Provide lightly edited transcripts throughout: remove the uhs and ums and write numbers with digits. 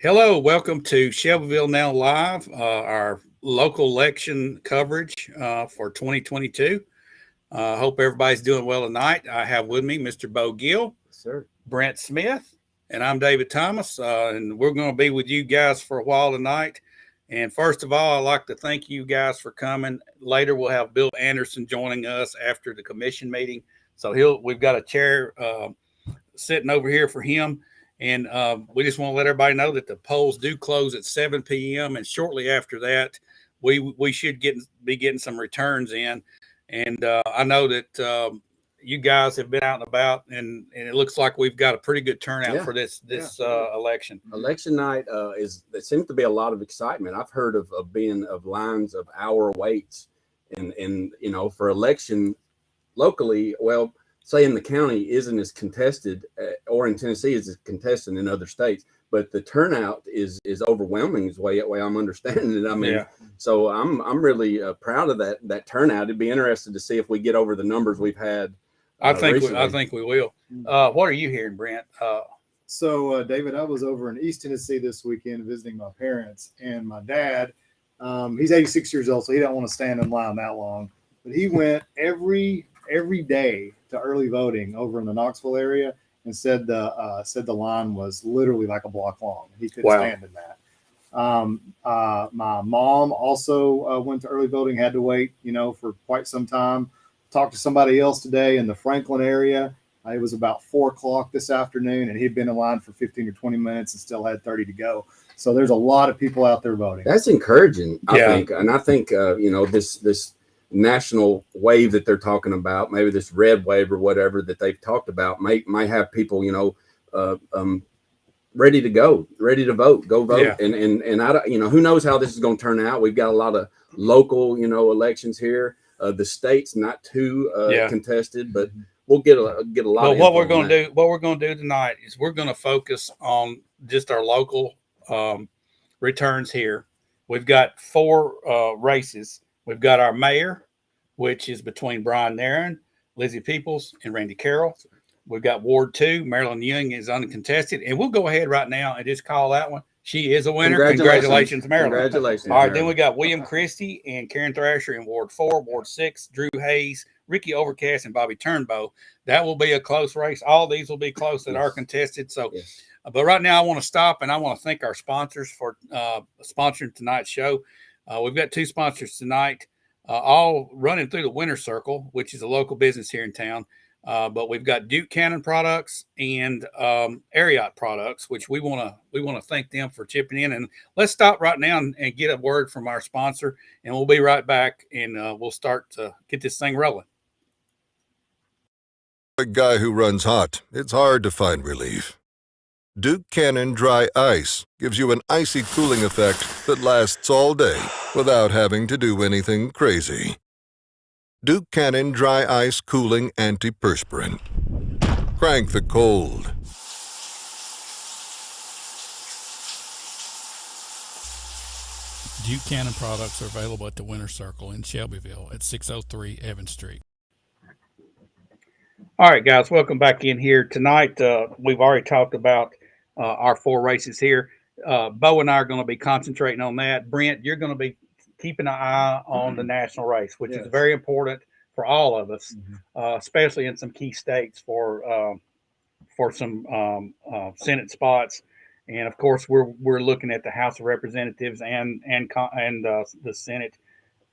Hello, welcome to Shelbyville Now Live, our local election coverage for 2022. Hope everybody's doing well tonight. I have with me Mr. Bo Gill, Sir. Brent Smith, and I'm David Thomas, and we're going to be with you guys for a while tonight. And first of all, I'd like to thank you guys for coming. Later, we'll have Bill Anderson joining us after the commission meeting. So we've got a chair sitting over here for him. And we just want to let everybody know that the polls do close at 7 p.m. And shortly after that, we should be getting some returns in. And I know that you guys have been out and about, and it looks like we've got a pretty good turnout for this election. Election night there seems to be a lot of excitement. I've heard of lines of hour waits, and for election locally, well, say in the county isn't as contested, or in Tennessee is as contested in other states, but the turnout is overwhelming. Is the way I'm understanding it. I mean, so I'm really proud of that turnout. It'd be interested to see if we get over the numbers we've had. I think we will. What are you hearing, Brent? So David, I was over in East Tennessee this weekend visiting my parents, and my dad, he's 86 years old, so he don't want to stand in line that long, but he went every day to early voting over in the Knoxville area, and said the line was literally like a block long. He couldn't stand in that. My mom also went to early voting, had to wait, for quite some time. Talked to somebody else today in the Franklin area. It was about 4:00 this afternoon, and he'd been in line for 15 or 20 minutes and still had 30 to go. So there's a lot of people out there voting. That's encouraging, I think. And I think, this national wave that they're talking about, maybe this red wave or whatever that they've talked about, might have people, ready to go, ready to vote, go vote. And I don't, who knows how this is going to turn out. We've got a lot of local, elections here. The state's not too contested, but we'll get a lot. But what we're going to do tonight is we're going to focus on just our local returns here. We've got 4 races. We've got our mayor, which is between Brian Narron, Lizzie Peoples, and Randy Carroll. We've got Ward 2. Marilyn Young is uncontested. And we'll go ahead right now and just call that one. She is a winner. Congratulations, Marilyn. Congratulations. All right, then we got William Christie and Karen Thrasher in Ward 4, Ward 6, Drew Hayes, Ricky Overcast, and Bobby Turnbow. That will be a close race. All these will be close that are contested. So, but right now I want to stop, and I want to thank our sponsors for sponsoring tonight's show. We've got 2 sponsors tonight, all running through the Winter Circle, which is a local business here in town. But we've got Duke Cannon Products and Ariat Products, which we want to thank them for chipping in. And let's stop right now and get a word from our sponsor, and we'll be right back, and we'll start to get this thing rolling. A guy who runs hot, it's hard to find relief. Duke Cannon Dry Ice gives you an icy cooling effect that lasts all day without having to do anything crazy. Duke Cannon Dry Ice Cooling Antiperspirant. Crank the cold. Duke Cannon products are available at the Winter Circle in Shelbyville at 603 Evans Street. All right, guys, welcome back in here tonight. We've already talked about our 4 races here. Bo and I are going to be concentrating on that. Brent, you're going to be keeping an eye on the national race, which is very important for all of us, especially in some key states for some Senate spots. And of course, we're looking at the House of Representatives and the Senate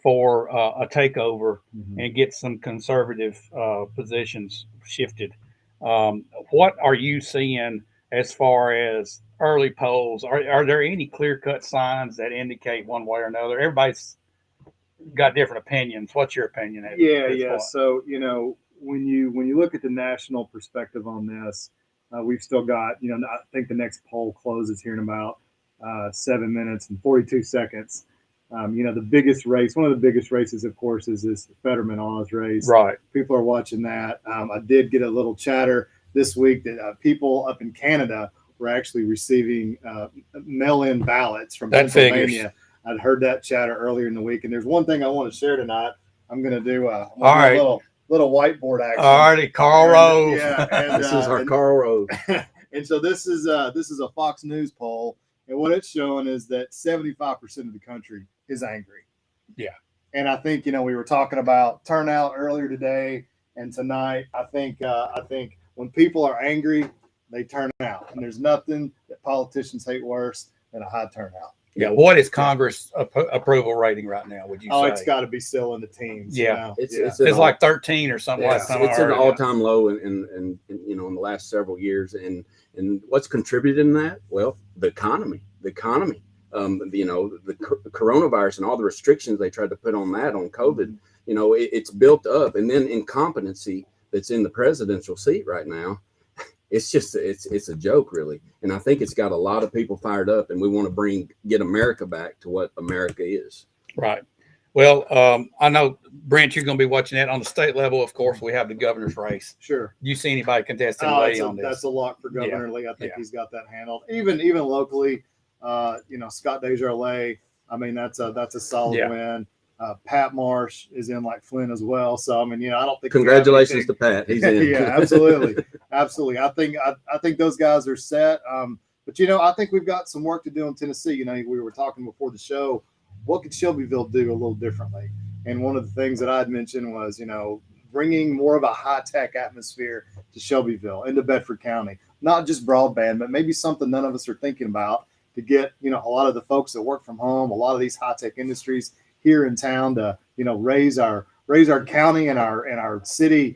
for a takeover and get some conservative positions shifted. What are you seeing as far as early polls? Are there any clear-cut signs that indicate one way or another? Everybody's got different opinions. What's your opinion? So when you look at the national perspective on this, we've still got I think the next poll closes here in about 7 minutes and 42 seconds. The biggest race, one of the biggest races, of course, is this Fetterman-Oz race. Right. People are watching that. I did get a little chatter this week that people up in Canada were actually receiving mail-in ballots from Pennsylvania. I'd heard that chatter earlier in the week. And there's one thing I want to share tonight. I'm going to do a little whiteboard action. All righty, Karl Rove. This is our Karl Rove. And so this is a Fox News poll. And what it's showing is that 75% of the country is angry. Yeah. And I think, we were talking about turnout earlier today and tonight. I think when people are angry, they turn out. And there's nothing that politicians hate worse than a high turnout. Yeah. What is Congress approval rating right now, would you say? It's got to be still in the teens. Yeah. It's It's like 13 or something. Yeah, Last time it's I an heard. all-time low in in the last several years, and what's contributed in that? Well, the economy, the coronavirus and all the restrictions they tried to put on that on COVID. It's built up, and then incompetency that's in the presidential seat right now. It's just it's a joke, really, and I think it's got a lot of people fired up, and we want to get America back to what America is. Right. Well, I know, Brent, you're going to be watching that on the state level. Of course, we have the governor's race. Sure. Do you see anybody contesting Lee on this? That's a lot for Governor Lee. I think Yeah. he's got that handled. Even locally, Scott Desjardins. I mean, that's a solid Yeah. win. Pat Marsh is in like Flynn as well. So I mean, I don't think. Congratulations to Pat. He's in. Yeah, absolutely. I think those guys are set. But I think we've got some work to do in Tennessee. We were talking before the show. What could Shelbyville do a little differently? And one of the things that I had mentioned was, bringing more of a high-tech atmosphere to Shelbyville, into Bedford County. Not just broadband, but maybe something none of us are thinking about to get, a lot of the folks that work from home, a lot of these high-tech industries here in town to, raise our county and our city,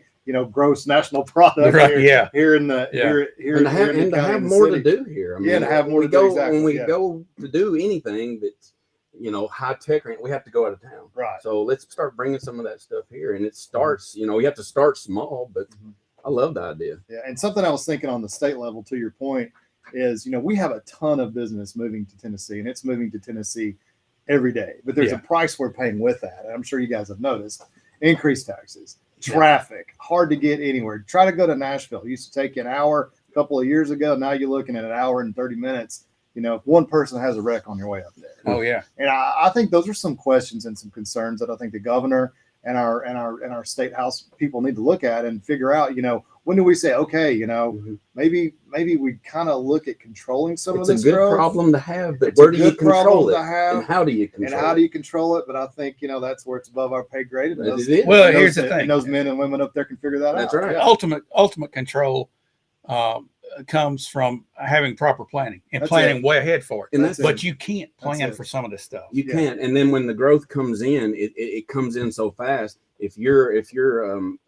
gross national product Right, here in the here And to have more to do here. I mean, to have more to do. Exactly. When we go to do anything that's high tech, we have to go out of town. Right. So let's start bringing some of that stuff here, and it starts. You have to start small, but I love the idea. Yeah, and something I was thinking on the state level, to your point, is we have a ton of business moving to Tennessee, and it's moving to Tennessee every day. But there's a price we're paying with that. And I'm sure you guys have noticed increased taxes, traffic, hard to get anywhere. Try to go to Nashville. It used to take you an hour a couple of years ago. Now you're looking at an hour and 30 minutes. If one person has a wreck on your way up there. Oh yeah. And I think those are some questions and some concerns that I think the governor and our state house people need to look at and figure out, when do we say, okay, maybe we kind of look at controlling some of this It's a good growth. problem to have, but It's a where do you good problem control it? to have. And how do you control it? But I think, that's where it's above our pay grade. And It is. Well, and here's those- the thing. and those men and women up there can figure that That's out. right. Yeah. Ultimate control comes from having proper planning and That's planning it. way ahead for it. And that's But you can't plan That's it. for some of this stuff. You Yeah. can't. And then when the growth comes in, it comes in so fast. If your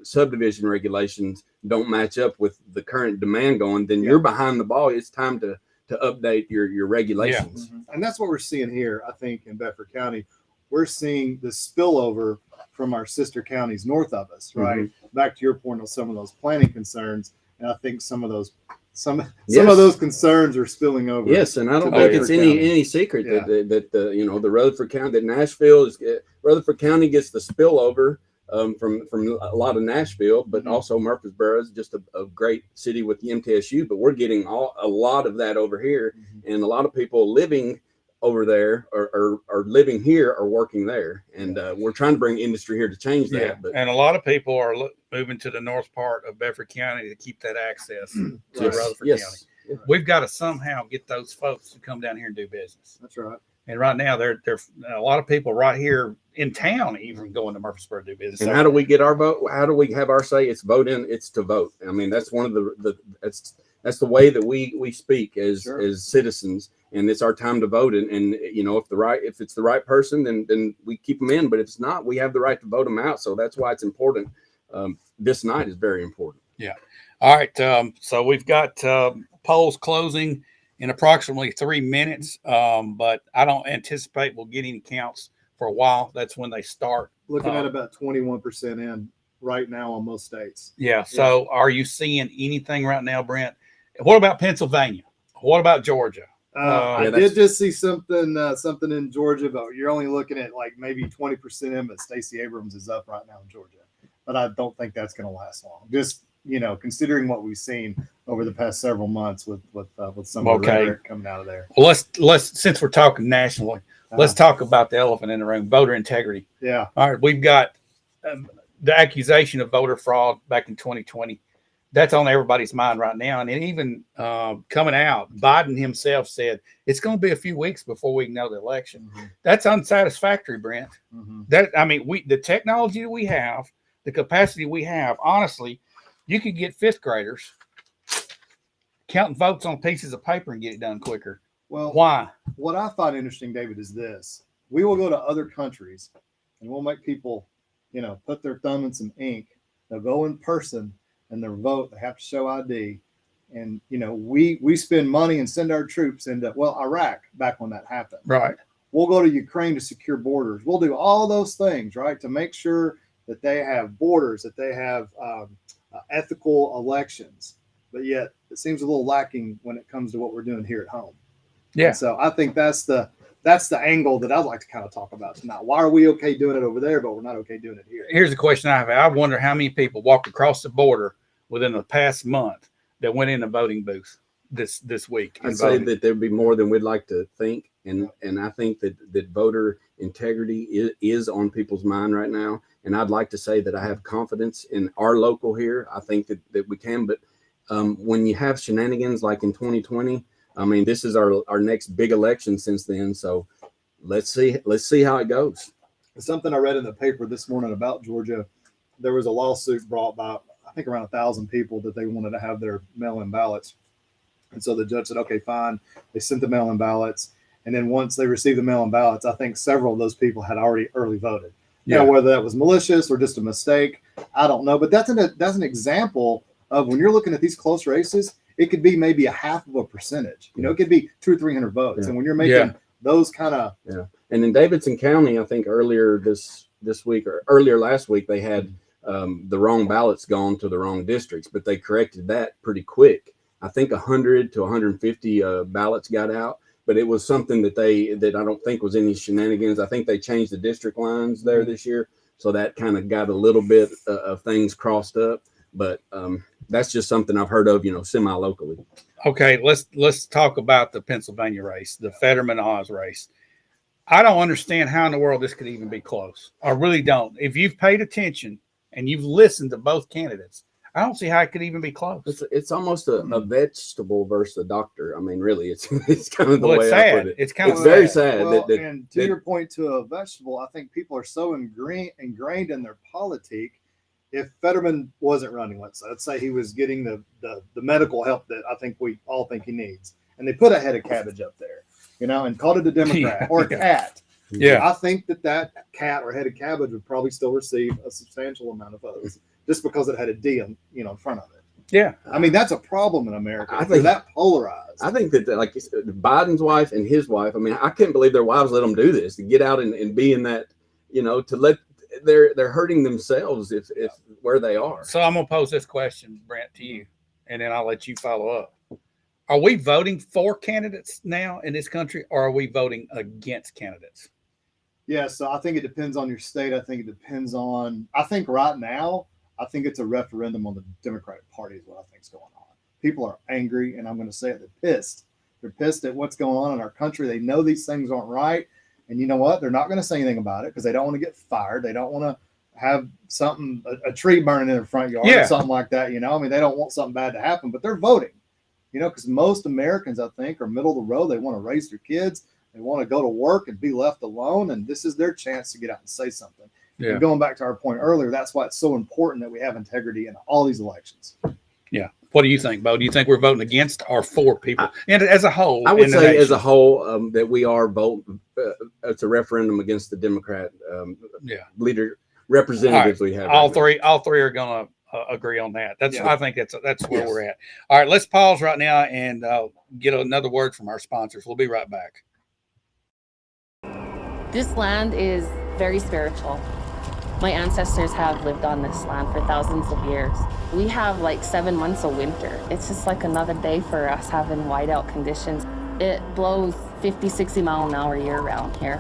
subdivision regulations don't match up with the current demand going, then you're behind the ball. It's time to update your regulations. Mhm. And that's what we're seeing here, I think, in Bedford County. We're seeing the spillover from our sister counties north of us, right? Back to your point on some of those planning concerns. And I think some of those concerns are spilling over. Yes, and I don't to think Bedford it's County. any secret Yeah. that the Rutherford County, that Rutherford County gets the spillover from a lot of Nashville, but also Murfreesboro is just a great city with the MTSU. But we're getting a lot of that over here, and a lot of people living over there are living here or working there, and we're trying to bring industry here to change that. Yeah. But And a lot of people are moving to the north part of Bedford County to keep that access to Rutherford County. Yeah. We've got to somehow get those folks to come down here and do business. That's right. And right now, there a lot of people right here in town even going to Murfreesboro to do business. And how do we get our vote? How do we have our say? It's vote in. It's to vote. I mean, that's one of that's the way that we speak as citizens, and it's our time to vote. And if it's the right person, then we keep them in. But if it's not, we have the right to vote them out. So that's why it's important. This night is very important. Yeah. All right. So we've got polls closing in approximately 3 minutes, but I don't anticipate we'll get any counts for a while. That's when they start. Looking at about 21% in right now on most states. Yeah. So are you seeing anything right now, Brent? What about Pennsylvania? What about Georgia? I did just see something in Georgia, but you're only looking at like maybe 20% in, but Stacey Abrams is up right now in Georgia. But I don't think that's going to last long. Just, considering what we've seen over the past several months with some of the rhetoric coming out of there. Well, let's since we're talking nationally, let's talk about the elephant in the room, voter integrity. Yeah. All right. We've got the accusation of voter fraud back in 2020. That's on everybody's mind right now. And even coming out, Biden himself said it's going to be a few weeks before we know the election. Mm-hmm. That's unsatisfactory, Brent. Mm-hmm. The technology that we have, the capacity we have, honestly, you could get fifth graders counting votes on pieces of paper and get it done quicker. Well, Why? what I thought interesting, David, is this: we will go to other countries, and we'll make people, put their thumb in some ink. They'll go in person and their vote. They have to show ID, and we spend money and send our troops into Iraq back when that happened. Right. We'll go to Ukraine to secure borders. We'll do all those things, right, to make sure that they have borders, that they have ethical elections. But yet, it seems a little lacking when it comes to what we're doing here at home. Yeah. And so I think that's the angle that I'd like to kind of talk about tonight. Why are we okay doing it over there, but we're not okay doing it here? Here's a question I have. I wonder how many people walked across the border within the past month that went in the voting booth this week. I'd say that there'd be more than we'd like to think. And I think that voter integrity is on people's mind right now. And I'd like to say that I have confidence in our local here. I think that we can. But when you have shenanigans like in 2020, I mean, this is our next big election since then. So let's see how it goes. Something I read in the paper this morning about Georgia, there was a lawsuit brought by, I think, around 1,000 people that they wanted to have their mail-in ballots. And so the judge said, okay, fine. They sent the mail-in ballots. And then once they received the mail-in ballots, I think several of those people had already early voted. Yeah. Now, whether that was malicious or just a mistake, I don't know. But that's an example of when you're looking at these close races, it could be maybe a half of a percentage. It could be 200 or 300 votes. Yeah. And when you're making those kind of And in Davidson County, I think earlier this week or earlier last week, they had the wrong ballots gone to the wrong districts, but they corrected that pretty quick. I think 100 to 150 ballots got out, but it was something that I don't think was any shenanigans. I think they changed the district lines there this year, so that kind of got a little bit of things crossed up. But that's just something I've heard of, semi-locally. Okay, let's talk about the Pennsylvania race, the Fetterman-Oz race. I don't understand how in the world this could even be close. I really don't. If you've paid attention and you've listened to both candidates, I don't see how it could even be close. It's almost a vegetable versus a doctor. I mean, really, it's kind of the Well, way it's I sad. put it. It's kind of very sad. sad. Well, that and to your point, to a vegetable, I think people are so ingrained in their politic. If Fetterman wasn't running, let's say he was getting the medical help that I think we all think he needs, and they put a head of cabbage up there, and called it a Democrat or a cat. Yeah. I think that cat or head of cabbage would probably still receive a substantial amount of votes just because it had a D in front of it. Yeah. I mean, that's a problem in America. I think They're that polarized. I think that, like you said, Biden's wife and his wife, I mean, I can't believe their wives let them do this, to get out and be in that, to let they're hurting themselves if where they are. So I'm going to pose this question, Brent, to you, and then I'll let you follow up. Are we voting for candidates now in this country, or are we voting against candidates? Yeah, so I think it depends on your state. I think right now, I think it's a referendum on the Democratic Party is what I think is going on. People are angry, and I'm going to say it, they're pissed. They're pissed at what's going on in our country. They know these things aren't right. And you know what? They're not going to say anything about it because they don't want to get fired. They don't want to have something, a tree burning in their front yard or something like that. I mean, they don't want something bad to happen, but they're voting, because most Americans, I think, are middle of the road. They want to raise their kids. They want to go to work and be left alone. And this is their chance to get out and say something. Yeah. And going back to our point earlier, that's why it's so important that we have integrity in all these elections. Yeah. What do you think, Bo? Do you think we're voting against or for people? And as a whole, I would say as a whole that we are voting. It's a referendum against the Democrat leader representatives we have. All three are going to agree on that. I think that's where we're at. All right, let's pause right now and get another word from our sponsors. We'll be right back. This land is very spiritual. My ancestors have lived on this land for thousands of years. We have like 7 months of winter. It's just like another day for us having whiteout conditions. It blows 50, 60 mile an hour year round here.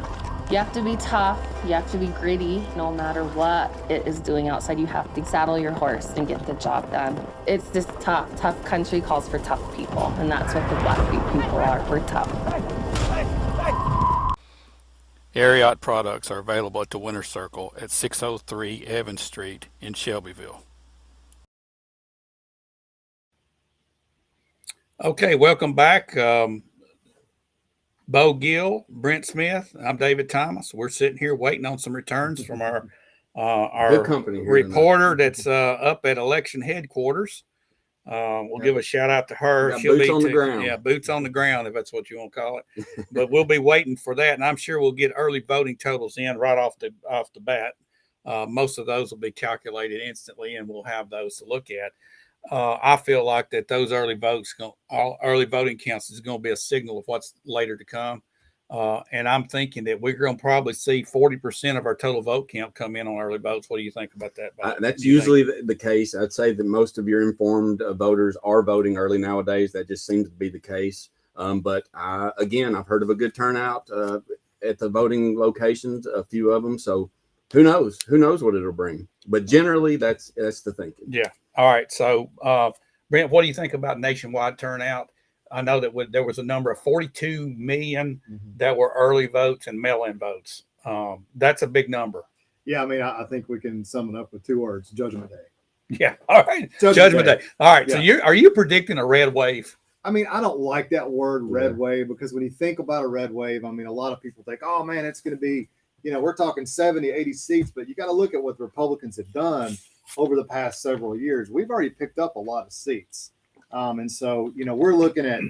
You have to be tough, you have to be gritty, no matter what it is doing outside. You have to saddle your horse and get the job done. It's this tough country calls for tough people, and that's what the Blackfeet people are. We're tough. Ariat products are available at the Winter Circle at 603 Evans Street in Shelbyville. Okay, welcome back. Bo Gill, Brent Smith. I'm David Thomas. We're sitting here waiting on some returns from Good our company here reporter that's up at election headquarters. We'll give a shout out to her. Got boots on the ground. Yeah, boots on the ground, if that's what you want to call it. But we'll be waiting for that, and I'm sure we'll get early voting totals in right off the bat. Most of those will be calculated instantly, and we'll have those to look at. I feel like that those early voting counts is going to be a signal of what's later to come. And I'm thinking that we're going to probably see 40% of our total vote count come in on early votes. What do you think about that, Bob? That's usually the case. I'd say that most of your informed voters are voting early nowadays. That just seems to be the case. But again, I've heard of a good turnout at the voting locations, a few of them. So who knows? Who knows what it'll bring? But generally, that's the thinking. Yeah. All right. So, Brent, what do you think about nationwide turnout? I know that there was a number of 42 million that were early votes and mail-in votes. That's a big number. Yeah, I mean, I think we can sum it up with 2 words: Judgment Day. Yeah. All right. Judgment Day. All right. Yeah. So are you predicting a red wave? I mean, I don't like that word red wave, because when you think about a red wave, I mean, a lot of people think, oh man, it's going to be, we're talking 70, 80 seats, but you got to look at what the Republicans have done over the past several years. We've already picked up a lot of seats. And so, we're looking at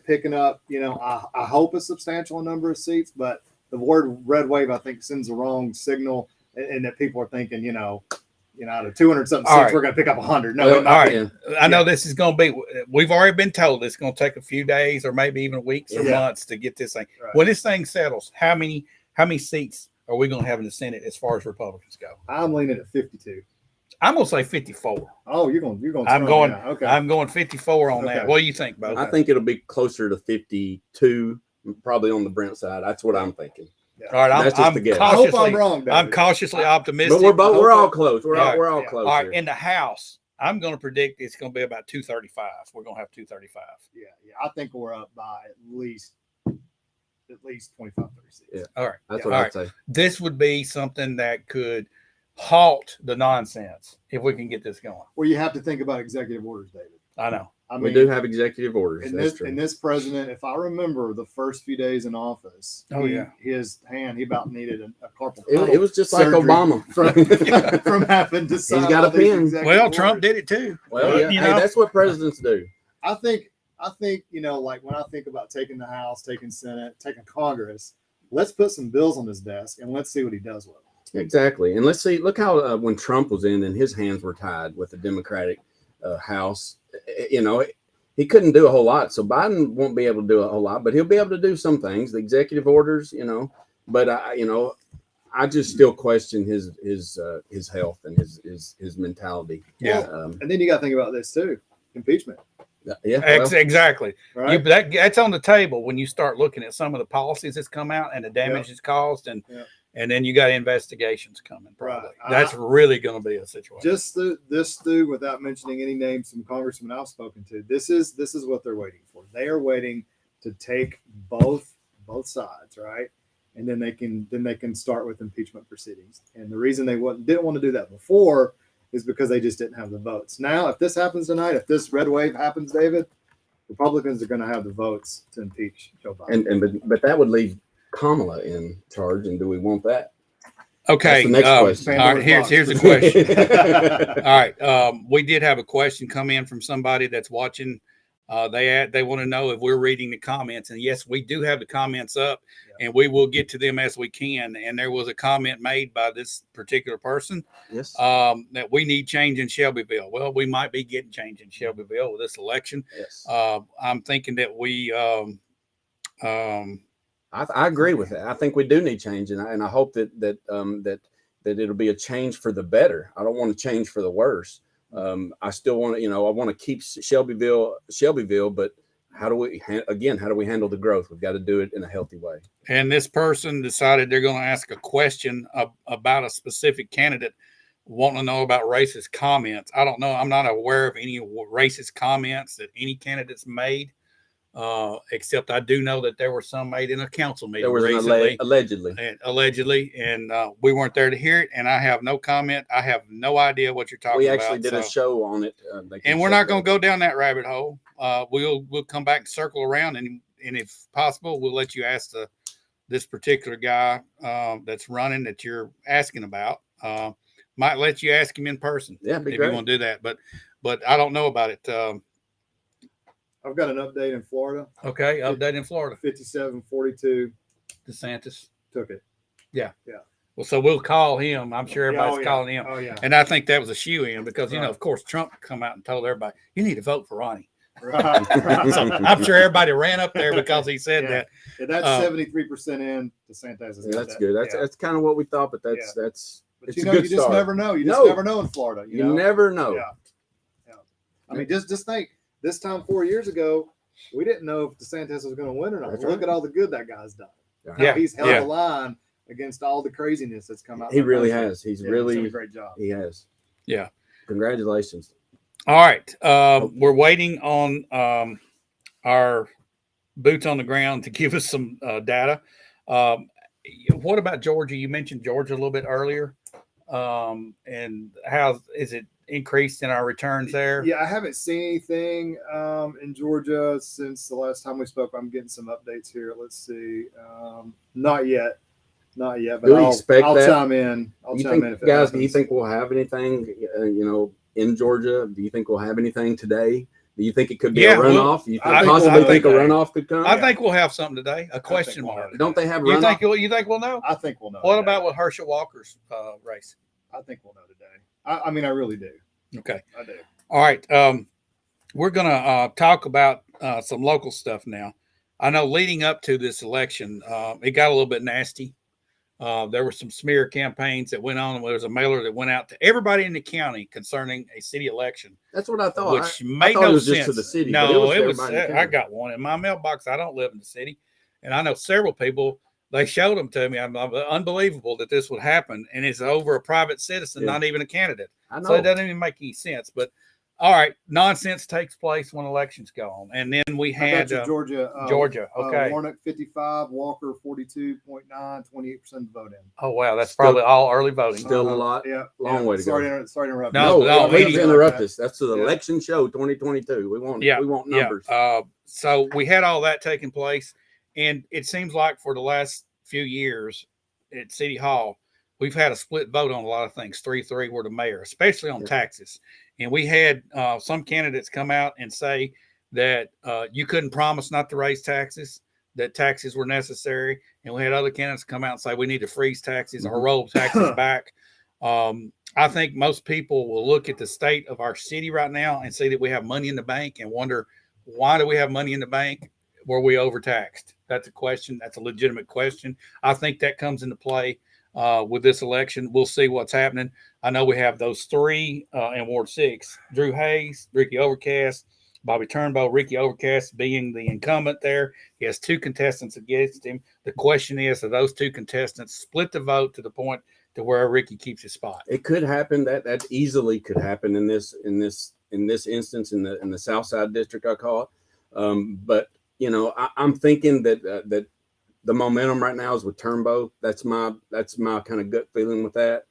picking up, I hope a substantial number of seats, but the word red wave, I think, sends the wrong signal, and that people are thinking, out of 200 something seats, we're going to pick up 100. No, all right. I know this is going to be, we've already been told it's going to take a few days or maybe even weeks or months to get this thing. Right. When this thing settles, how many seats are we going to have in the Senate as far as Republicans go? I'm leaning at 52. I'm going to say 54. Oh, you're going. Okay. I'm going 54 on that. What do you think, Bo? I think it'll be closer to 52, probably on the Brent side. That's what I'm thinking. Yeah. All right, that's just a guess. I hope I'm wrong, David. I'm cautiously optimistic. But we're all close. We're all close. All right, in the House, I'm going to predict it's going to be about 235. We're going to have 235. Yeah. I think we're up by at least 25, 30 seats. Yeah. All right. That's what I'd say. This would be something that could halt the nonsense if we can get this going. Well, you have to think about executive orders, David. I know. I mean, we do have executive orders. And this president, if I remember the first few days in office, his hand, he about needed a carpal tunnel. It was just like Obama from having to sign. He's got a pen. Well, Trump did it too. Well, yeah. Hey, that's what presidents do. I think, like when I think about taking the House, taking Senate, taking Congress, let's put some bills on his desk and let's see what he does with them. Exactly. And let's see, look how when Trump was in and his hands were tied with the Democratic House, he couldn't do a whole lot. So Biden won't be able to do a whole lot, but he'll be able to do some things, the executive orders, but I just still question his health and his mentality. Yeah. And then you got to think about this too, impeachment. Yeah, exactly. Right? That's on the table when you start looking at some of the policies that's come out and the damage it's caused, and then you got investigations coming. Probably that's really going to be a situation. Just this, Stu, without mentioning any names from congressmen I've spoken to, this is what they're waiting for. They are waiting to take both sides, right? And then they can start with impeachment proceedings. And the reason they didn't want to do that before is because they just didn't have the votes. Now, if this happens tonight, if this red wave happens, David, Republicans are going to have the votes to impeach Joe Biden. But that would leave Kamala in charge, and do we want that? Okay. That's the next question. All right, here's the question. All right. We did have a question come in from somebody that's watching. They want to know if we're reading the comments, and yes, we do have the comments up, and we will get to them as we can. And there was a comment made by this particular person, that we need change in Shelbyville. Well, we might be getting change in Shelbyville with this election. Yes. I'm thinking that we. I agree with that. I think we do need change, and I hope that it'll be a change for the better. I don't want to change for the worse. I still want to, I want to keep Shelbyville, but how do we handle the growth? We've got to do it in a healthy way. And this person decided they're going to ask a question about a specific candidate, wanting to know about racist comments. I don't know. I'm not aware of any racist comments that any candidates made. Except I do know that there were some made in a council meeting recently, allegedly, and we weren't there to hear it. And I have no comment. I have no idea what you're talking about. We actually did a show on it, and we're not going to go down that rabbit hole. we'll come back and circle around, and if possible, we'll let you ask this particular guy that's running that you're asking about. Might let you ask him in person. Yeah, be if great. you want to do that, but I don't know about it. I've got an update in Florida. Okay, update in Florida. 57-42 DeSantis took it. Well, so we'll call him. I'm sure everybody's calling him. Oh yeah. And I think that was a shoe-in because, Right. of course, Trump come out and told everybody, you need to vote for Ronnie. Right. So I'm sure everybody ran up there because he said Yeah. that. Yeah, that's 73% in. DeSantis is That's good. That's kind of what we thought, but that's But it's you a know, good you just start. never know. You just No. never know in Florida. You know? never know. Yeah. I mean, just think this time 4 years ago, we didn't know if DeSantis was going to win or not. That's Look right. at all the good that guy's done. Yeah. How he's held Yeah. the line against all the craziness that's come out. He in the really country. has. He's Yeah, really done a great job. he has. Yeah. Congratulations. All right. We're waiting on our boots on the ground to give us some data. What about Georgia? You mentioned Georgia a little bit earlier. And how is it increased in our returns there? Yeah, I haven't seen anything in Georgia since the last time we spoke. I'm getting some updates here. Let's see. Not yet. But Do we expect I'll that? chime in. I'll You chime in think, if it guys? Do you happens. think we'll have anything? In Georgia, do you think we'll have anything today? Do you think it could be Yeah, a runoff? You I think possibly we'll think a know runoff could come? I think we'll have something today. A think question we'll mark. have it. Don't they have You runoff? think we'll know? I think we'll know. What today. about with Herschel Walker's race? I think we'll know today. I mean, I really do. Okay. I do. All right. We're going to talk about some local stuff now. I know leading up to this election, it got a little bit nasty. There were some smear campaigns that went on. There was a mailer that went out to everybody in the county concerning a city election, That's what I thought. which I made thought no it was sense. just to the city. No, but it was. everybody in I town. got one in my mailbox. I don't live in the city, and I know several people. They showed them to me. I'm unbelievable that this would happen, and it's over a private citizen, Yeah. not even a candidate. I know. So it doesn't even make any sense. But all right, nonsense takes place when elections go on, and then we I had got you, Georgia. Georgia. Okay. Warnock 55, Walker 42.9, 28% vote in. Oh wow, that's Still- probably all early voting. Still a lot. Yeah. Long way to sorry go. Sorry to interrupt. No, No, please any- interrupt us. That's the Yeah. election show 2022. We want numbers. Yeah. So we had all that taking place, and it seems like for the last few years at City Hall, we've had a split vote on a lot of things. 3-3 were the mayor, especially on taxes. And we had some candidates come out and say that you couldn't promise not to raise taxes, that taxes were necessary. And we had other candidates come out and say we need to freeze taxes or roll taxes back. I think most people will look at the state of our city right now and see that we have money in the bank and wonder, why do we have money in the bank? Were we overtaxed? That's a question. That's a legitimate question. I think that comes into play with this election. We'll see what's happening. I know we have those three in Ward 6, Drew Hayes, Ricky Overcast, Bobby Turnbow. Ricky Overcast being the incumbent there. He has two contestants against him. The question is, do those two contestants split the vote to the point to where Ricky keeps his spot? It could happen. That easily could happen in this instance in the South Side district, I call it. But I'm thinking that the momentum right now is with Turnbow. That's my kind of gut feeling with that.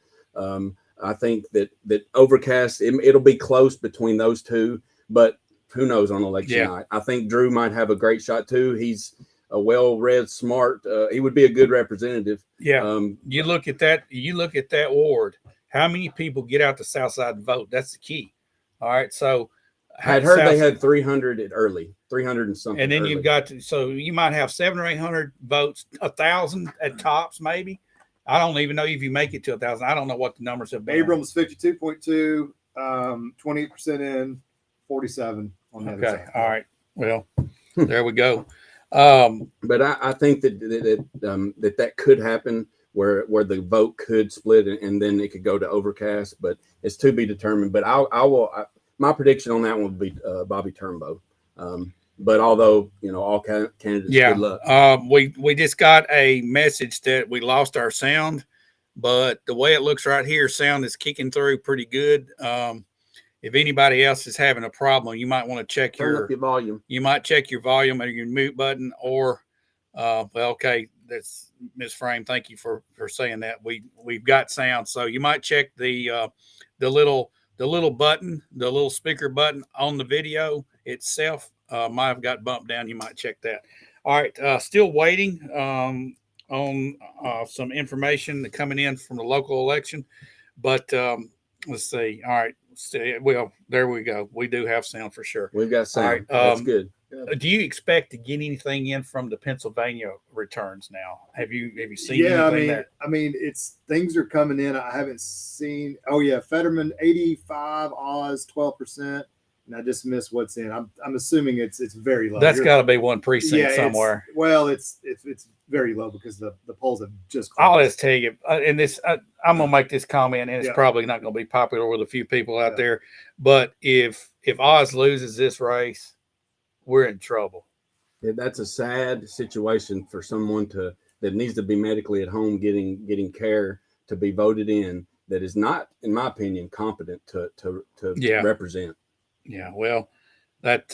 I think that Overcast, it'll be close between those two, but who knows on election night? I think Drew might have a great shot too. He's a well-read, smart. He would be a good representative. Yeah. You look at that. You look at that ward. How many people get out the South Side and vote? That's the key. All right. So I had heard they had 300 at early, 300 and something. and then early. you've got so you might have 700 or 800 votes, 1,000 at tops, maybe. I don't even know if you make it to 1,000. I don't know what the numbers have been. Abrams 52.2, 28% in, 47 on the other Okay. side. All right. Well, there we go. But I think that could happen where the vote could split and then it could go to Overcast, but it's to be determined. But my prediction on that one would be Bobby Turnbow. But although all candidates, good luck. We just got a message that we lost our sound, but the way it looks right here, sound is kicking through pretty good. If anybody else is having a problem, you might want to check Turn up your volume. You might check your volume or your mute button, or okay, that's Ms. Frame. Thank you for saying that. We've got sound, so you might check the little button, the little speaker button on the video, itself might have got bumped down. You might check that. All right, still waiting on some information coming in from the local election, but let's see. All right, well, there we go. We do have sound for sure. We've got sound. All right, That's good. Do you expect to get anything in from the Pennsylvania returns now? Have you seen Yeah, anything there? I mean, it's things are coming in. I haven't seen. Oh yeah, Fetterman 85, Oz 12%, and I just missed what's in. I'm assuming it's very low. That's got to be one precinct somewhere. It's very low because the polls have just I'll closed. just tell you, and this I'm gonna make this comment, and it's Yeah. probably not gonna be popular with a few people out Yeah. there. But if Oz loses this race, we're in trouble. That's a sad situation for someone that needs to be medically at home getting care to be voted in that is not, in my opinion, competent to represent. Yeah, well, that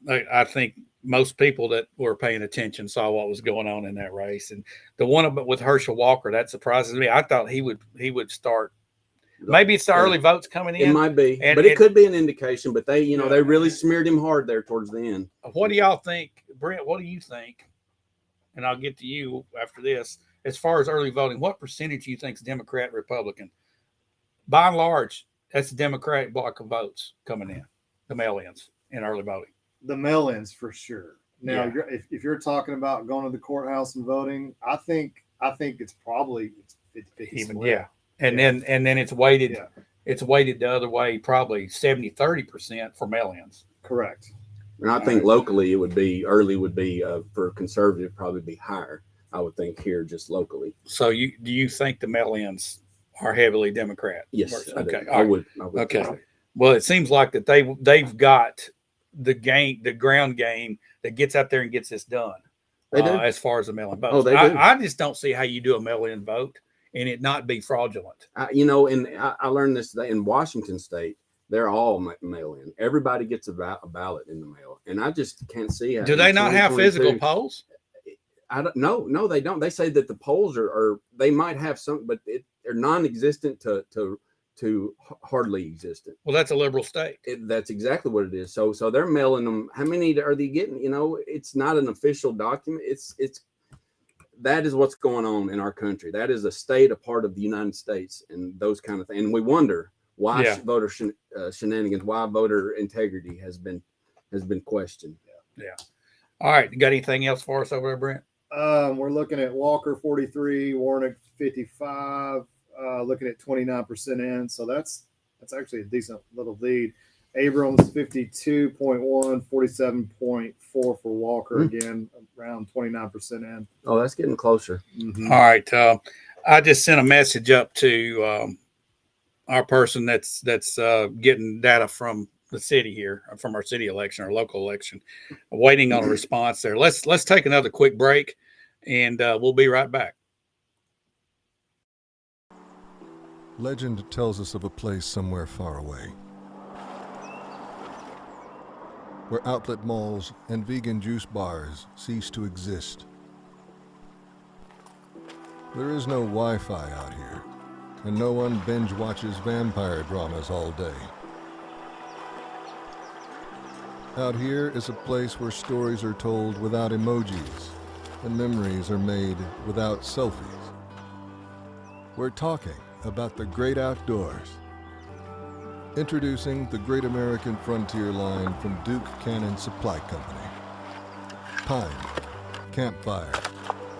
I think most people that were paying attention saw what was going on in that race, and the one with Herschel Walker that surprises me. I thought he would start. Maybe it's the early votes coming in. It might be, but it could be an indication. But they really smeared him hard there towards the end. What do y'all think, Brent? What do you think? And I'll get to you after this. As far as early voting, what percentage do you think is Democrat, Republican? By and large, that's the Democratic block of votes coming in, the mail-ins in early voting. The mail-ins for sure. Now, Yeah. if you're talking about going to the courthouse and voting, I think it's probably 50 Even split. yeah. And then it's weighted it's weighted the other way, probably 70-30% for mail-ins. Correct. And I think locally early would be for conservative probably be higher. I would think here just locally. So do you think the mail-ins are heavily Democrat? Yes. Okay. I would. Okay. Well, it seems like that they've got the ground game that gets out there and gets this done. They do. As far as the mail-in votes. Oh, they do. I just don't see how you do a mail-in vote and it not be fraudulent. And I learned this today in Washington State. They're all mail-in. Everybody gets a ballot in the mail, and I just can't see how. Do they not have physical polls? I don't. No, they don't. They say that the polls are they might have some, but they're non-existent to hardly existent. Well, that's a liberal state. That's exactly what it is. So they're mailing them. How many are they getting? It's not an official document. It's that is what's going on in our country. That is a state, a part of the United States, and those kind of things. And we wonder why voter shenanigans, why voter integrity has been questioned. Yeah. All right. You got anything else for us over there, Brent? We're looking at Walker 43, Warnock 55, looking at 29% in. So that's actually a decent little lead. Abrams 52.1, 47.4 for Walker, again around 29% in. Oh, that's getting closer. Mm-hmm. All right. I just sent a message up to our person that's getting data from the city here, from our city election, our local election, waiting on a response there. Let's take another quick break, and we'll be right back. Legend tells us of a place somewhere far away, where outlet malls and vegan juice bars cease to exist. There is no Wi-Fi out here, and no one binge watches vampire dramas all day. Out here is a place where stories are told without emojis, and memories are made without selfies. We're talking about the great outdoors. Introducing the Great American Frontier line from Duke Cannon Supply Company. Pine, Campfire,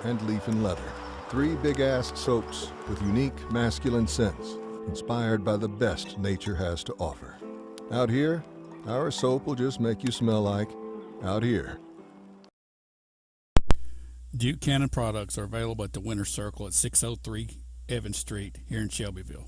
and Leaf and Leather. 3 big-ass soaps with unique masculine scents, inspired by the best nature has to offer. Out here, our soap will just make you smell like out here. Duke Cannon products are available at the Winter Circle at 603 Evans Street here in Shelbyville.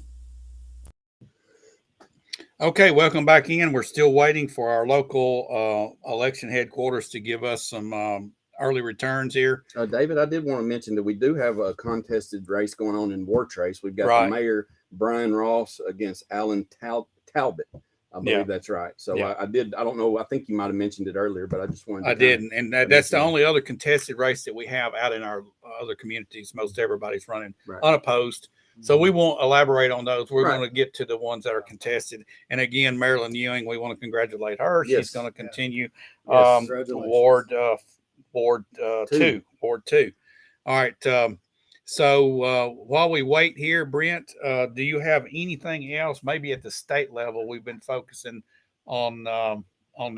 Okay, welcome back in. We're still waiting for our local election headquarters to give us some early returns here. David, I did want to mention that we do have a contested race going on in War Trace. We've got the mayor, Brian Ross, against Alan Talbot. I believe that's right. So I don't know. I think you might have mentioned it earlier, but I just wanted to. I did. And that's the only other contested race that we have out in our other communities. Most everybody's running unopposed. So we won't elaborate on those. We're Right. going to get to the ones that are contested. And again, Marilyn Ewing, we want to congratulate her. Yes. She's going to continue Yes. Congratulations. Ward two. All right. So while we wait here, Brent, do you have anything else? Maybe at the state level, we've been focusing on the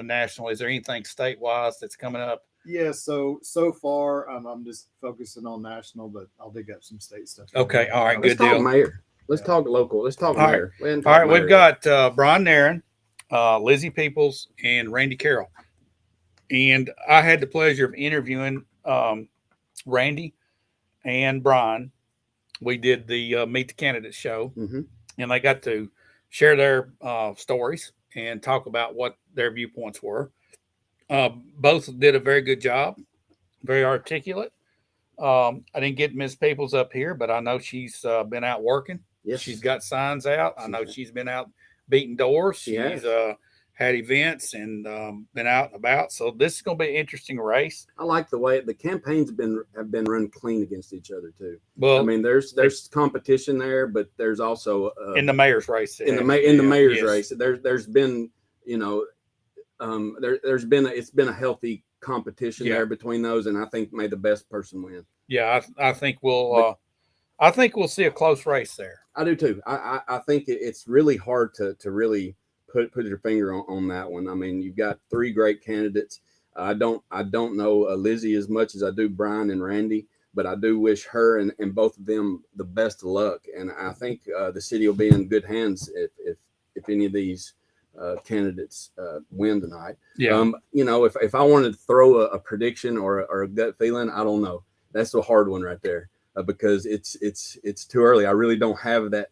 national. Is there anything state-wise that's coming up? Yeah, so far I'm just focusing on national, but I'll dig up some state stuff. Okay, all right, Let's good talk deal. mayor. Let's Yeah. talk local. Let's talk All right. mayor. All right, we've got Brian Nairn, Lizzie Peoples, and Randy Carroll. And I had the pleasure of interviewing Randy and Brian. We did the Meet the Candidates show, and they got to share their stories and talk about what their viewpoints were. Both did a very good job, very articulate. I didn't get Ms. Peoples up here, but I know she's been out working. Yes. She's got signs out. I know she's been out beating doors. She's had events and been out and about. So this is going to be an interesting race. I like the way the campaigns have been run clean against each other too. Well, I mean, there's competition there, but there's also in the mayor's race. in the mayor's yes. race, there's been it's been a healthy competition there between those, and I think may the best person win. Yeah, I think we'll see a close race there. I do too. I think it's really hard to really put your finger on that one. I mean, you've got three great candidates. I don't know Lizzie as much as I do Brian and Randy, but I do wish her and both of them the best of luck. And I think the city will be in good hands if any of these candidates win tonight. Yeah. If I wanted to throw a prediction or a gut feeling, I don't know. That's a hard one right there because it's too early. I really don't have that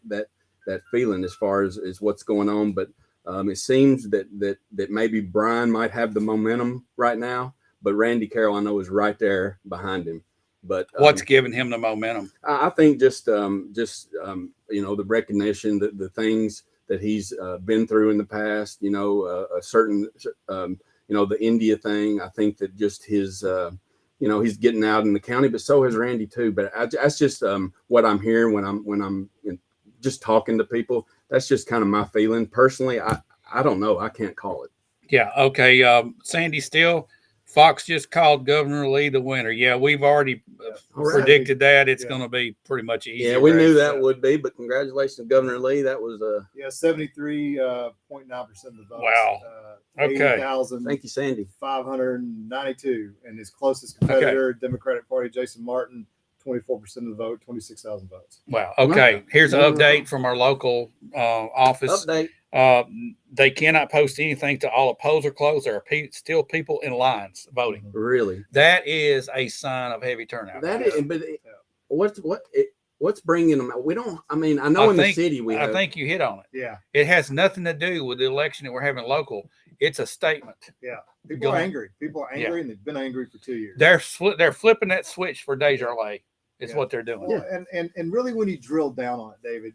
feeling as far as what's going on. But it seems that maybe Brian might have the momentum right now, but Randy Carroll I know is right there behind him. But what's giving him the momentum? I think just the recognition, the things that he's been through in the past, a certain, the India thing. I think that just his, he's getting out in the county, but so has Randy too. But that's just what I'm hearing when I'm just talking to people. That's just kind of my feeling personally. I don't know. I can't call it. Yeah. Okay. Sandy Steele, Fox just called Governor Lee the winner. Yeah, we've already predicted that. It's going to be pretty much easy. Yeah, we knew that would be, but congratulations to Governor Lee. That was 73.9% of the votes. Wow. Okay. 80,000. Thank you, Sandy. 592, and his closest competitor, Democratic Party, Jason Martin, 24% of the vote, 26,000 votes. Wow. Okay. Here's an update from our local office. Update. They cannot post anything to all opposed or closed. There are still people in lines voting. Really? That is a sign of heavy turnout. That is, but what's bringing them out? We don't. I mean, I know the city we. I think you hit on it. Yeah. It has nothing to do with the election that we're having local. It's a statement. Yeah. People are angry. People are angry, and they've been angry for 2 years. They're flipping that switch for Desjardins. It's what they're doing. Well, and really, when you drill down on it, David,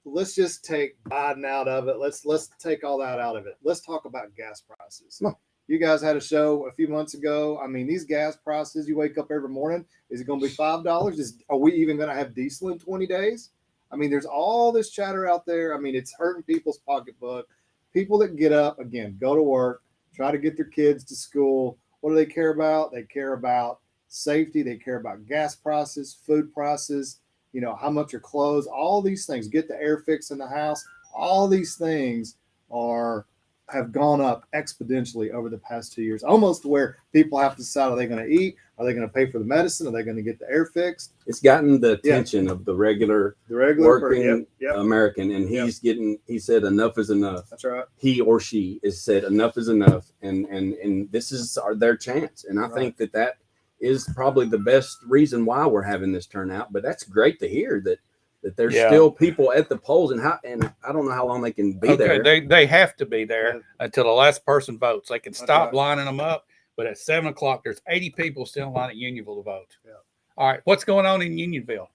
let's just take Biden out of it. Let's take all that out of it. Let's talk about gas prices. No. You guys had a show a few months ago. I mean, these gas prices, you wake up every morning, is it going to be $5? Are we even going to have diesel in 20 days? I mean, there's all this chatter out there. I mean, it's hurting people's pocketbook. People that get up, again, go to work, try to get their kids to school. What do they care about? They care about safety. They care about gas prices, food prices, how much are clothes, all these things, get the air fix in the house. All these things have gone up exponentially over the past 2 years, almost to where people have to decide, are they going to eat? Are they going to pay for the medicine? Are they going to get the air fixed? It's gotten the attention of the regular working American, and he said enough is enough. That's right. He or she has said enough is enough, and this is their chance. And I think that is probably the best reason why we're having this turnout. But that's great to hear that there's still people at the polls, and I don't know how long they can be there. They have to be there until the last person votes. They can stop lining them up, but at 7:00, there's 80 people still in line at Unionville to vote. Yeah. All right, what's going on in Unionville?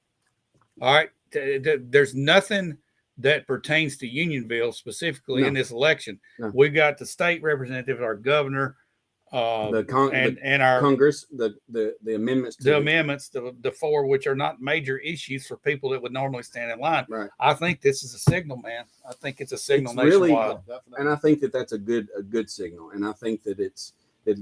All right, there's nothing that pertains to Unionville specifically in this election. No. We've got the state representative, our governor, and our Congress, the amendments to the amendments, the four, which are not major issues for people that would normally stand in line. Right. I think this is a signal, man. I think it's a signal It's really, nationwide. and I think that that's a good signal. And I think that it's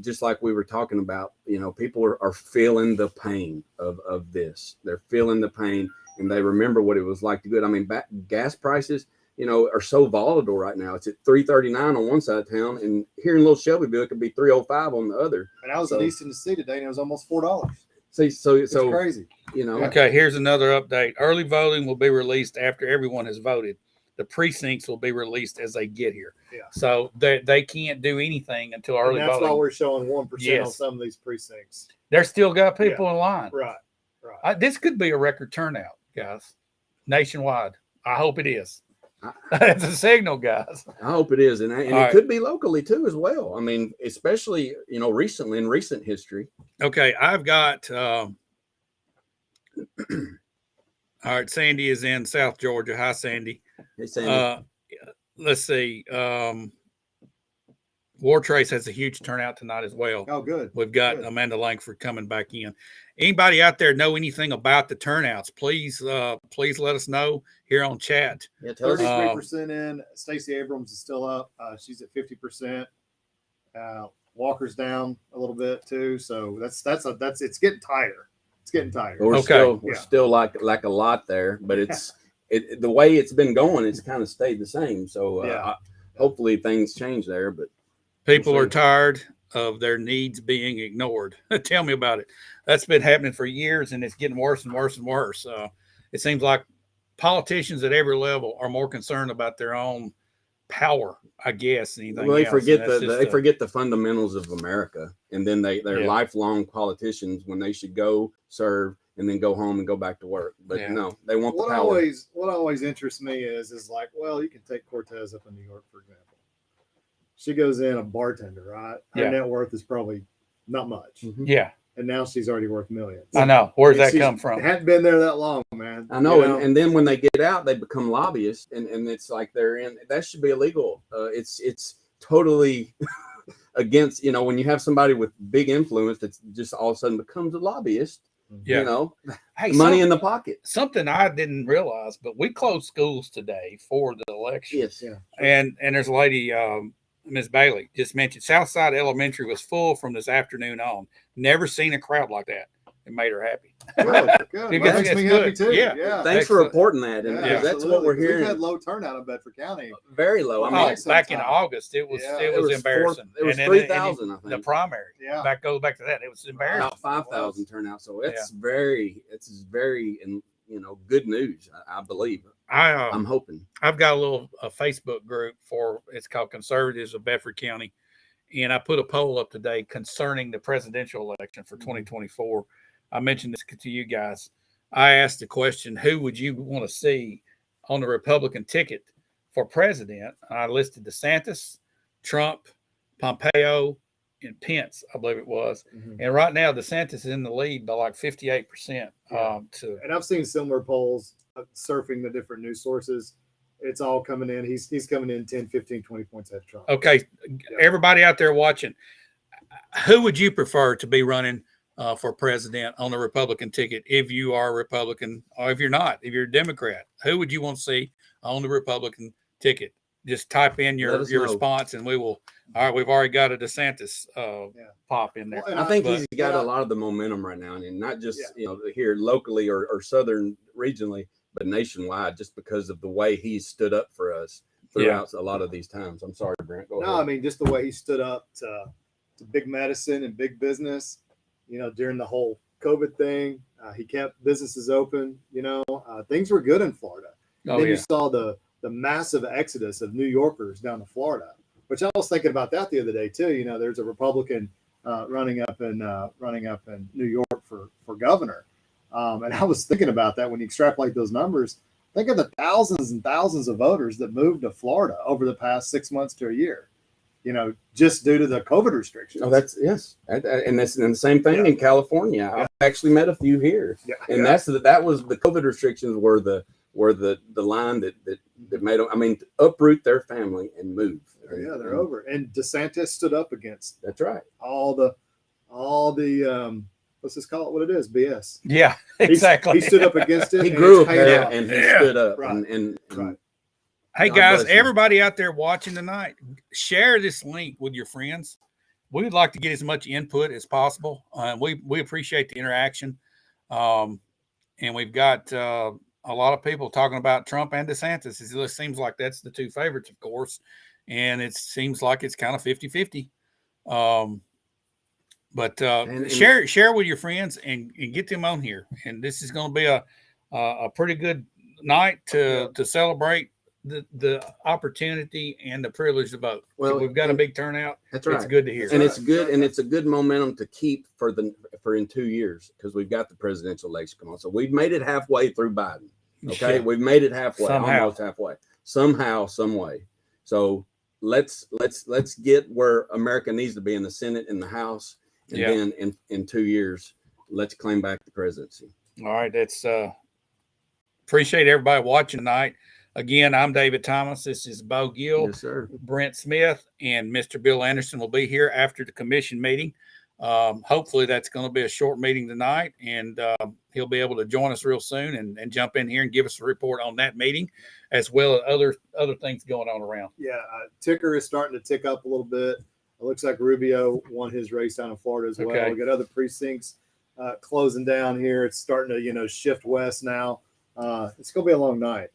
just like we were talking about, people are feeling the pain of this. They're feeling the pain, and they remember what it was like to do it. I mean, gas prices, are so volatile right now. It's at $3.39 on one side of town, and here in Little Shelbyville, it could be $3.05 on the other. And I was in East Tennessee today, and it was almost $4. See, so It's crazy. Okay, here's another update. Early voting will be released after everyone has voted. The precincts will be released as they get here. Yeah. So they can't do anything until early And that's voting. why we're showing 1% on Yes. some of these precincts. They're still got people in line. Right. This could be a record turnout, guys, nationwide. I hope it is. It's a signal, guys. I hope it is, and it right. could be locally too as well. I mean, especially recently in recent history. Okay, I've got. All right, Sandy is in South Georgia. Hi, Sandy. Hey, Sandy. Let's see. War Trace has a huge turnout tonight as well. Oh, good. We've got Amanda Langford coming back in. Anybody out there know anything about the turnouts? Please let us know here on chat. Yeah, tell us. 33% in. Stacey Abrams is still up. She's at 50%. Walker's down a little bit too. So that's it's getting tighter. It's getting tighter. We're still like a lot there, but it's the way it's been going, it's kind of stayed the same. So hopefully things change there, but people are tired of their needs being ignored. Tell me about it. That's been happening for years, and it's getting worse and worse and worse. It seems like politicians at every level are more concerned about their own power, I guess, than anything they else. forget the fundamentals of America, and then they're lifelong politicians when they should go serve and then go home and go back to work. But no, they want the power. What always interests me is like, well, you can take Cortez up in New York, for example. She goes in a bartender, right? Her net worth is probably not much. Mm-hmm. Yeah. And now she's already worth millions. I know. Where's that come from? Hadn't been there that long, man. I know. And then when they get out, they become lobbyists, and it's like they're in. That should be illegal. It's totally against. When you have somebody with big influence that's just all of a sudden becomes a lobbyist. Yeah. Hey, money in the pocket. Something I didn't realize, but we closed schools today for the election. Yes. Yeah. And there's a lady. Ms. Bailey just mentioned Southside Elementary was full from this afternoon on. Never seen a crowd like that. It made her happy. Good. It makes me happy too. Yeah. Thanks for reporting that. And that's what we're hearing. We've had low turnout in Bedford County. Very low. I mean, back in August, it was embarrassing. It was 3,000. I think the primary. Yeah. Goes back to that. It was embarrassing. About 5,000 turnout. So it's very good news. I believe. I'm hoping. I've got a Facebook group it's called Conservatives of Bedford County, and I put a poll up today concerning the presidential election for 2024. I mentioned this to you guys. I asked the question, who would you want to see on the Republican ticket for president? I listed DeSantis, Trump, Pompeo, and Pence, I believe it was. Mm-hmm. And right now, DeSantis is in the lead by like 58%. And I've seen similar polls surfing the different news sources. It's all coming in. He's coming in 10, 15, 20 points ahead of Trump. Okay. Everybody out there watching, who would you prefer to be running for president on the Republican ticket if you are a Republican, or if you're not, if you're a Democrat? Who would you want to see on the Republican ticket? Just type in your response, and we will. All right, we've already got a DeSantis pop in there. Well, I think he's got a lot of the momentum right now, and not just here locally or southern regionally, but nationwide, just because of the way he stood up for us throughout a lot of these times. I'm sorry, Brent. Go ahead. I mean, just the way he stood up to big medicine and big business, during the whole COVID thing. He kept businesses open, things were good in Florida. Then you saw the massive exodus of New Yorkers down to Florida, which I was thinking about that the other day too. There's a Republican running up in New York for governor. And I was thinking about that when you extrapolate those numbers. Think of the thousands and thousands of voters that moved to Florida over the past 6 months to a year, just due to the COVID restrictions. Oh, and that's the same thing in California. I've actually met a few here, and that was the COVID restrictions were the line that made them, uproot their family and move. They're over. And DeSantis stood up against That's right. all the let's just call it what it is, BS. Yeah, exactly. He stood up against it. He and grew it's up paid there off. and he stood up. Right. And Right. Hey God guys, bless you. everybody out there watching tonight, share this link with your friends. We would like to get as much input as possible. We appreciate the interaction. And we've got a lot of people talking about Trump and DeSantis. It seems like that's the two favorites, of course. And it seems like it's kind of 50-50. But share with your friends and get them on here. And this is going to be a pretty good night to celebrate the opportunity and the privilege to vote. Well, we've got a big turnout. That's right. It's good to hear. And it's good, and it's a good momentum to keep for in 2 years, because we've got the presidential election come on. So we've made it halfway through Biden. Okay, Yeah. we've made it halfway, Somehow. almost halfway, somehow, some way. So let's get where America needs to be in the Senate and the House, and then in 2 years, let's claim back the presidency. All right, that's appreciate everybody watching tonight. Again, I'm David Thomas. This is Bo Gill, Yes, sir. Brent Smith, and Mr. Bill Anderson will be here after the commission meeting. Hopefully that's going to be a short meeting tonight, and he'll be able to join us real soon and jump in here and give us a report on that meeting, as well as other things going on around. Yeah, ticker is starting to tick up a little bit. It looks like Rubio won his race down in Florida as well. Okay. We got other precincts closing down here. It's starting to shift west now. It's going to be a long night.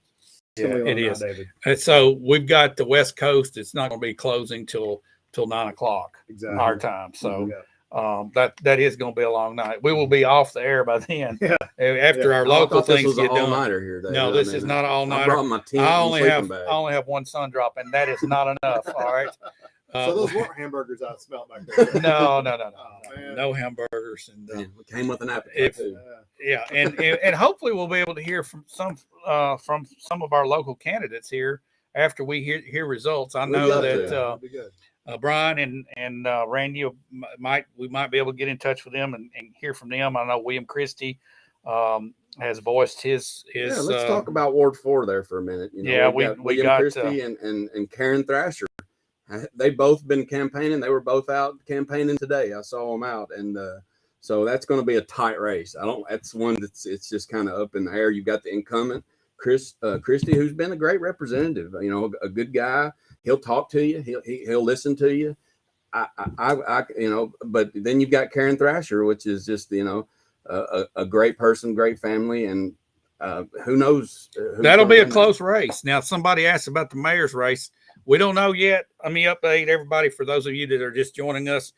It is. David. And so we've got the West Coast. It's not going to be closing till 9:00 Exactly. our time. So Yeah. that is going to be a long night. We will be off the air by then. Yeah. After our I local thought this things was get an done. all-nighter here, David. No, this is not all I nighter. brought my tent I and only sleeping bag. have one sun drop, and that is not enough. All right. So those weren't hamburgers I smelled back there. No. Oh, man. No hamburgers, and Yeah, we came with an appetite if- too. yeah, and hopefully we'll be able to hear from some of our local candidates here after we hear results. I We'd know love that to. That'd be good. Brian and Randy we might be able to get in touch with them and hear from them. I know William Christie has voiced his. Yeah, let's talk about Ward 4 there for a minute. Yeah, we got William got, Christie and Karen Thrasher. They've both been campaigning. They were both out campaigning today. I saw them out, and so that's going to be a tight race. That's one it's just kind of up in the air. You've got the incumbent Christie, who's been a great representative. A good guy. He'll talk to you. He'll listen to you. But then you've got Karen Thrasher, which is just a great person, great family, and who knows? That'll be a close race. Now, somebody asked about the mayor's race. We don't know yet. Let me update everybody. For those of you that are just joining us,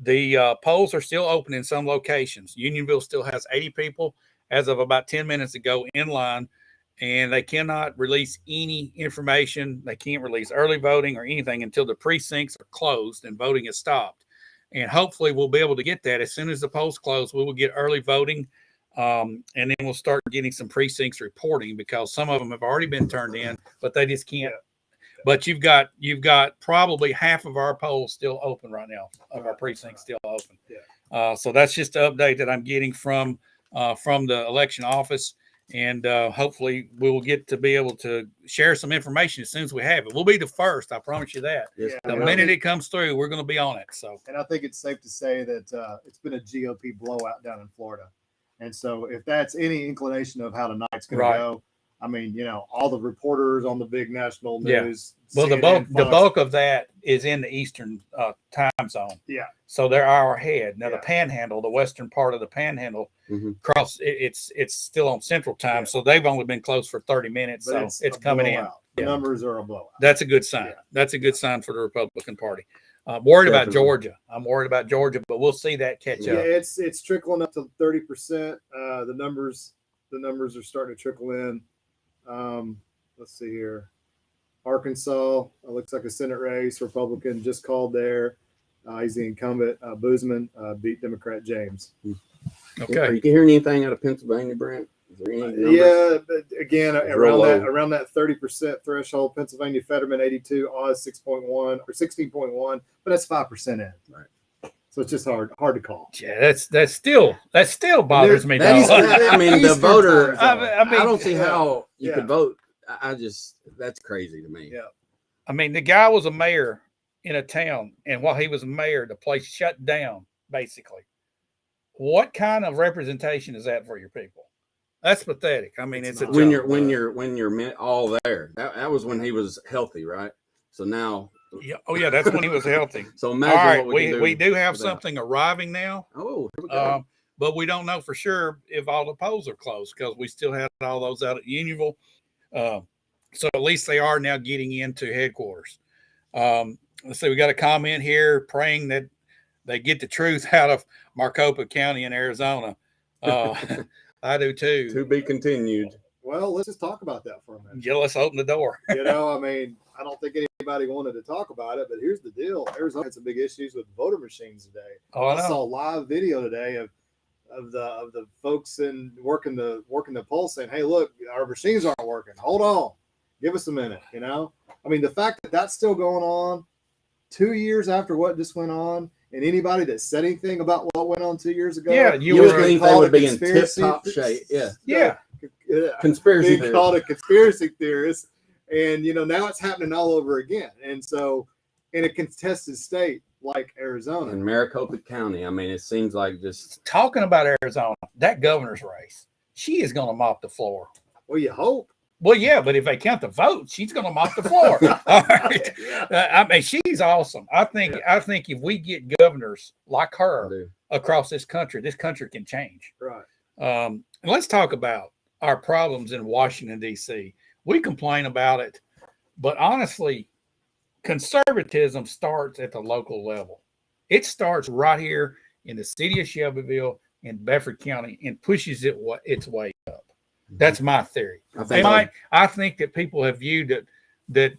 the polls are still open in some locations. Unionville still has 80 people as of about 10 minutes ago in line, and they cannot release any information. They can't release early voting or anything until the precincts are closed and voting is stopped. And hopefully we'll be able to get that. As soon as the polls close, we will get early voting, and then we'll start getting some precincts reporting, because some of them have already been turned in, but they just can't. But you've got probably half of our polls still open right now, of our precincts still open. Yeah. So that's just the update that I'm getting from the election office, and hopefully we will get to be able to share some information as soon as we have it. We'll be the first, I promise you that. Yes, The Yeah. minute it comes through, we're going to be on it. So And I think it's safe to say that it's been a GOP blowout down in Florida. And so if that's any inclination of how tonight's going Right. to go, I mean, all the reporters on the big national Yeah. news. well, the CNN, bulk Fox, of that is in the Eastern time zone. Yeah. So they're hour ahead. Now Yeah. the Panhandle, the western part of the Panhandle, Mhm. it's still on Central Time, Yeah. so they've only been closed for 30 minutes. but So it's a coming in. blowout. The Yeah. numbers are a blowout. That's a good sign. Yeah. That's a good sign for the Republican Party. I'm worried about Definitely. Georgia. I'm worried about Georgia, but we'll see that catch Yeah, up. it's trickling up to 30%. The numbers are starting to trickle in. Let's see here. Arkansas, looks like a Senate race. Republican just called there. He's the incumbent. Boozman beat Democrat James. Are Okay. you hearing anything out of Pennsylvania, Brent? Is there any numbers? Yeah, but again, It's real low. around that 30% threshold. Pennsylvania Fetterman 82, Oz 6.1 or 16.1, but that's 5% in. Right. So it's just hard to call. Yeah, that still bothers me. That is, though. I mean, the Eastern voter. time zone. I mean, I don't see how you Yeah. could vote. I just, that's crazy to me. Yeah. I mean, the guy was a mayor in a town, and while he was mayor, the place shut down, basically. What kind of representation is that for your people? That's pathetic. I mean, it's a not. when joke. you're all there. That was when he was healthy, right? So now, Yeah. Oh, yeah, that's when he was healthy. so All imagine right, what we can do. we do have without. something arriving now, Oh, here we go. but we don't know for sure if all the polls are closed because we still had all those out at Unionville. So at least they are now getting into headquarters. Let's see, we got a comment here praying that they get the truth out of Maricopa County in Arizona. I do too. To be continued. Well, let's just talk about that for a minute. Yeah, let's open the door. You know, I mean, I don't think anybody wanted to talk about it, but here's the deal: Arizona had some big issues with voter machines today. Oh, I know. saw a live video today of the folks in working the poll saying, "Hey, look, our machines aren't working. Hold on, give us a minute." You know, I mean, the fact that that's still going on 2 years after what just went on, and anybody that said anything about what went on 2 years ago, Yeah, You would were think they called would a be in conspiracy tip-top theorist. shape. Yeah. Yeah. Conspiracy being theory. called a conspiracy theorist, and you know now it's happening all over again. And so, in a contested state like Arizona, In Maricopa County, I mean, it seems like just Talking about Arizona, that governor's race, she is going to mop the floor. well, you hope. Well, yeah, but if they count the votes, she's going to mop the floor. All right. I mean, she's awesome. I think if we get governors like her across this country can change. Right. And let's talk about our problems in Washington, D.C. We complain about it, but honestly, conservatism starts at the local level. It starts right here in the city of Shelbyville in Bedford County and pushes its way up. That's my theory. I think that people have viewed that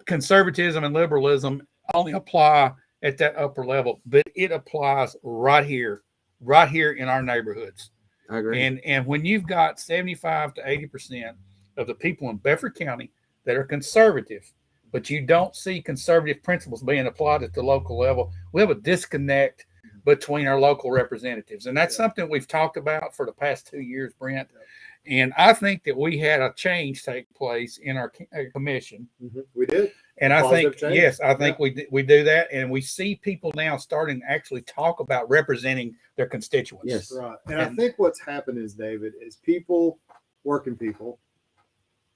conservatism and liberalism only apply at that upper level, but it applies right here in our neighborhoods. I agree. And when you've got 75 to 80% of the people in Bedford County that are conservative, but you don't see conservative principles being applied at the local level, we have a disconnect between our local representatives. And that's something we've talked about for the past 2 years, Brent. And I think that we had a change take place in our commission. Mm-hmm. We did. And I Positive think, change. yes, I think we do that. And we see people now starting to actually talk about representing their constituents. Yes. Right. And I think what's happened is, David, is working people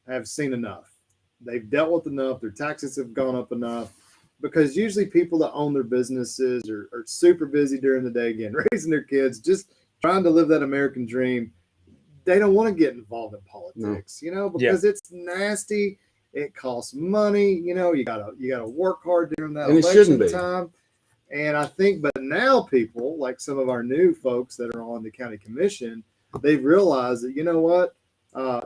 have seen enough. They've dealt with enough. Their taxes have gone up enough, because usually people that own their businesses are super busy during the day, again, raising their kids, just trying to live that American dream. They don't want to get involved in politics, you know, because it's nasty. It costs money. You know, you gotta work hard during that election time. And I think, but now people like some of our new folks that are on the county commission, they've realized that, you know what,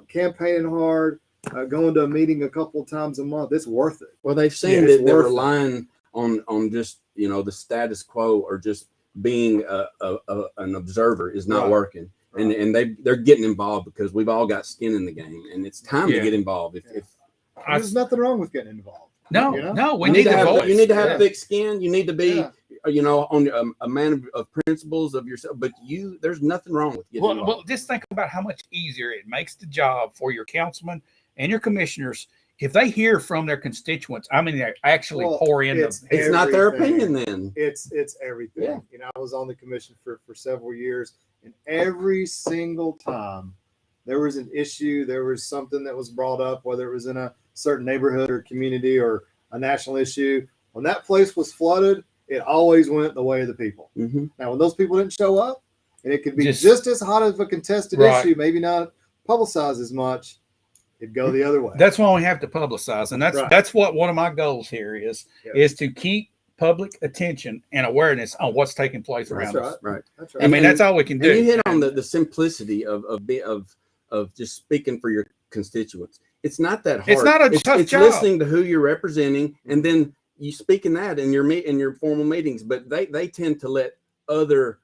campaigning hard, going to a meeting a couple of times a month, it's worth it. Well, they've seen that they're relying on just, you know, the status quo or just being an observer is not working. And they're getting involved because we've all got skin in the game, and it's time to get involved. If there's nothing wrong with getting involved. No, you know? no, we need to voice. You need to have thick skin. You need to be, you know, on a man of principles of yourself. But there's nothing wrong with getting involved. Well, just think about how much easier it makes the job for your councilman and your commissioners if they hear from their constituents. I mean, they actually pour in. It's not their opinion then. It's everything. Yeah. You know, I was on the commission for several years, and every single time there was an issue, there was something that was brought up, whether it was in a certain neighborhood or community or a national issue. When that place was flooded, it always went the way of the people. Mm-hmm. Now, when those people didn't show up, and it could be just as hot of a contested issue, maybe not publicized as much, it'd go the other way. That's why we have to publicize, and that's what one of my goals here is to keep public attention and awareness on what's taking place around us. Right. That's right. I mean, that's all we can do. And you hit on the simplicity of just speaking for your constituents. It's not that hard. It's not a tough it's job. Listening to who you're representing, and then you speaking that in your formal meetings. But they tend to let other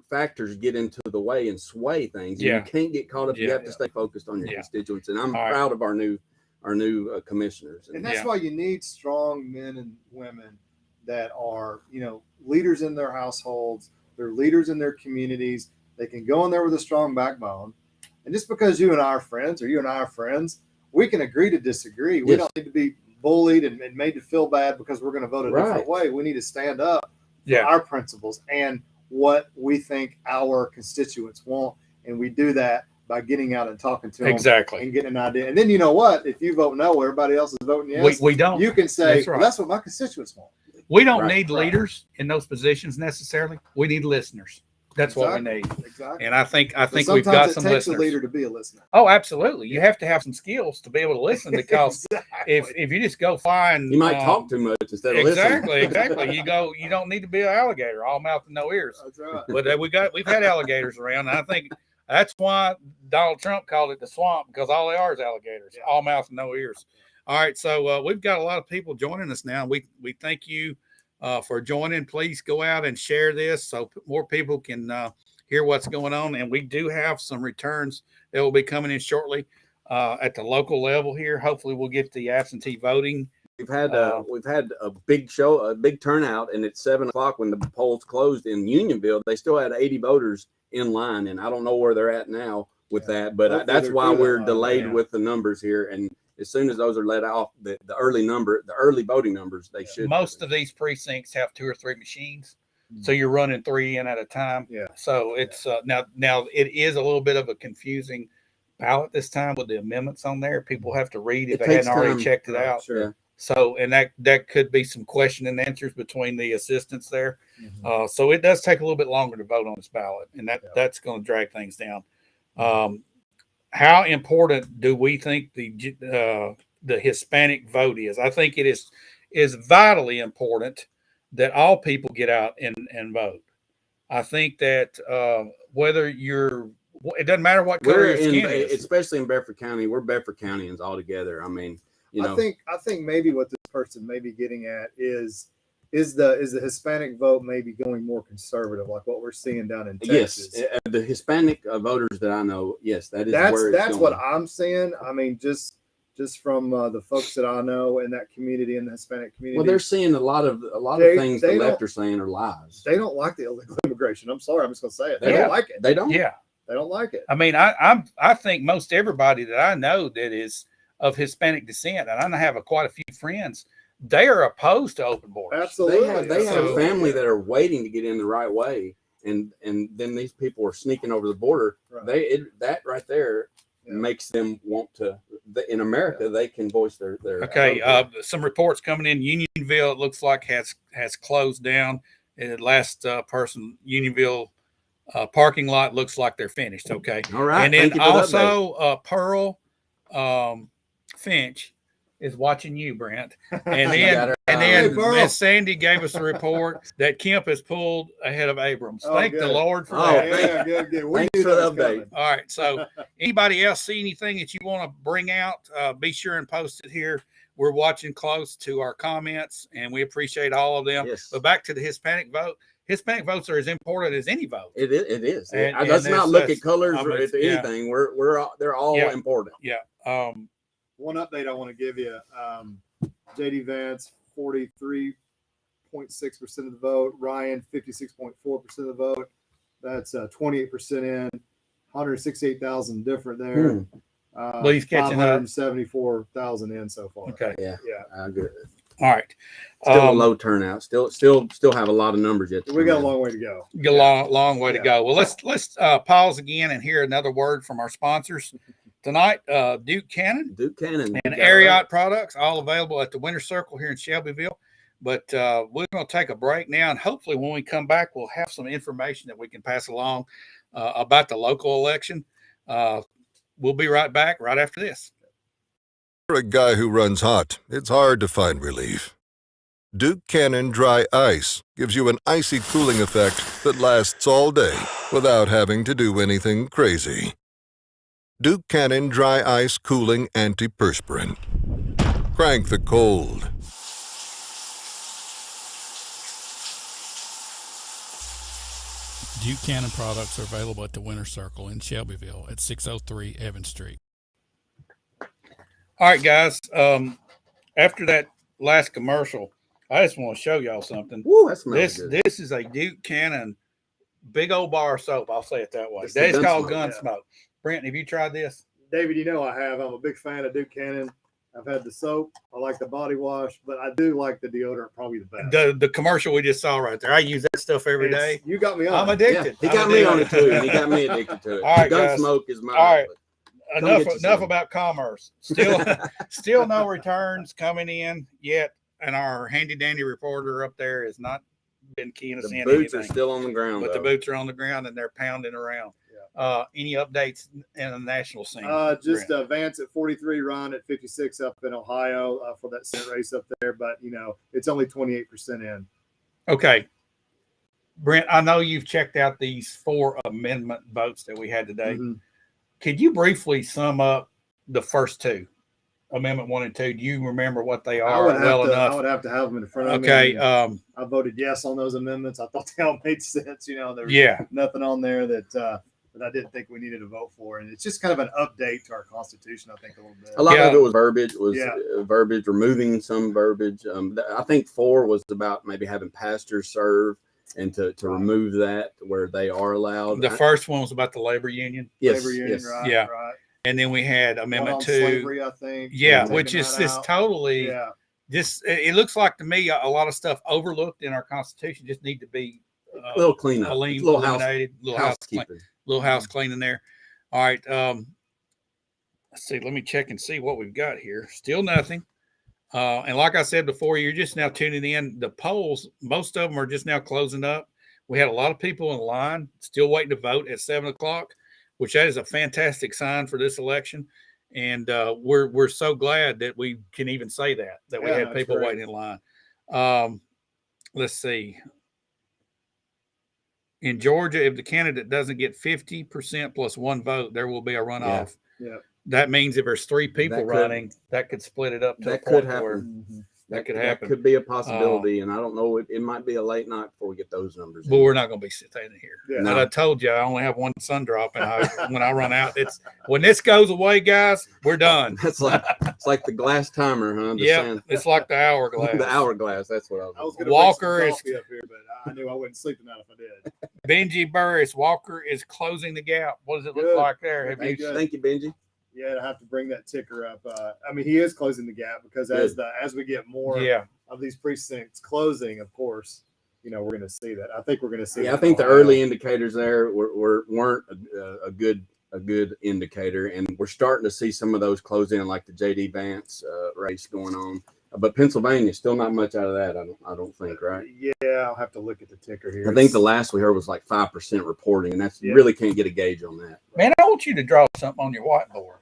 factors get into the way and sway things. Yeah. You can't get caught up. You have to stay focused on your constituents. And I'm proud of our new commissioners. And that's why you need strong men and women that are, you know, leaders in their households. They're leaders in their communities. They can go in there with a strong backbone. And just because you and I are friends, or you and I are friends, we can agree to disagree. We don't need to be bullied and made to feel bad because we're going to vote a different Right. way. We need to stand up for Yeah. our principles and what we think our constituents want. And we do that by getting out and talking to them Exactly. and getting an idea. And then you know what? If you vote no, everybody else is voting yes. We don't. You can say, That's right. well, that's what my constituents want. We don't Right, need leaders in those positions necessarily. We need listeners. That's what we need. Exactly. And I think But we've got sometimes some it takes listeners. a leader to be a listener. Oh, absolutely. You have to have some skills to be able to listen because Exactly. if you just go find You might talk too much instead of listening. exactly. You don't need to be an alligator, all mouth and no ears. That's right. But we've had alligators around, and I think that's why Donald Trump called it the swamp, because all they are is alligators, Yeah. all mouth and no ears. All right, so we've got a lot of people joining us now. We thank you for joining. Please go out and share this so more people can hear what's going on. And we do have some returns that will be coming in shortly at the local level here. Hopefully, we'll get the absentee voting. We've had a big show, a big turnout, and at 7 o'clock when the polls closed in Unionville, they still had 80 voters in line, and I don't know where they're at now with that, but Hopefully that's they're why through that we're line, delayed yeah. with the numbers here. And as soon as those are let off, the early voting numbers, they should. Most of these precincts have 2 or 3 machines, so you're running 3 in at a time. Yeah. So it's now it is a little bit of a confusing ballot this time with the amendments on there. People have to read if It they takes hadn't already time. checked it Right, out. sure. So, and that could be some question and answers between the assistants there. Mhm. So it does take a little bit longer to vote on this ballot, and Yeah. that's going to drag things down. How important do we think the Hispanic vote is? I think it is vitally important that all people get out and vote. I think that whether it doesn't matter what color We're your skin in, is. especially in Bedford County. We're Bedford Countyans all together. I mean, I think maybe what this person may be getting at is the Hispanic vote maybe going more conservative, like what we're seeing down in Texas. yes, the Hispanic voters that I know, yes, that is where it's That's going. what I'm seeing. I mean, just from the folks that I know in that community, in the Hispanic community. Well, they're seeing a lot of things the left are saying are lies. They don't like the illegal immigration. I'm sorry, I'm just gonna say it. They Yeah. don't like it. They don't. Yeah. They don't like it. I mean, I think most everybody that I know that is of Hispanic descent, and I have quite a few friends, they are opposed to open borders. Absolutely. They have So- family that are waiting to get in the right way, and then these people are sneaking over the border. Right. That right there Yeah. makes them want to. In America, they can voice their. Okay, some reports coming in. Unionville, it looks like has closed down. Last person, Unionville parking lot looks like they're finished. Okay, All right, and then thank you for the update. also Pearl Finch is watching you, Brent. And You got then her and eye. then Hey, Pearl. Miss Sandy gave us a report that Kemp is pulled ahead of Abrams. Oh, Thank the good. Lord for Oh, that. Yeah, good. We Thanks knew for that the was update. coming. All right. So, anybody else see anything that you want to bring out? Be sure and post it here. We're watching close to our comments, and we appreciate all of them. Yes. But back to the Hispanic vote. Hispanic votes are as important as any vote. It is. And Let's not look that's- at colors I or mean, at yeah. anything. They're all Yeah. important. Yeah. One update I want to give you: JD Vance, 43.6% of the vote. Ryan, 56.4% of the vote. That's 28% in. 168,000 different there. But he's catching up. 574,000 in so far. Okay. Yeah. Yeah. Good. All right. Still a low turnout. Still have a lot of numbers yet. to We got a come in. long way to go. Got a long way to Yeah. go. Well, let's pause again and hear another word from our sponsors tonight. Duke Cannon Duke Cannon and you got it right. Ariat products, all available at the Winter Circle here in Shelbyville. But we're going to take a break now, and hopefully when we come back, we'll have some information that we can pass along about the local election. We'll be right back right after this. For a guy who runs hot, it's hard to find relief. Duke Cannon Dry Ice gives you an icy cooling effect that lasts all day without having to do anything crazy. Duke Cannon Dry Ice Cooling Antiperspirant. Crank the cold. Duke Cannon products are available at the Winter Circle in Shelbyville at 603 Evans Street. All right, guys. After that last commercial, I just want to show y'all something. Woo, that smells good. This is a Duke Cannon big old bar of soap. I'll say it that way. It's the That's called Gunsmoke, Gunsmoke. Brent, have you tried this? David, you know I have. I'm a big fan of Duke Cannon. I've had the soap. I like the body wash, but I do like the deodorant probably the best. The commercial we just saw right there. I use that stuff every day. You got me on. I'm it. addicted. He I'm got me addicted. on it too. He got me addicted to it. All right, Gun guys. smoke is mine. All right. but come get you Enough some. about commerce. Still no returns coming in yet, and our handy dandy reporter up there has not been keying us The in. boots anything. are still on the ground, But the though. boots are on the ground and they're pounding around. Any updates in the national scene? Just Brent? Vance at 43, Ron at 56 up in Ohio for that Senate race up there. But, it's only 28% in. Okay. Brent, I know you've checked out these 4 amendment votes that we had today. Mm-hmm. Could you briefly sum up the first 2, Amendment 1 and 2? Do you remember what they are I would have to have them in front of me. Okay. I voted yes on those amendments. I thought they all made sense. There was Yeah. nothing on there that I didn't think we needed to vote for. And it's just kind of an update to our Constitution, I think, a little bit. A lot Yeah. of it was verbiage, verbiage, removing some verbiage. I think 4 was about maybe having pastors serve and to remove that where they are allowed. The first one was about the labor union. Yes, Labor union, yes. right? Yeah. Right. And then we had One Amendment on 2. slavery, I think. Yeah, Taking which is that just out. totally Yeah. just it looks like to me a lot of stuff overlooked in our Constitution just need to be A little cleanup, little house, eliminated, little housekeeping. house cleaning there. All right, let's see. Let me check and see what we've got here. Still nothing. And like I said before, you're just now tuning in. The polls, most of them are just now closing up. We had a lot of people in line still waiting to vote at 7:00, which that is a fantastic sign for this election. And we're so glad that we can even say that we had that's people great. waiting in line. Let's see. In Georgia, if the candidate doesn't get 50% plus 1 vote, there will be a runoff. Yeah. That means if there's 3 people running, that could split it up to That a could point where happen. that could happen. That could be a possibility, and I don't know. It might be a late night before we get those numbers. But we're not going to be sitting here. Yeah. But I told you I only have 1 sun drop, and when I run out, when this goes away, guys, we're done. It's like the glass timer, huh? Yeah, it's like the hourglass. The hourglass. That's what I was going to Walker bring is some coffee up here, but I knew I wouldn't sleep tonight if I did. Benji Burris. Walker is closing the gap. What does it look like there? Have you? Thank you, Benji. Yeah, I have to bring that ticker up. He is closing the gap because as we get more of these precincts closing, of course, we're going to see that. I think we're going to see. Yeah, I think the early indicators there weren't a good indicator, and we're starting to see some of those close in, like the J.D. Vance race going on. But Pennsylvania, still not much out of that. I don't think, right? Yeah, I'll have to look at the ticker here. I think the last we heard was like 5% reporting, and you really can't get a gauge on that. Man, I want you to draw something on your whiteboard.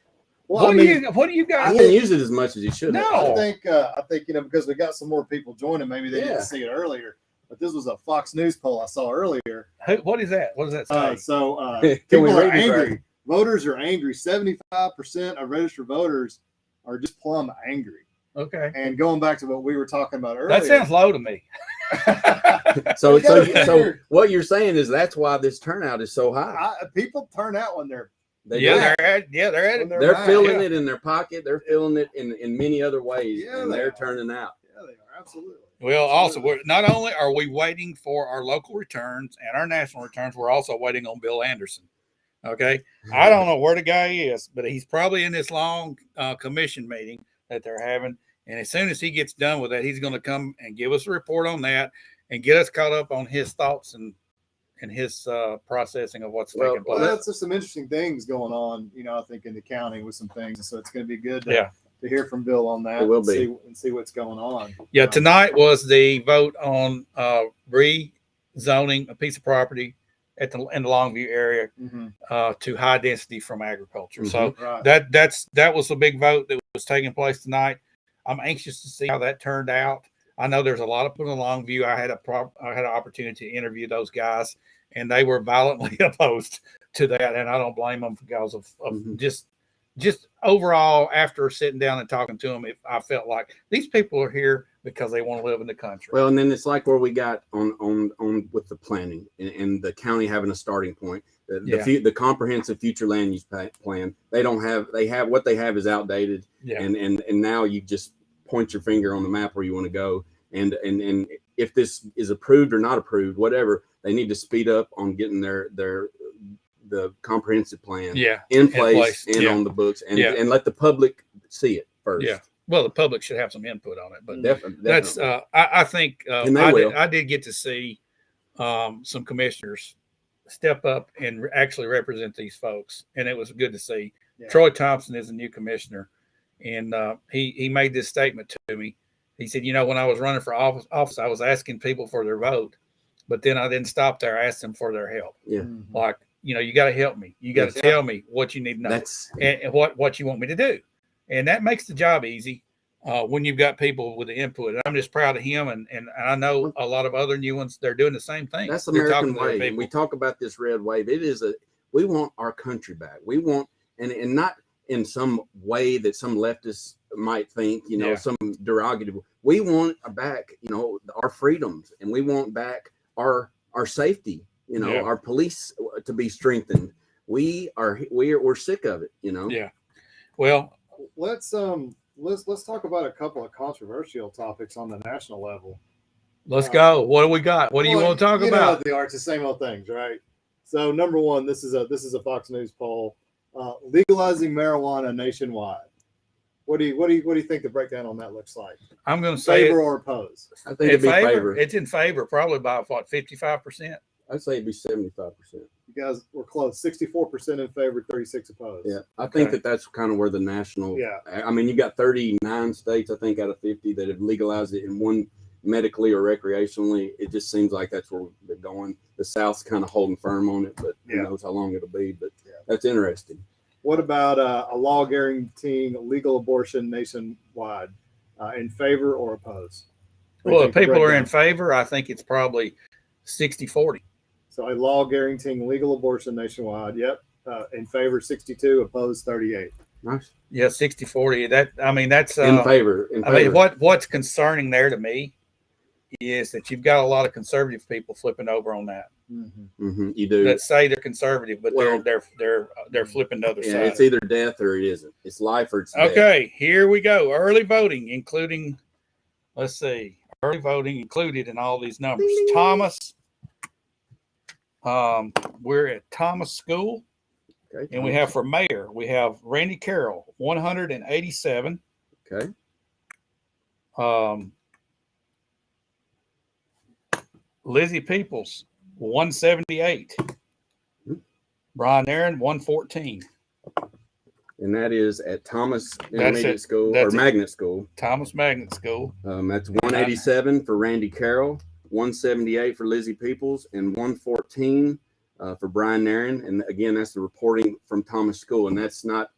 Well, what do you guys? I didn't use it as much as you should. No. I think because we got some more people joining, maybe they didn't see it earlier. But this was a Fox News poll I saw earlier. What is that? What does that say? People are angry. Voters are angry. 75% of registered voters are just plumb angry. Okay. And going back to what we were talking about earlier, that sounds low to me. So what you're saying is that's why this turnout is so high. People turn out when they're they're at it. They're feeling it in their pocket. They're feeling it in many other ways, and they're turning out. Yeah, they are absolutely. Well, also, not only are we waiting for our local returns and our national returns, we're also waiting on Bill Anderson. Okay, I don't know where the guy is, but he's probably in this long commission meeting that they're having. And as soon as he gets done with that, he's going to come and give us a report on that and get us caught up on his thoughts and his processing of what's taking place. Well, that's some interesting things going on, I think in the county with some things. And so it's going to be good to hear from Bill on that. It will be. And see what's going on. Yeah, tonight was the vote on rezoning a piece of property in the Longview area to high density from agriculture. So that was a big vote that was taking place tonight. I'm anxious to see how that turned out. I know there's a lot of people in Longview. I had an opportunity to interview those guys, and they were violently opposed to that. And I don't blame them because of just overall, after sitting down and talking to them, I felt like these people are here because they want to live in the country. Well, and then it's like where we got on with the planning and the county having a starting point. The comprehensive future land use plan. They have what they have is outdated. Yeah. And now you just point your finger on the map where you want to go. And if this is approved or not approved, whatever, they need to speed up on getting the comprehensive plan in place and on the books and let the public see it first. well, the public should have some input on it, but Definitely. that's I think And they will. I did get to see some commissioners step up and actually represent these folks, and it was good to see. Yeah. Troy Thompson is a new commissioner, and he made this statement to me. He said, when I was running for office, I was asking people for their vote, but then I didn't stop there. I asked them for their help. Yeah. Like, you got to help me. You got to tell me what you need to know and what you want me to do. And that makes the job easy when you've got people with the input. And I'm just proud of him. And I know a lot of other new ones, they're doing the same thing. That's American way. And we talk about this red wave. We want our country back. We want, and not in some way that some leftists might think, some derogative. We want back, our freedoms, and we want back our safety, our police to be strengthened. We're sick of it, Yeah. Well, let's talk about a couple of controversial topics on the national level. Let's go. What do we got? What do you want to talk about? The arts, the same old things, right? So number one, this is a Fox News poll. Legalizing marijuana nationwide. What do you think the breakdown on that looks like? I'm going to say favor or oppose. I think it'd be favor. It's in favor, probably by 55%. I'd say it'd be 75%. You guys were close. 64% in favor, 36 opposed. Yeah, I think that's kind of where the national. Yeah. I mean, you got 39 states, I think, out of 50 that have legalized it in one medically or recreationally. It just seems like that's where they're going. The South's kind of holding firm on it, but who knows how long it'll be. But that's interesting. What about a law guaranteeing legal abortion nationwide? In favor or opposed? Well, if people are in favor, I think it's probably 60-40. So a law guaranteeing legal abortion nationwide. Yep. In favor 62, opposed 38. Nice. Yeah, 60-40. That's in favor. I mean, what's concerning there to me is that you've got a lot of conservative people flipping over on that. Mm-hmm. Mm-hmm. You do. That say they're conservative, but they're flipping the other side. It's either death or it isn't. It's life or it's death. Okay, here we go. Early voting, including, let's see, early voting included in all these numbers. Thomas, we're at Thomas School, and we have for mayor, we have Randy Carroll, 187. Okay. Lizzie Peoples, 178. Brian Aaron, 114. And that is at Thomas Intermediate School or Magnet School. Thomas Magnet School. That's 187 for Randy Carroll, 178 for Lizzie Peoples, and 114 for Brian Aaron. And again, that's the reporting from Thomas School, and that's not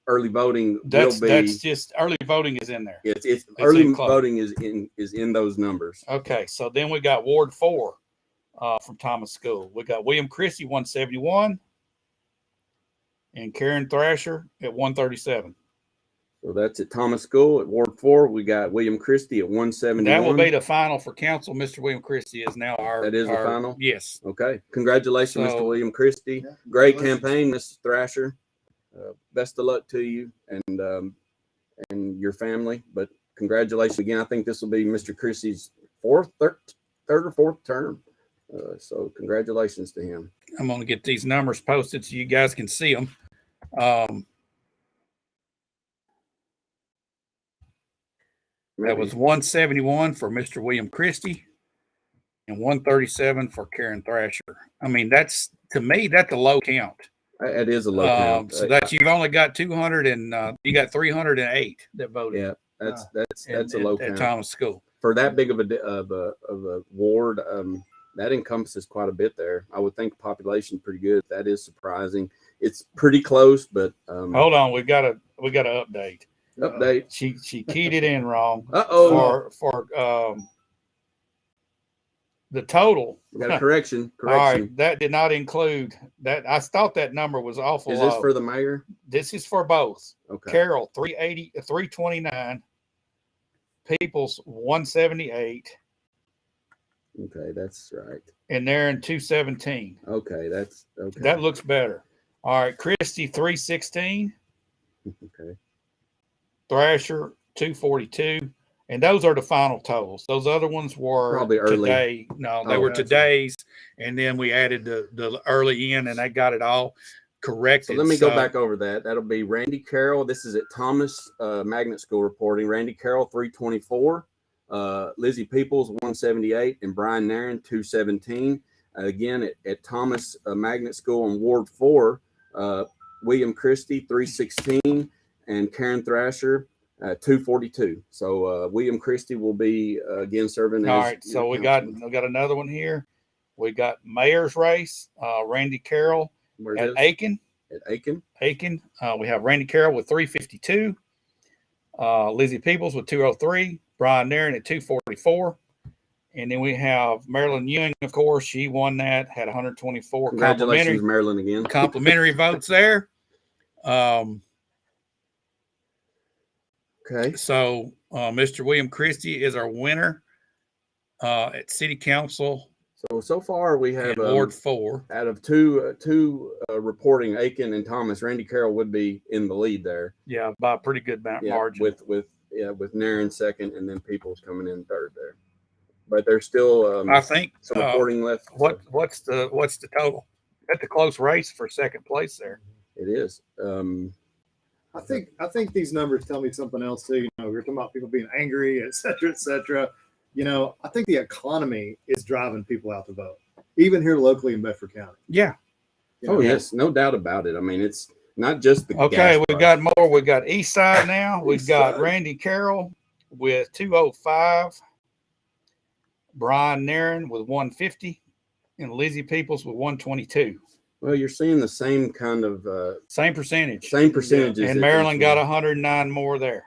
early voting. That's just early voting is in there. It's early voting is in those numbers. Okay, so then we got Ward 4 from Thomas School. We got William Christie, 171, and Karen Thrasher at 137. So that's at Thomas School. At Ward 4, we got William Christie at 171. That will be the final for council. Mr. William Christie is now our. That is the final? Yes. Okay. Congratulations, Mr. William Christie. Great campaign, Mrs. Thrasher. Best of luck to you and your family. But congratulations again. I think this will be Mr. Christie's third or fourth term. So congratulations to him. I'm going to get these numbers posted so you guys can see them. That was 171 for Mr. William Christie and 137 for Karen Thrasher. I mean, to me, that's a low count. It is a low count. So that you've only got 200 and you got 308 that voted. Yeah, that's a low count at Thomas School for that big of a ward. That encompasses quite a bit there. I would think population pretty good. That is surprising. It's pretty close, but hold on, we got to update. Update. She keyed it in wrong. For the total. We got a correction. All right, that did not include that. I thought that number was awful. Is this for the mayor? This is for both. Okay. Carroll 329, Peoples 178. Okay, that's right. And they're in 217. Okay, that's okay. That looks better. All right, Christie 316. Okay. Thrasher 242. And those are the final totals. Those other ones were probably early. Today. No, they were today's, and then we added the early in, and they got it all. corrected. So let me go back over that. That'll be Randy Carroll. This is at Thomas Magnet School reporting. Randy Carroll, 324. Lizzie Peoples, 178. And Brian Nairn, 217. Again, at Thomas Magnet School on Ward 4, William Christie, 316. And Karen Thrasher, 242. So William Christie will be again serving. All as right. So we got another one here. We got mayor's race. Randy Carroll at Aiken. At Aiken. We have Randy Carroll with 352. Lizzie Peoples with 203. Brian Nairn at 244. And then we have Marilyn Ewing, of course. She won that, had 124. Congratulations, Marilyn, again. Complimentary votes there. Okay. So Mr. William Christie is our winner at City Council. So far we have Ward 4. Out of two reporting, Aiken and Thomas, Randy Carroll would be in the lead there. Yeah, by a pretty good margin. With Nairn second, and then Peoples coming in third there. But there's still I think some reporting left. What's the total? That's a close race for second place there. It is. I think these numbers tell me something else too. We're talking about people being angry, et cetera, et cetera. I think the economy is driving people out to vote, even here locally in Bedford County. Yeah. Yes, no doubt about it. I mean, it's not just the okay. gas We price. got more. We got East Side now. We've got Randy Carroll with 205, Brian Nairn with 150, and Lizzie Peoples with 122. Well, you're seeing the same kind of same percentage. Same percentages. And Marilyn got 109 more there.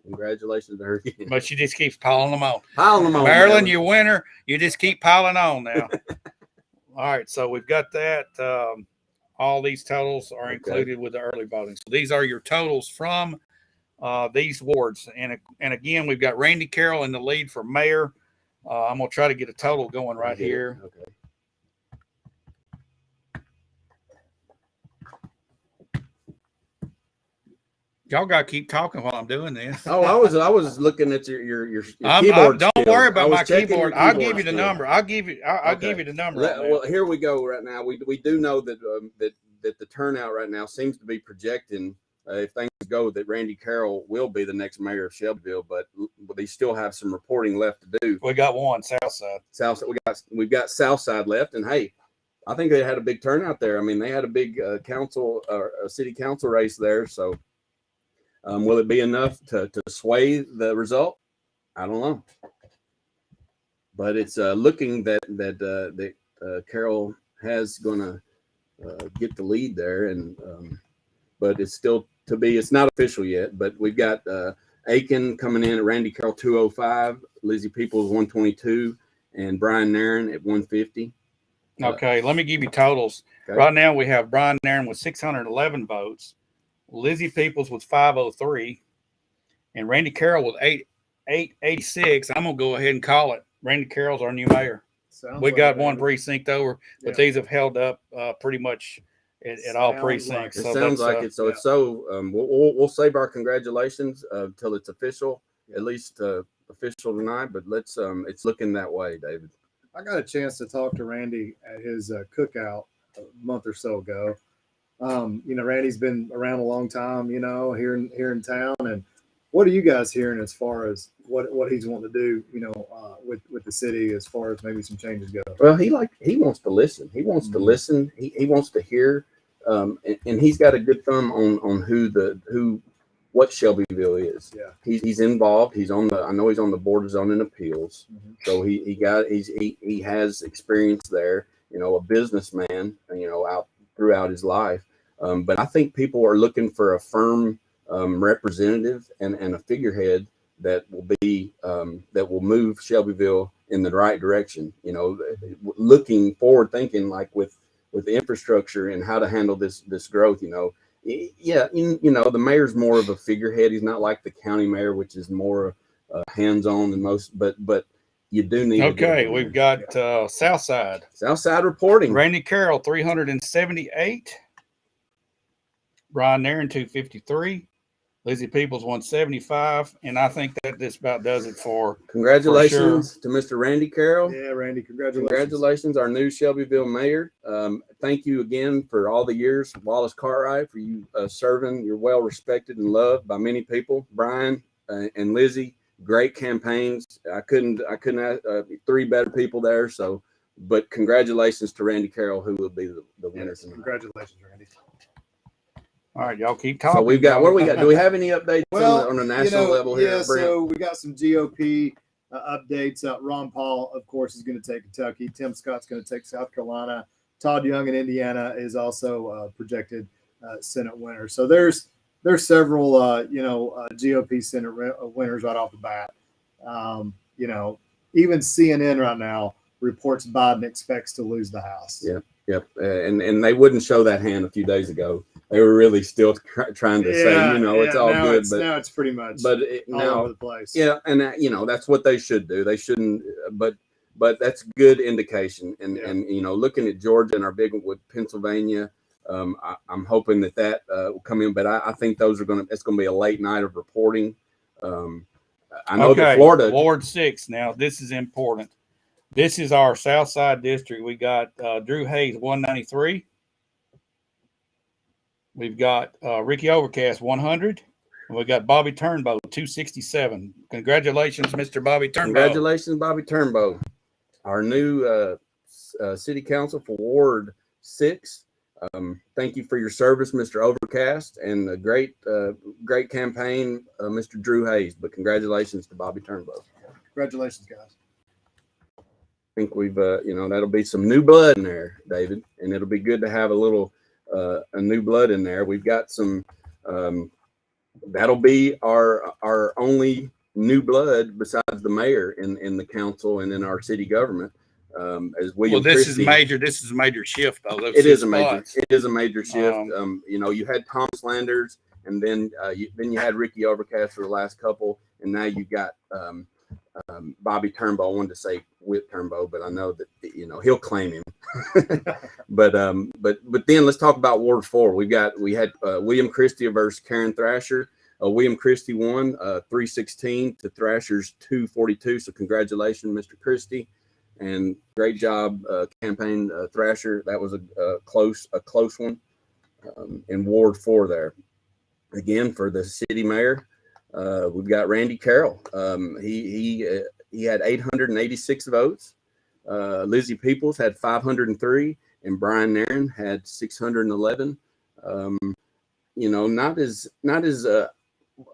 Congratulations to her again. But she just keeps piling them on. Marilyn, you winner. You just keep piling on now. All right, so we've got that. All these totals are included with the early voting. So these are your totals from these wards. And again, we've got Randy Carroll in the lead for mayor. I'm going to try to get a total going right here. Okay. Y'all got to keep talking while I'm doing this. Oh, I was looking at your keyboard. Don't skills. worry about my keyboard. I'll give you the skills. number. I'll give you the number. Well, here we go. Right now, we do know that that the turnout right now seems to be projecting, if things go, that Randy Carroll will be the next mayor of Shelbyville. But they still have some reporting left to do. We got one Southside. We've got Southside left, and hey, I think they had a big turnout there. I mean, they had a big city council race there. So, will it be enough to sway the result? I don't know. But it's looking that Carroll has going to get the lead there, and but it's still to be. It's not official yet. But we've got Aiken coming in at Randy Carroll 205, Lizzie Peoples 122, and Brian Nairn at 150. Okay, let me give you totals. Okay. Right now we have Brian Nairn with 611 votes, Lizzie Peoples with 503, and Randy Carroll with 886. I'm gonna go ahead and call it. Randy Carroll's our new mayor. We got one precinct over, but these have held up pretty much at all precincts. It sounds like it. So it's so we'll save our congratulations till it's official, at least official tonight. But let's it's looking that way, David. I got a chance to talk to Randy at his cookout a month or so ago. Randy's been around a long time, here in town. And what are you guys hearing as far as what he's wanting to do, with the city as far as maybe some changes go? Well, he wants to listen. He wants to listen. He wants to hear, and he's got a good thumb on what Shelbyville is. Yeah, he's involved. I know he's on the Board of Zoning Appeals. Mm-hmm. So he has experience there. A businessman. Out throughout his life. But I think people are looking for a firm representative and a figurehead that will move Shelbyville in the right direction. Looking forward, thinking like with the infrastructure and how to handle this growth. The mayor's more of a figurehead. He's not like the county mayor, which is more hands-on than most. But you do need. Okay, we've got Southside. Southside reporting. Randy Carroll 378. Brian Nairn 253. Lizzie Peoples 175, and I think that this about does it for. Congratulations to Mr. Randy Carroll. Yeah, Randy, congratulations. Congratulations, our new Shelbyville mayor. Thank you again for all the years, Wallace Cartwright, for you serving. You're well respected and loved by many people. Brian and Lizzie, great campaigns. I couldn't ask three better people there. So, but congratulations to Randy Carroll, who will be the winner tonight. Congratulations, Randy. All right, y'all keep talking. So we've got, what do we got? Do we have any updates on the national level here? Yeah, so we got some GOP updates. Ron Paul, of course, is going to take Kentucky. Tim Scott's going to take South Carolina. Todd Young in Indiana is also projected Senate winner. So there's several GOP Senate winners right off the bat. Even CNN right now reports Biden expects to lose the House. Yep. And they wouldn't show that hand a few days ago. They were really still trying to say, it's all good. But now it's pretty much all over the place. Yeah, and that's what they should do. They shouldn't, but that's good indication. And looking at Georgia and our big one with Pennsylvania, I'm hoping that will come in. But I think it's going to be a late night of reporting. I know that Florida Ward 6. Now this is important. This is our South Side district. We got Drew Hayes 193. We've got Ricky Overcast 100. And we got Bobby Turnbow 267. Congratulations, Mr. Bobby Turnbow. Congratulations, Bobby Turnbow, our new city council for Ward 6. Thank you for your service, Mr. Overcast, and a great campaign, Mr. Drew Hayes. But congratulations to Bobby Turnbow. Congratulations, guys. I think we've, that'll be some new blood in there, David, and it'll be good to have a new blood in there. We've got some, that'll be our only new blood besides the mayor in the council and in our city government. As William Christie, this is a major shift though. It is a major shift. You had Tom Slanders, and then you had Ricky Overcast for the last couple, and now you got Bobby Turnbow. I wanted to say Whit Turnbow, but I know that he'll claim him. but then let's talk about Ward 4. We had William Christie versus Karen Thrasher. William Christie won 316 to Thrasher's 242. So congratulations, Mr. Christie, and great job campaign, Thrasher. That was a close one in Ward 4 there. Again, for the city mayor, we've got Randy Carroll. He had 886 votes. Lizzie Peoples had 503, and Brian Nairn had 611. Not as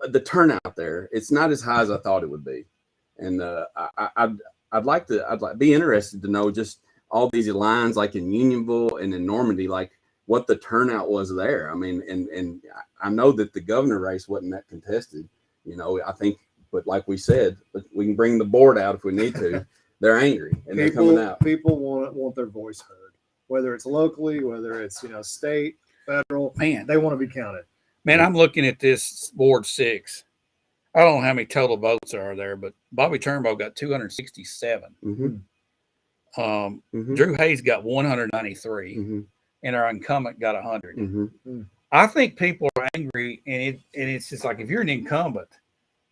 the turnout there. It's not as high as I thought it would be, and I'd be interested to know just all these lines like in Unionville and in Normandy, like what the turnout was there. I mean, and I know that the governor race wasn't that contested. I think, but like we said, we can bring the board out if we need to. They're angry and they're coming out. People want their voice heard, whether it's locally, whether it's state, federal. Man, they want to be counted. Man, I'm looking at this Ward 6. I don't know how many total votes are there, but Bobby Turnbow got 267. Drew Hayes got 193, and our incumbent got 100. I think people are angry, and it's just like, if you're an incumbent,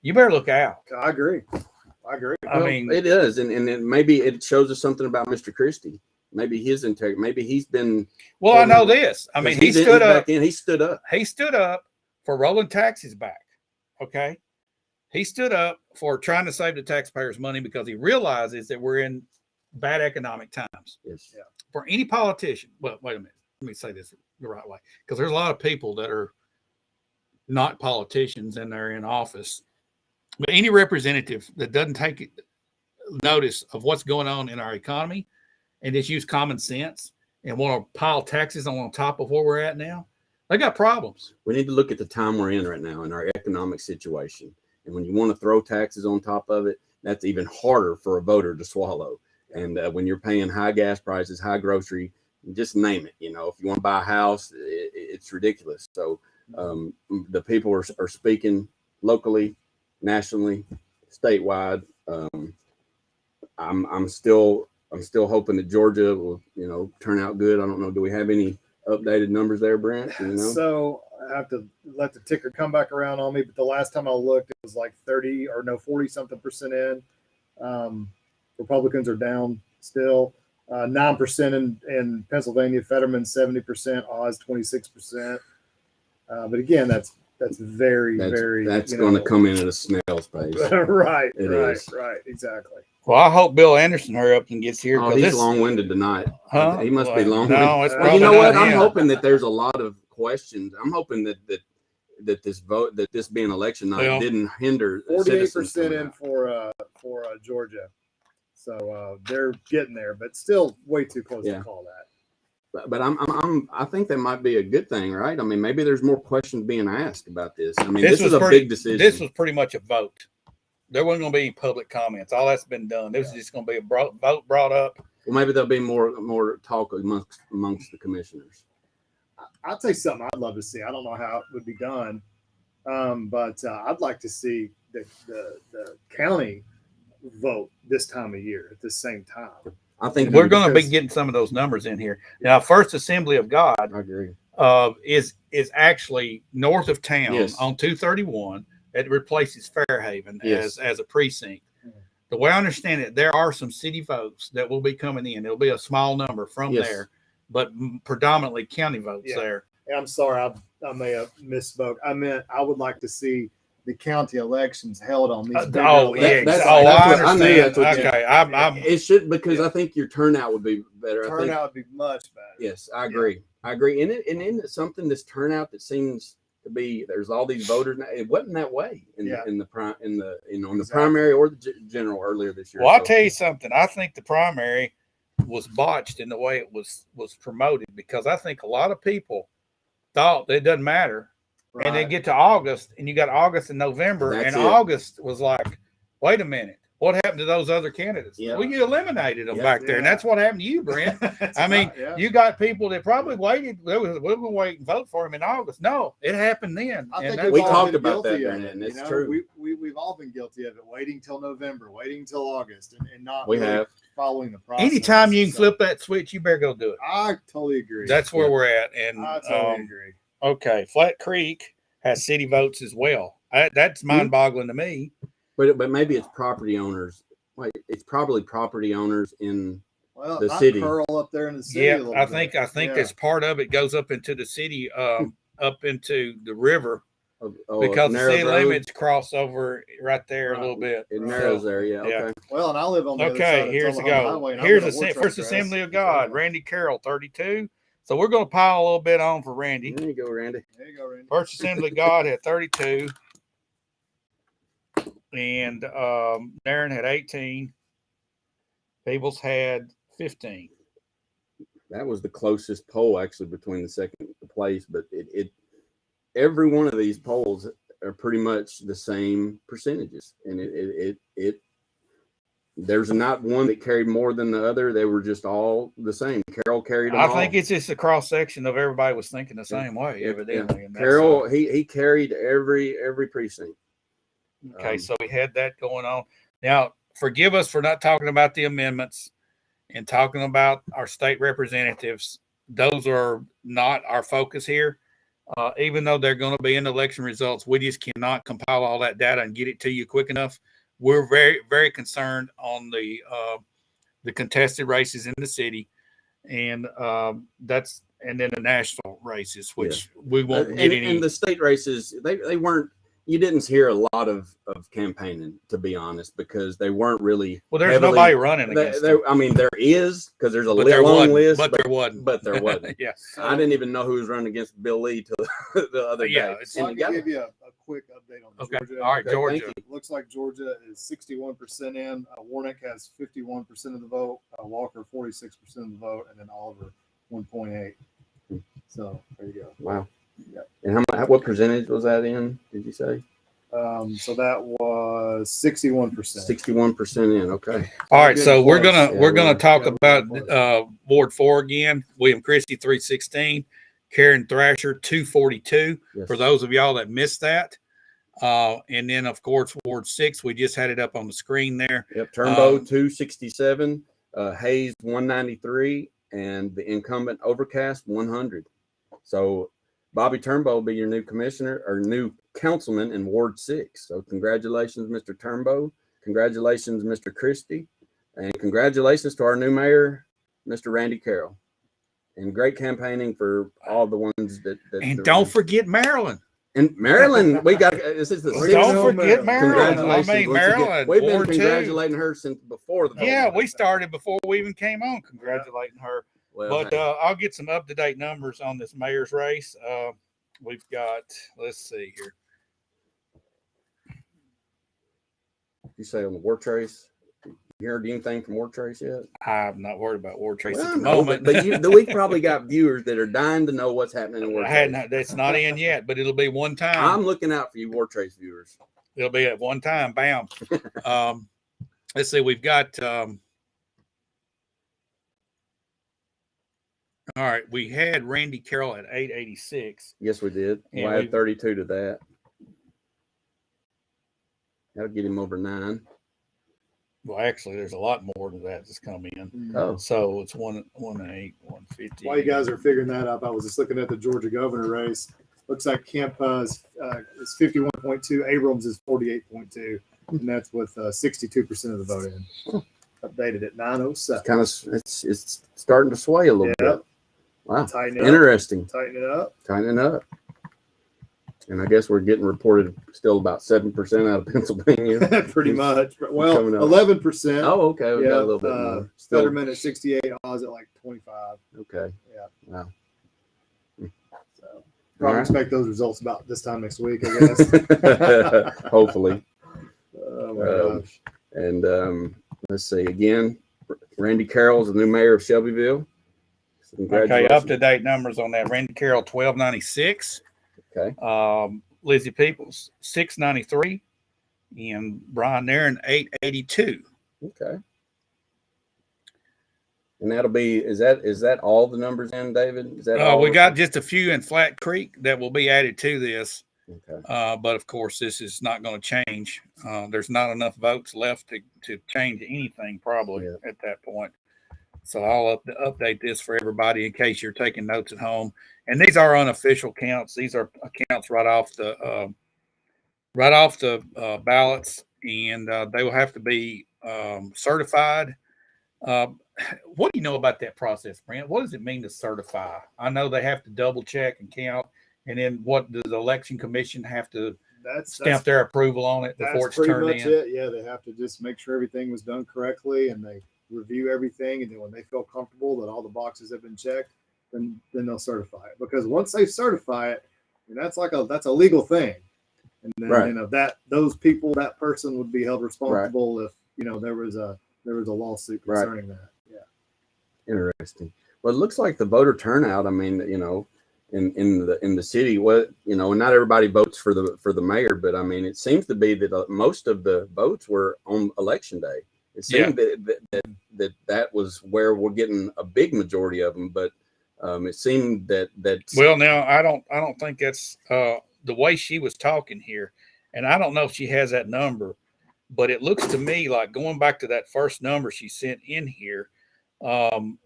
you better look out. I agree. I mean, it is, and maybe it shows us something about Mr. Christie. Maybe his integrity. Maybe he's been. Well, I know this. I mean, he stood up. He stood up. He stood up for rolling taxes back. Okay, he stood up for trying to save the taxpayers' money because he realizes that we're in bad economic times. Yes. Yeah. For any politician, well, wait a minute. Let me say this the right way, because there's a lot of people that are not politicians and they're in office. But any representative that doesn't take notice of what's going on in our economy and just use common sense and want to pile taxes on top of where we're at now, they got problems. We need to look at the time we're in right now in our economic situation. And when you want to throw taxes on top of it, that's even harder for a voter to swallow. And when you're paying high gas prices, high grocery, just name it. If you want to buy a house, it's ridiculous. So the people are speaking locally, nationally, statewide. I'm still hoping that Georgia will turn out good. I don't know. Do we have any updated numbers there, Brent? So I have to let the ticker come back around on me, but the last time I looked, it was like 40 something percent in. Republicans are down still. 9% in Pennsylvania, Fetterman 70%, Oz 26%. But again, that's very. That's going to come in at a snail's pace. Right, It right, is. right, exactly. Well, I hope Bill Anderson hurry up and gets here. Oh, he's long-winded tonight. Huh? He must be Well, long-winded. No, it's Well, probably You know not what? I'm him. hoping that there's a lot of questions. I'm hoping that this being election night Well, didn't hinder 48% in for Georgia. So they're getting there, but still way too close to call that. But I think that might be a good thing, right? I mean, maybe there's more questions being asked about this. I mean, this is a big decision. This was pretty much a vote. There wasn't going to be any public comments. All that's been done. This is just going to be a vote brought up. Well, maybe there'll be more talk amongst the commissioners. I'd say something I'd love to see. I don't know how it would be done, but I'd like to see the county vote this time of year at the same time. I think We're going to be getting some of those numbers in here. Now, First Assembly of God I agree. is actually north of town Yes. on 231. It replaces Fairhaven Yes. as a precinct. The way I understand it, there are some city votes that will be coming in. It'll be a small number from Yes. there, but predominantly county votes Yeah. there. And I'm sorry, I may have misspoke. I meant I would like to see the county elections held on these. bigger Oh, yeah. elections. That's- I that's what- I knew understand. that's what you- Okay. I'm It should, because I think your turnout would be better. I think, Turnout would be much better. yes, I agree. I agree. And isn't it something, this turnout that seems to be, there's all these voters now. It wasn't that way in the in the Exactly. primary or the general earlier this year. Well, I'll So- tell you something. I think the primary was botched in the way it was promoted, because I think a lot of people thought that it doesn't matter. Right. And then get to August, and you got August and November, That's and it. August was like, wait a minute, what happened to those other candidates? Yeah. Well, you eliminated them Yeah. back there, and that's what happened to you, Brent. That's I mean, right, yeah. you got people that probably waited. We're going to wait and vote for him in August. No, it happened then. I And think that's we we've all talked been about that, guilty of Brandon, it, and it's you know? true. We've all been guilty of it, waiting till November, waiting till August, and not We really have. following the process. anytime you can So, flip that switch, you better go do it. I totally agree. That's where Yeah. we're at. And I totally agree. okay, Flat Creek has city votes as well. That's mind-boggling to me. But maybe it's property owners. Wait, it's probably property owners in Well, the not city. curl up there in the city. Yeah, a little I bit. think Yeah. that's part of it. Goes up into the city, up into the river, of because the Narrows city Road. limits cross over right there a little bit. It narrows there. Yeah. Yeah. Okay. Well, and I live on the other side Okay, of here's the Tullahoma go. Highway, and I'm Here's in the a war truck First dress. Assembly of God, So, Randy Carroll, 32. So we're going to pile a little bit on for Randy. There you go, Randy. There you go, Randy. First Assembly of God had 32. And Darren had 18. Peebles had 15. That was the closest poll actually between the second place, but every one of these polls are pretty much the same percentages, and there's not one that carried more than the other. They were just all the same. Carroll carried them I all. think it's just a cross section of everybody was thinking the same way, Yeah, evidently. And that's, Carroll, he carried every precinct. okay, so we had that going on. Now, forgive us for not talking about the amendments and talking about our state representatives. Those are not our focus here. Even though they're going to be in the election results, we just cannot compile all that data and get it to you quick enough. We're very, very concerned on the contested races in the city, and and then the national races, which we won't get any. And the state races, they weren't. You didn't hear a lot of campaigning, to be honest, because they weren't really. Well, there's heavily- nobody running against them. I mean, there is, because there's a But there long wasn't. list, But there wasn't. But there wasn't. Yeah. I didn't even know who was running against Bill Lee till the other Yeah, day. it's- So I And can you give you a quick update on Okay. Georgia. All right, Okay, Georgia. thank you. Looks like Georgia is 61% in. Warnock has 51% of the vote. Walker 46% of the vote, and then Oliver 1.8. So there you go. Wow. Yep. And what percentage was that in? Did you say So that was 61%. 61% in? Okay. All right, so we're Close. gonna Yeah, we're gonna we're- talk yeah, we're about close. Ward 4 again. William Christie 316, Karen Thrasher 242. Yes. For those of y'all that missed that, and then of course Ward 6, we just had it up on the screen there. Yep. Turnbow 267, Hayes 193, and the incumbent Overcast 100. So Bobby Turnbow will be your new commissioner or new councilman in Ward 6. So congratulations, Mr. Turnbow. Congratulations, Mr. Christie. And congratulations to our new mayor, Mr. Randy Carroll. And great campaigning for all the ones that And don't forget Maryland. And Maryland, we got this is the Don't forget Maryland. I Congratulations. mean, Once again, Maryland. we've been Ward 2. congratulating her since before the vote. Yeah, we started before we even came on congratulating her. Well, But hey, I'll get some up-to-date numbers on this mayor's race. We've got, let's see here. you say on the War Trace, you heard anything from War Trace yet? I'm not worried about Ward Trace at the no, moment. but we probably got viewers that are dying to know what's happening in War I Trace. hadn't, that's not in yet, but it'll be one time. I'm looking out for you, War Trace viewers. It'll be at one time. Bam. Let's see. We've got. All right. We had Randy Carroll at 886. Yes, we did. Yeah, We'll add 32 to that. That'll get him over 9. Well, actually, there's a lot more to that that's come in. Oh, So it's 118, 150. While you guys are figuring that up, I was just looking at the Georgia governor race. Looks like Kemp is 51.2, Abrams is 48.2, and that's with 62% of the vote in. Updated at 9:07. kind of it's starting to sway a little bit. Wow, Tighten it interesting. up. Tighten it up. Tightening up. And I guess we're getting reported still about 7% out of Pennsylvania. Pretty much. Well, Coming up. 11%. Oh, okay. We yeah, got a little bit more. Still, Fetterman at 68, Oz at like 25. okay. Yeah. Wow. So probably All right. expect those results about this time next week, I guess. Hopefully. Oh my gosh. And let's see again. Randy Carroll's the new mayor of Shelbyville. So Okay. congratulations. Up-to-date numbers on that. Randy Carroll, 1296. Okay. Lizzie Peoples, 693. And Brian Nairn, 882. Okay. And that'll be is that all the numbers in, David? Is that all? We got just a few in Flat Creek that will be added to this. Okay. But of course, this is not going to change. There's not enough votes left to change anything probably at that point. So I'll update this for everybody in case you're taking notes at home. And these are unofficial counts. These are counts right off the ballots, and they will have to be certified. What do you know about that process, Brent? What does it mean to certify? I know they have to double check and count, and then what does the election commission have to stamp their approval on it before it's turned in? That's pretty much it. Yeah, they have to just make sure everything was done correctly, and they review everything, and then when they feel comfortable that all the boxes have been checked, then they'll certify it. Because once they certify it, and that's a legal thing, and then that person would be held responsible if there was a lawsuit concerning that. Yeah. Interesting. Well, it looks like the voter turnout. I mean, in the city, not everybody votes for the mayor, but I mean, it seems to be that most of the votes were on election day. It seemed that was where we're getting a big majority of them, but it seemed that well, now I don't think that's the way she was talking here, and I don't know if she has that number, but it looks to me like going back to that first number she sent in here.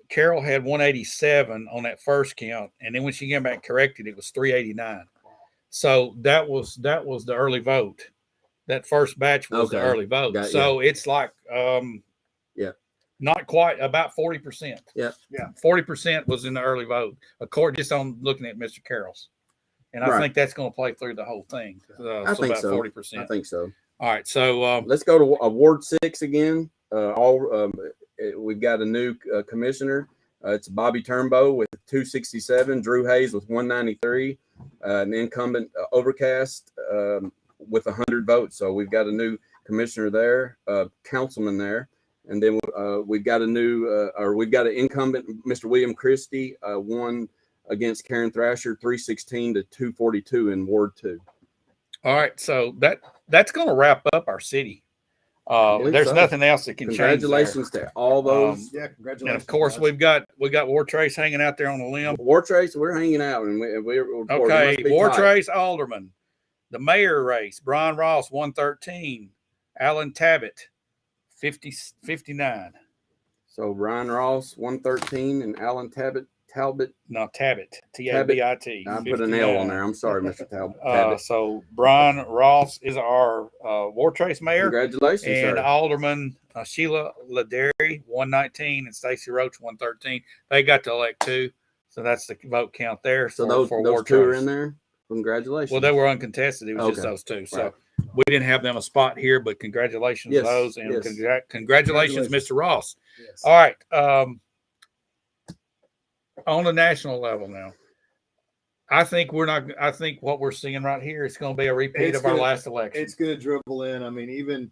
Carol had 187 on that first count, and then when she came back corrected, it was 389. So that was the early vote. That first batch was the early vote. So it's like not quite, about 40%. Yeah. 40% was in the early vote, according just on looking at Mr. Carroll's. And I think that's going to play through the whole thing. I think about so. 40%. I think so. All right. So let's go to Ward 6 again. We've got a new commissioner. It's Bobby Turnbow with 267, Drew Hayes with 193, an incumbent Overcast with 100 votes. So we've got a new commissioner there, councilman there, and then we've got an incumbent, Mr. William Christie, won against Karen Thrasher, 316 to 242 in Ward 2. all right. So that's going to wrap up our city. There's nothing else that can change. Congratulations to all those. Congratulations. And of course, we got War Trace hanging out there on the limb. War Trace, we're hanging out, and we're Okay, War Trace Alderman, the mayor race: Brian Ross 113, Alan Tabbitt 59. So Brian Ross 113 and Alan Tabbitt Talbot. No, Tabit. Tabit. I put an L on there. I'm sorry, Mr. Talbot. So Brian Ross is our War Trace mayor. Congratulations, And sir. Alderman Sheila Ladary, 119, and Stacy Roach, 113. They got to elect 2. So that's the vote count there. So for those War 2 are Trace. in there. Congratulations. Well, they were uncontested. It was just Okay. those 2. So Right. we didn't have them a spot here, but congratulations Yes, to those. And yes. congratulations, Mr. Ross. Yes. All right. On the national level now, I think what we're seeing right here is going to be a repeat of our last election. It's going to dribble in. I mean, even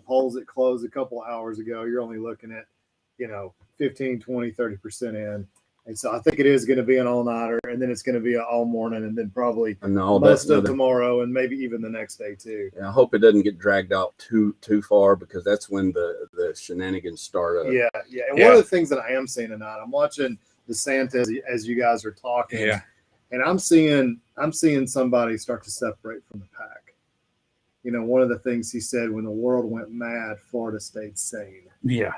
polls that closed a couple of hours ago, you're only looking at, 15, 20, 30% in. And so I think it is going to be an all-nighter, and then it's going to be an all morning, and then probably most of tomorrow, and maybe even the next day too. I hope it doesn't get dragged out too far, because that's when the shenanigans start up. Yeah. And one of the things that I am seeing tonight, I'm watching DeSantis as you guys are talking. Yeah. And I'm seeing somebody start to separate from the pack. One of the things he said, when the world went mad, Florida stayed sane. Yeah.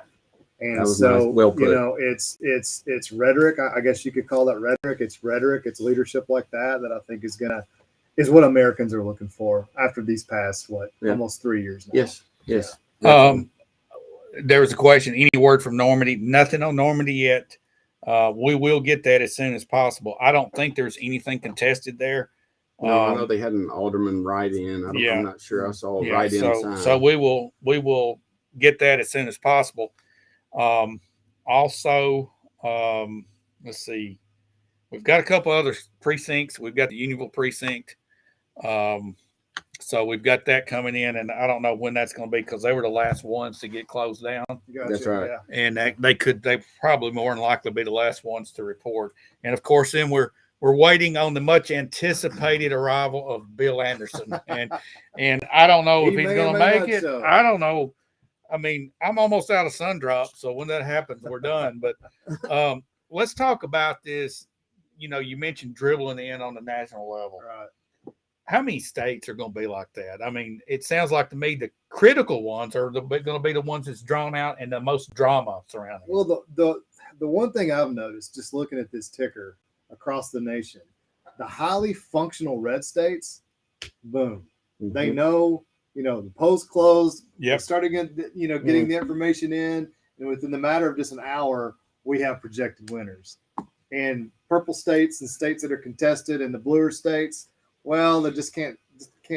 And so, nice. Well put. It's rhetoric. I guess you could call that rhetoric. It's rhetoric. It's leadership like that I think is what Americans are looking for after these past, almost 3 years now. Yes. There was a question, any word from Normandy? Nothing on Normandy yet. We will get that as soon as possible. I don't think there's anything contested there. No, I know they had an alderman write-in. I'm not sure I saw a write-in sign. So we will get that as soon as possible. Also, let's see. We've got a couple other precincts. We've got the Unionville precinct. So we've got that coming in, and I don't know when that's going to be, because they were the last ones to get closed down. Gotcha. That's right. Yeah. And they probably more than likely be the last ones to report. And of course, then we're waiting on the much anticipated arrival of Bill Anderson. And I don't know if he's going to make it. So. I don't know. I mean, I'm almost out of sun drop, so when that happens, we're done. But let's talk about this. You mentioned dribbling in on the national level. Right. How many states are going to be like that? I mean, it sounds like to me the critical ones are going to be the ones that's drawn out and the most drama surrounding. Well, the one thing I've noticed, just looking at this ticker across the nation, the highly functional red states, boom, they know. The polls closed. Yep. Starting getting the information in, and within the matter of just an hour, we have projected winners. And purple states and states that are contested, and the bluer states, well, they just can't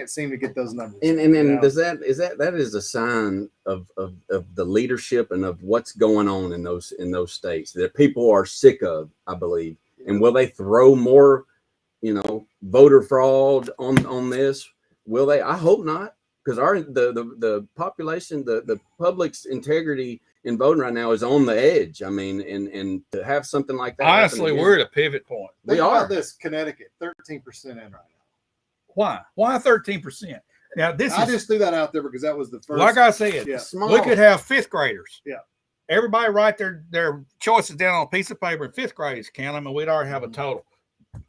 seem to get those numbers. And does that is a sign of the leadership and of what's going on in those states that people are sick of, I believe. And will they throw more, voter fraud on this? Will they? I hope not. Because the population, the public's integrity in voting right now is on the edge. I mean, and to have something like that. Honestly, we're at a pivot point. Think about this: Connecticut, 13% in right now. Why 13%? Now I just threw that out there because that was the first. Like I said, we could have 5th graders. Yeah. Everybody write their choices down on a piece of paper, and 5th graders count them, and we'd already have a total.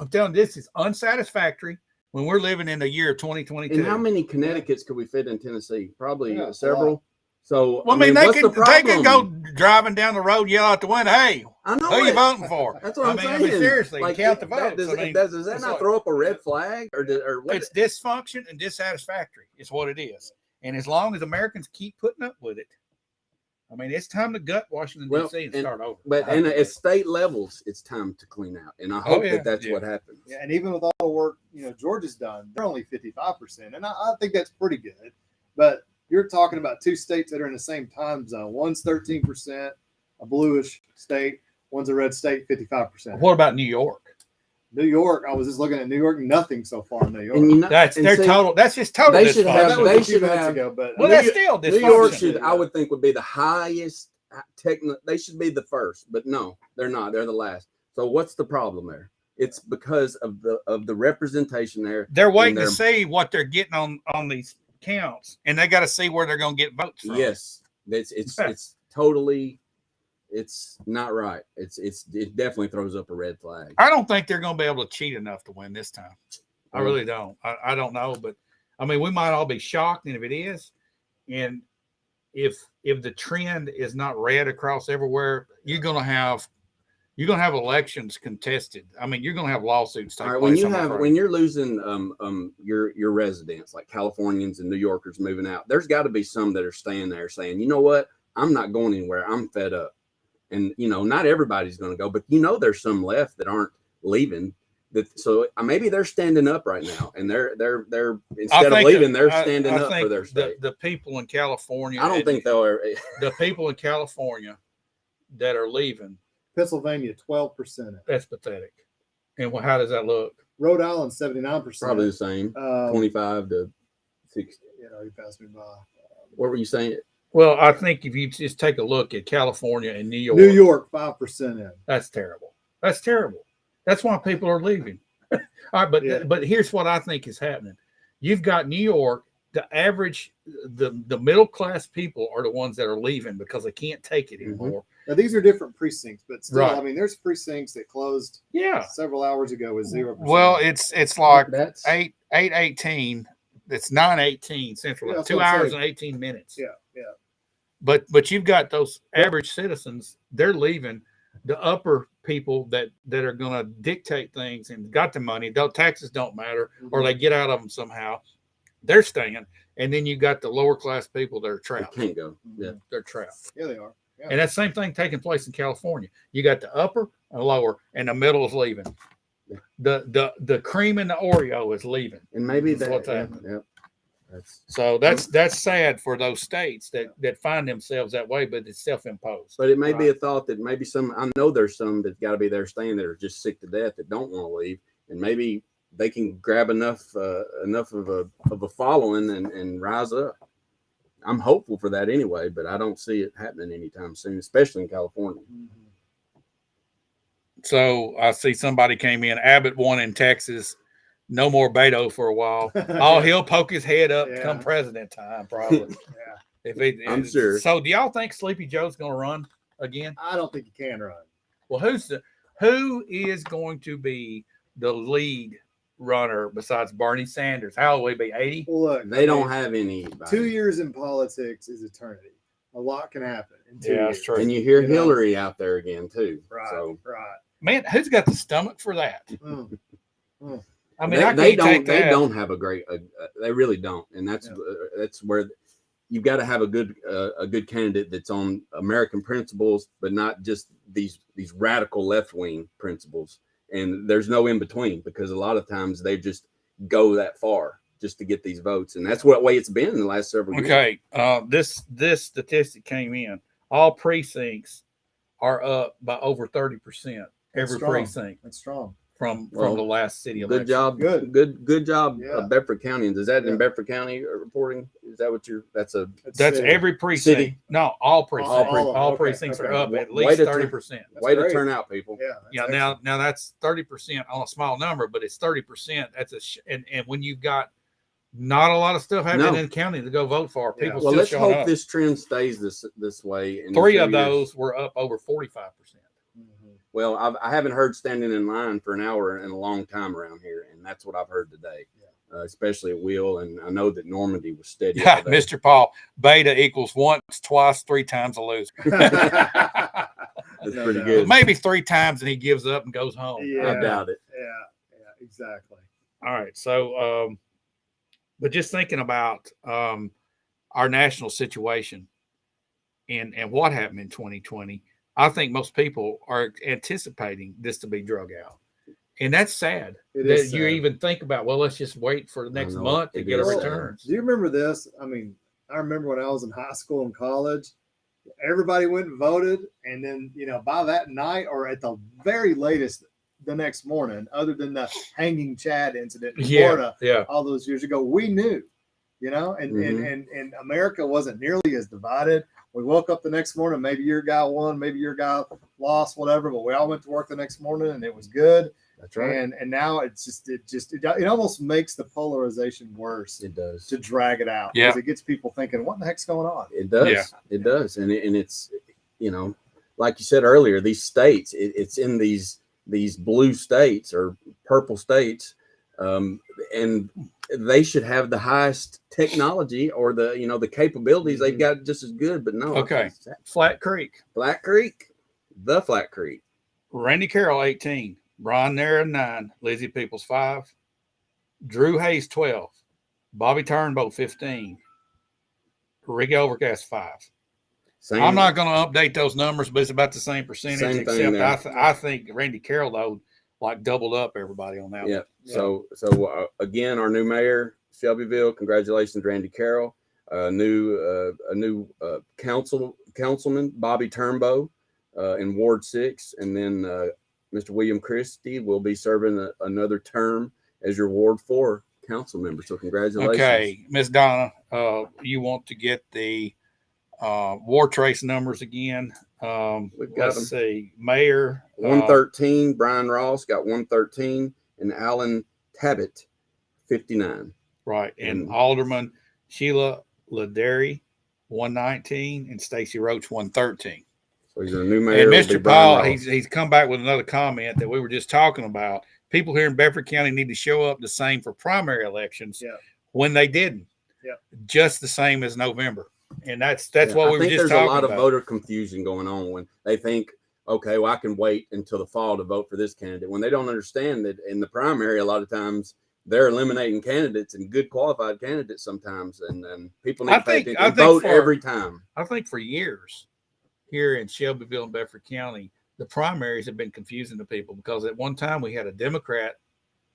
I'm telling you, this is unsatisfactory. When we're living in the year of 2022. And how many Connecticut's could we fit in Tennessee? Probably several. So well, I mean, they can go driving down the road, yell out the window, "Hey, I know who you voting for?" That's what I'm saying. I mean, seriously, count the votes. Does that not throw up a red flag, or what? It's dysfunction and dissatisfactory. Is what it is. And as long as Americans keep putting up with it, I mean, it's time to gut Washington D.C. and start over. But at state levels, it's time to clean out, and I hope that's what happens. Yeah, and even with all the work Georgia's done, they're only 55%, and I think that's pretty good. But you're talking about 2 states that are in the same time zone. One's 13%, a bluish state. One's a red state, 55%. What about New York? New York, I was just looking at New York. Nothing so far in New York. And that's total. That's just total. They should have. They should have. But that's still New York should. I would think would be the highest. They should be the first, but no, they're not. They're the last. So what's the problem there? It's because of the representation there. They're waiting to see what they're getting on these counts, and they got to see where they're going to get votes from. Yes, it's totally. It's not right. It definitely throws up a red flag. I don't think they're going to be able to cheat enough to win this time. I really don't. I don't know, but I mean, we might all be shocked, and if it is, and if the trend is not red across everywhere, you're going to have you're going to have elections contested. I mean, you're going to have lawsuits take All right, place. when you're losing your residents like Californians and New Yorkers moving out, there's got to be some that are staying there saying, you know what, I'm not going anywhere. I'm fed up. And not everybody's going to go, but there's some left that aren't leaving. So maybe they're standing up right now, and they're instead of leaving, they're standing up for their state. The people in California, I don't think they'll. The people in California that are leaving. Pennsylvania, 12%. That's pathetic. And how does that look? Rhode Island, 79%. Probably the same, 25 to 60. You passed me by. What were you saying? Well, I think if you just take a look at California and New York. New York, 5% in. That's terrible. That's terrible. That's why people are leaving. All right, but here's what I think is happening. You've got New York. The average, the middle class people are the ones that are leaving because they can't take it anymore. Now, these are different precincts, but still, Right. I mean, there's precincts that closed several hours ago with 0%. Well, it's like That's 8:18. It's 9:18 Central. Yeah, 2 hours and 18 minutes. Yeah. But you've got those average citizens. They're leaving. The upper people that are going to dictate things and got the money. Taxes don't matter, or they get out of them somehow. They're staying. And then you got the lower class people that are trapped. They can't go. Yeah, they're trapped. Yeah, they are. Yeah. And that same thing taking place in California. You got the upper and lower, and the middle is leaving. The cream and the Oreo is leaving. And maybe That's what's happening. Yeah. So that's sad for those states that find themselves that way, but it's self-imposed. But it may be a thought that maybe I know there's some that got to be there staying that are just sick to death that don't want to leave, and maybe they can grab enough of a following and rise up. I'm hopeful for that anyway, but I don't see it happening anytime soon, especially in California. So I see somebody came in. Abbott won in Texas. No more Beto for a while. Oh, he'll poke his head up come president time, probably. I'm sure. So do y'all think Sleepy Joe's going to run again? I don't think he can run. Well, who is going to be the lead runner besides Bernie Sanders? How will he be, 80? Well, look, They don't have any. 2 years in politics is eternity. A lot can happen in 2 years. That's true. And you hear Hillary out there again too. Right, So right. Man, who's got the stomach for that? I mean, they don't have a great. They really don't, and that's where you've got to have a good candidate that's on American principles, but not just these radical left wing principles. And there's no in between, because a lot of times they just go that far just to get these votes, and that's what way it's been in the last several years. Okay, this statistic came in. All precincts are up by over 30%. Every precinct. That's strong. From the last city election. Good job. Good job, Bedford County. And is that in Bedford County reporting? Is that what that's every precinct? City? No, all precincts. All precincts are up at least 30%. Way to turn out, people. Yeah. Now that's 30% on a small number, but it's 30%. That's and when you've got not a lot of stuff happening in the county to go vote for, people still let's showing hope up. This trend stays this way. 3 of those were up over 45%. Well, I haven't heard standing in line for an hour in a long time around here, and that's what I've heard today, especially at Wheel. And I know that Normandy was steady. Yeah, Mr. Paul, beta equals once, twice, 3 times a loser. That's pretty good. Maybe 3 times and he gives up and goes home. Yeah, I doubt it. Yeah, exactly. All right. So, but just thinking about our national situation and what happened in 2020, I think most people are anticipating this to be drug out. And that's sad that you even think about, well, let's just wait for the next month to get a return. Do you remember this? I mean, I remember when I was in high school and college, everybody went and voted. And then, by that night or at the very latest the next morning, other than the hanging Chad incident in Florida all those years ago, we knew, and America wasn't nearly as divided. We woke up the next morning, maybe your guy won, maybe your guy lost, whatever, but we all went to work the next morning and it was good. That's right. And now it almost makes the polarization worse. It does. To drag it out. Yeah. Because it gets people thinking, what the heck's going on? It does. Yeah. It does. And it's, like you said earlier, these states, it's in these blue states or purple states, and they should have the highest technology or the capabilities. They've got just as good, but no. Okay. Flat Creek. Flat Creek. Randy Carroll, 18. Brian Nara, 9. Lizzie Peoples, 5. Drew Hayes, 12. Bobby Turnbow, 15. Ricky Overcast, 5. Same, I'm not going to update those numbers, but it's about the same percentage. Same thing except there. I think Randy Carroll, though, like doubled up everybody on that Yeah. one. So again, our new mayor, Shelbyville. Congratulations, Randy Carroll. A new councilman, Bobby Turnbow, in Ward 6, and then Mr. William Christie will be serving another term as your Ward 4 council member. So congratulations. Okay, Miss Donna, you want to get the war trace numbers again? We've got Let's see. Mayor 113. Brian Ross got 113, and Alan Tabbitt 59. Right, and And Alderman Sheila Laderi 119, and Stacy Roach 113. so he's a new mayor. And It'll be Mr. Brian Paul, Ross. he's come back with another comment that we were just talking about. People here in Bedford County need to show up the same for primary elections when they didn't. Yeah. Just the same as November. And that's Yeah, what I we were think just there's talking a lot about. of voter confusion going on when they think, okay, well, I can wait until the fall to vote for this candidate, when they don't understand that in the primary, a lot of times they're eliminating candidates and good qualified candidates sometimes, and people need to pay attention and vote every time. I think for years here in Shelbyville and Bedford County, the primaries have been confusing to people because at one time we had a Democrat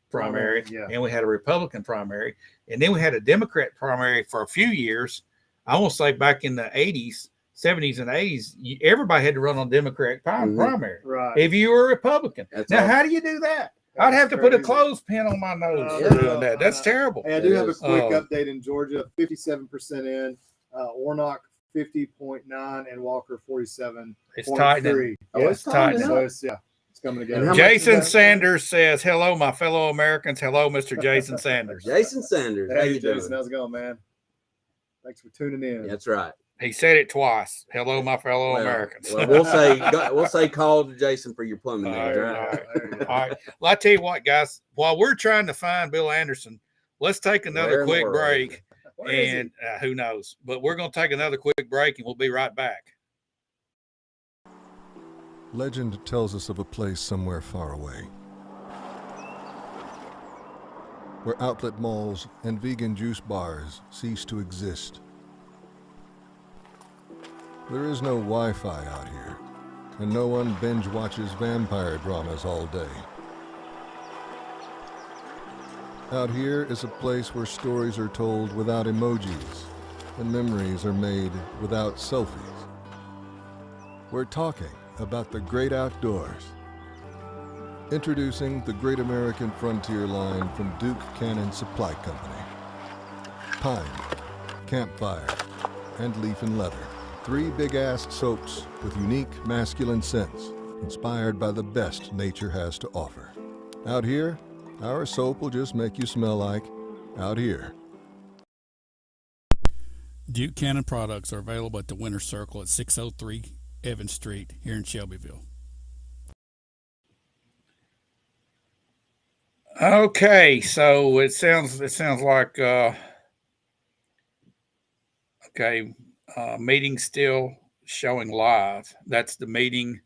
primary and we had a Republican primary, and then we had a Democrat primary for a few years. I want to say back in the 80s, 70s and 80s, everybody had to run on Democrat primary. Right. If you were a Republican. That's now, all. how do you do that? I'd have to put a clothespin on my nose for doing that. That's terrible. Hey, I do have a quick Oh. update in Georgia. 57% in, Warnock 50.9, and Walker 47.3. It's tightening. Oh, it's tightening So up. it's coming And together. how much Jason is that? Sanders says, hello, my fellow Americans. Hello, Mr. Jason Sanders. Jason Sanders, how Hey, you Jason, doing? how's it going, man? Thanks for tuning in. That's right. He said it twice. Hello, my fellow Well, Americans. well, we'll say call to Jason for your plumbing All needs. right, Right? all right. There you go. All right. Well, I tell you what, guys, while we're trying to find Bill Anderson, let's take Where another in the quick world? break. Where is And who knows? But we're going to take another quick break and we'll be right back. Legend tells us of a place somewhere far away, where outlet malls and vegan juice bars cease to exist. There is no Wi-Fi out here, and no one binge watches vampire dramas all day. Out here is a place where stories are told without emojis, and memories are made without selfies. We're talking about the great outdoors. Introducing the Great American Frontier line from Duke Cannon Supply Company. Pine, Campfire, and Leaf and Leather. 3 big-ass soaps with unique masculine scents, inspired by the best nature has to offer. Out here, our soap will just make you smell like out here. Duke Cannon products are available at the Winter Circle at 603 Evans Street here in Shelbyville. Okay, so it sounds like meeting still showing live. That's the meeting,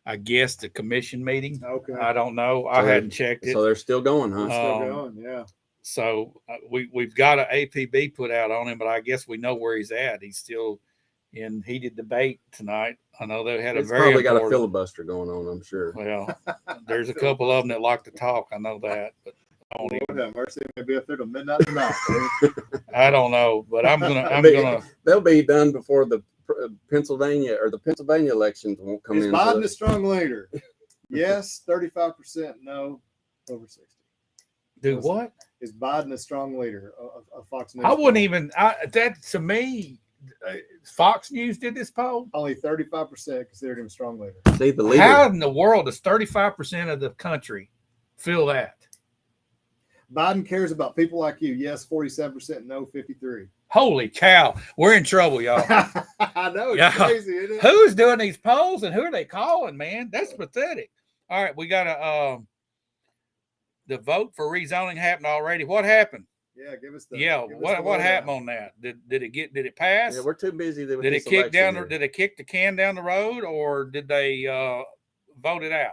I guess, the commission meeting. Okay. I don't know. I hadn't checked it. So they're still going, huh? Still Um, going, yeah. So we've got an APB put out on him, but I guess we know where he's at. He's still in heated debate tonight. I know they had a It's very probably got a important- filibuster going on, I'm sure. Well, there's a couple of them that like to talk. I know that, but I don't Lord even, have mercy, maybe up there till midnight tonight. I don't know. But I'm gonna They'll be done before the Pennsylvania elections won't come Is in. Biden a strong leader? Yes, 35%. No, over 60. do what? Is Biden a strong leader of Fox News? I wouldn't even. That to me, Fox News did this poll. Only 35% considered him a strong leader. See, the leader. How in the world does 35% of the country feel that? Biden cares about people like you. Yes, 47%. No, 53. Holy cow, we're in trouble, y'all. I know. It's Yeah. crazy, isn't it? Who's doing these polls and who are they calling, man? That's pathetic. All right, we got the vote for rezoning happened already. What happened? Yeah, give us the. Yeah, give us the what lowdown. happened on that? Did it pass? Yeah, we're too busy. Did it kick the can down the road, or did they vote it out?